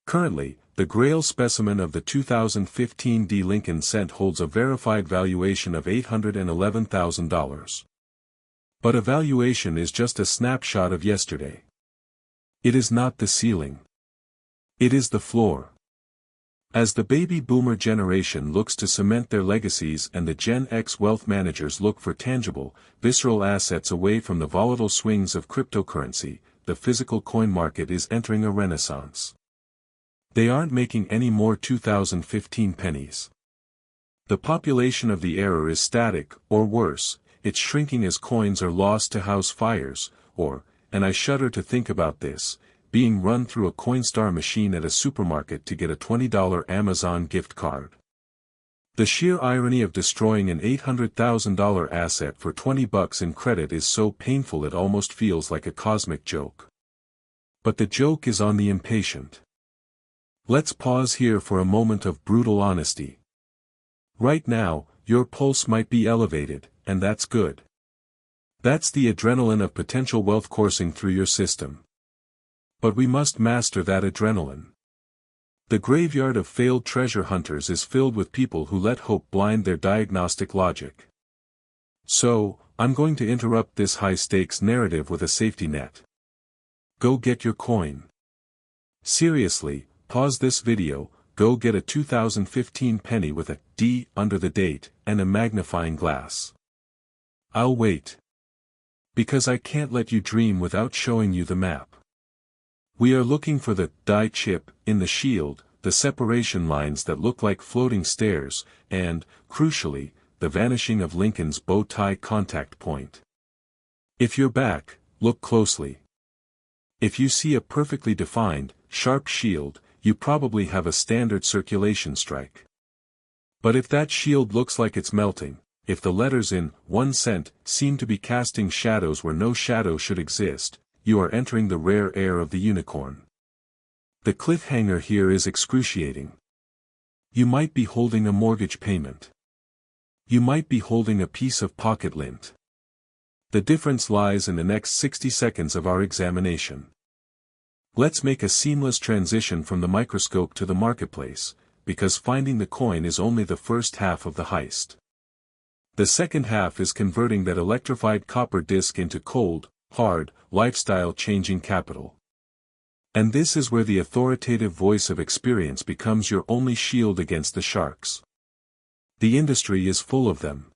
Currently, the Grail specimen of the 2015 D Lincoln cent holds a verified valuation of $811,000. But a valuation is just a snapshot of yesterday. It is not the ceiling. It is the floor. As the baby boomer generation looks to cement their legacies and the Gen X wealth managers look for tangible, visceral assets away from the volatile swings of cryptocurrency, the physical coin market is entering a renaissance. They aren't making any more 2015 pennies. The population of the era is static, or worse, it's shrinking as coins are lost to house fires, or, and I shudder to think about this, being run through a Coinstar machine at a supermarket to get a $20 Amazon gift card. The sheer irony of destroying an $800,000 asset for $20 in credit is so painful it almost feels like a cosmic joke. But the joke is on the impatient. Let's pause here for a moment of brutal honesty. Right now, your pulse might be elevated, and that's good. That's the adrenaline of potential wealth coursing through your system. But we must master that adrenaline. The graveyard of failed treasure hunters is filled with people who let hope blind their diagnostic logic. So, I'm going to interrupt this high-stakes narrative with a safety net. Go get your coin. Seriously, pause this video, go get a 2015 penny with a D under the date, and a magnifying glass. I'll wait. Because I can't let you dream without showing you the map. We are looking for the die chip in the shield, the separation lines that look like floating stairs, and, crucially, the vanishing of Lincoln's bow tie contact point. If you're back, look closely. If you see a perfectly defined, sharp shield, you probably have a standard circulation strike. But if that shield looks like it's melting, if the letters in 1 cent seem to be casting shadows where no shadow should exist, you are entering the rare air of the unicorn. The cliffhanger here is excruciating. You might be holding a mortgage payment. You might be holding a piece of pocket lint. The difference lies in the next 60 seconds of our examination. Let's make a seamless transition from the microscope to the marketplace, because finding the coin is only the first half of the heist. The second half is converting that electrified copper disc into cold, hard, lifestyle-changing capital. And this is where the authoritative voice of experience becomes your only shield against the sharks. The industry is full of them.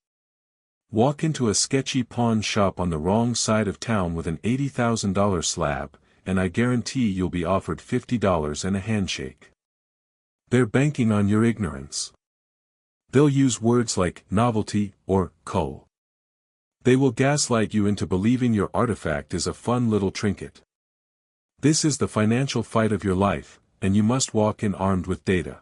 Walk into a sketchy pawn shop on the wrong side of town with an $80,000 slab, and I guarantee you'll be offered $50 and a handshake. They're banking on your ignorance. They'll use words like novelty or cull. They will gaslight you into believing your artifact is a fun little trinket. This is the financial fight of your life, and you must walk in armed with data.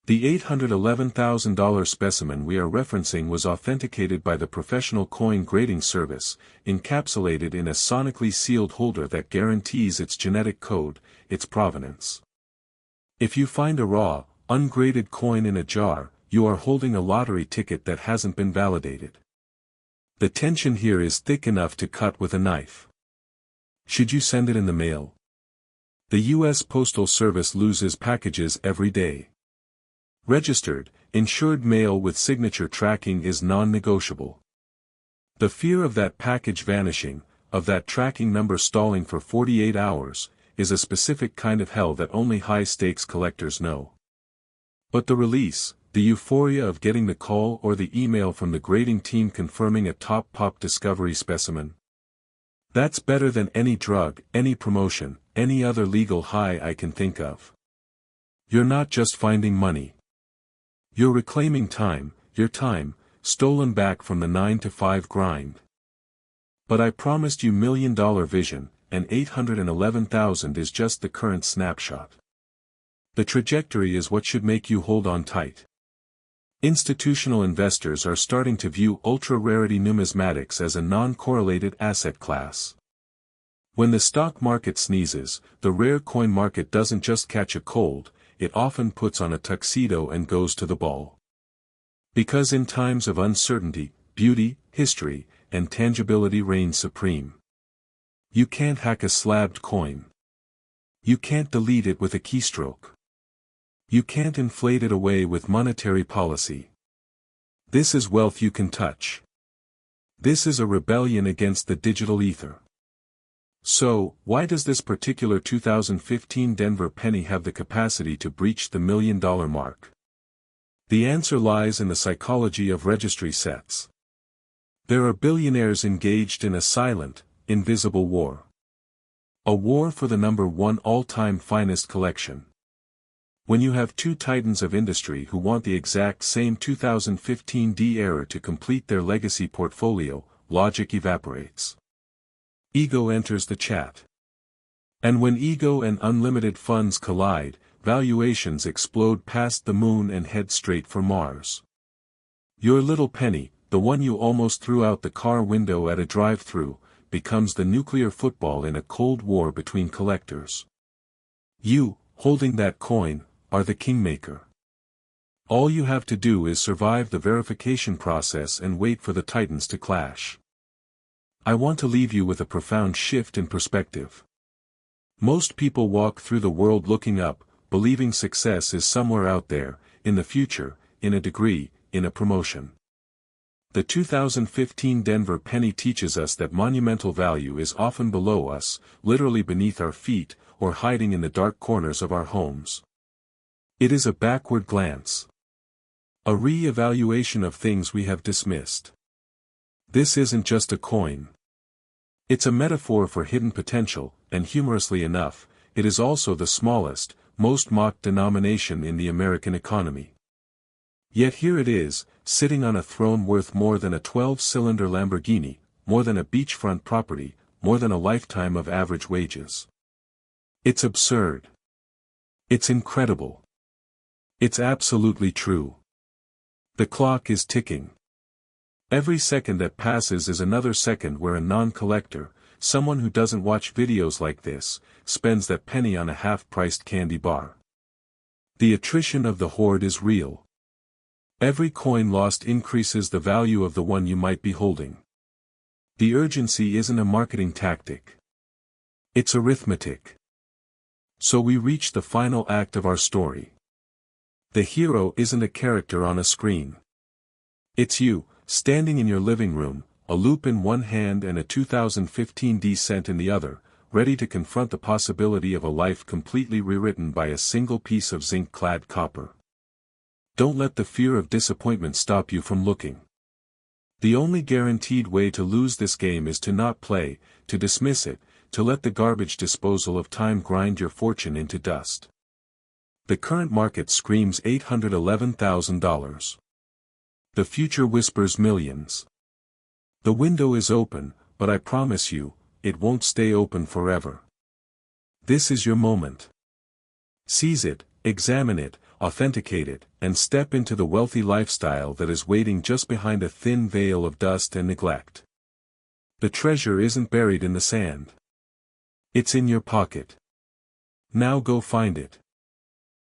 The $811,000 specimen we are referencing was authenticated by the professional coin grading service, encapsulated in a sonically sealed holder that guarantees its genetic code, its provenance. If you find a raw, ungraded coin in a jar, you are holding a lottery ticket that hasn't been validated. The tension here is thick enough to cut with a knife. Should you send it in the mail? The U.S. Postal Service loses packages every day. Registered, insured mail with signature tracking is non-negotiable. The fear of that package vanishing, of that tracking number stalling for 48 hours, is a specific kind of hell that only high-stakes collectors know. But the release, the euphoria of getting the call or the email from the grading team confirming a top pop discovery specimen. That's better than any drug, any promotion, any other legal high I can think of. You're not just finding money. You're reclaiming time, your time, stolen back from the 9-to-5 grind. But I promised you $1 million vision, and $811,000 is just the current snapshot. The trajectory is what should make you hold on tight. Institutional investors are starting to view ultra-rarity numismatics as a non-correlated asset class. When the stock market sneezes, the rare coin market doesn't just catch a cold, it often puts on a tuxedo and goes to the ball. Because in times of uncertainty, beauty, history, and tangibility reign supreme. You can't hack a slabbed coin. You can't delete it with a keystroke. You can't inflate it away with monetary policy. This is wealth you can touch. This is a rebellion against the digital ether. So, why does this particular 2015 Denver penny have the capacity to breach the $1 million mark? The answer lies in the psychology of registry sets. There are billionaires engaged in a silent, invisible war. A war for the number one all-time finest collection. When you have two titans of industry who want the exact same 2015 D-era to complete their legacy portfolio, logic evaporates. Ego enters the chat. And when ego and unlimited funds collide, valuations explode past the moon and head straight for Mars. Your little penny, the one you almost threw out the car window at a drive-thru, becomes the nuclear football in a cold war between collectors. You, holding that coin, are the kingmaker. All you have to do is survive the verification process and wait for the titans to clash. I want to leave you with a profound shift in perspective. Most people walk through the world looking up, believing success is somewhere out there, in the future, in a degree, in a promotion. The 2015 Denver penny teaches us that monumental value is often below us, literally beneath our feet, or hiding in the dark corners of our homes. It is a backward glance. A re-evaluation of things we have dismissed. This isn't just a coin. It's a metaphor for hidden potential, and humorously enough, it is also the smallest, most mocked denomination in the American economy. Yet here it is, sitting on a throne worth more than a 12-cylinder Lamborghini, more than a beachfront property, more than a lifetime of average wages. It's absurd. It's incredible. It's absolutely true. The clock is ticking. Every second that passes is another second where a non-collector, someone who doesn't watch videos like this, spends that penny on a half-priced candy bar. The attrition of the hoard is real. Every coin lost increases the value of the one you might be holding. The urgency isn't a marketing tactic. It's arithmetic. So we reach the final act of our story. The hero isn't a character on a screen. It's you, standing in your living room, a loop in one hand and a 2015 D-cent in the other, ready to confront the possibility of a life completely rewritten by a single piece of zinc-clad copper. Don't let the fear of disappointment stop you from looking. The only guaranteed way to lose this game is to not play, to dismiss it, to let the garbage disposal of time grind your fortune into dust. The current market screams $811,000. The future whispers millions. The window is open, but I promise you, it won't stay open forever. This is your moment. Seize it, examine it, authenticate it, and step into the wealthy lifestyle that is waiting just behind a thin veil of dust and neglect. The treasure isn't buried in the sand. It's in your pocket. Now go find it.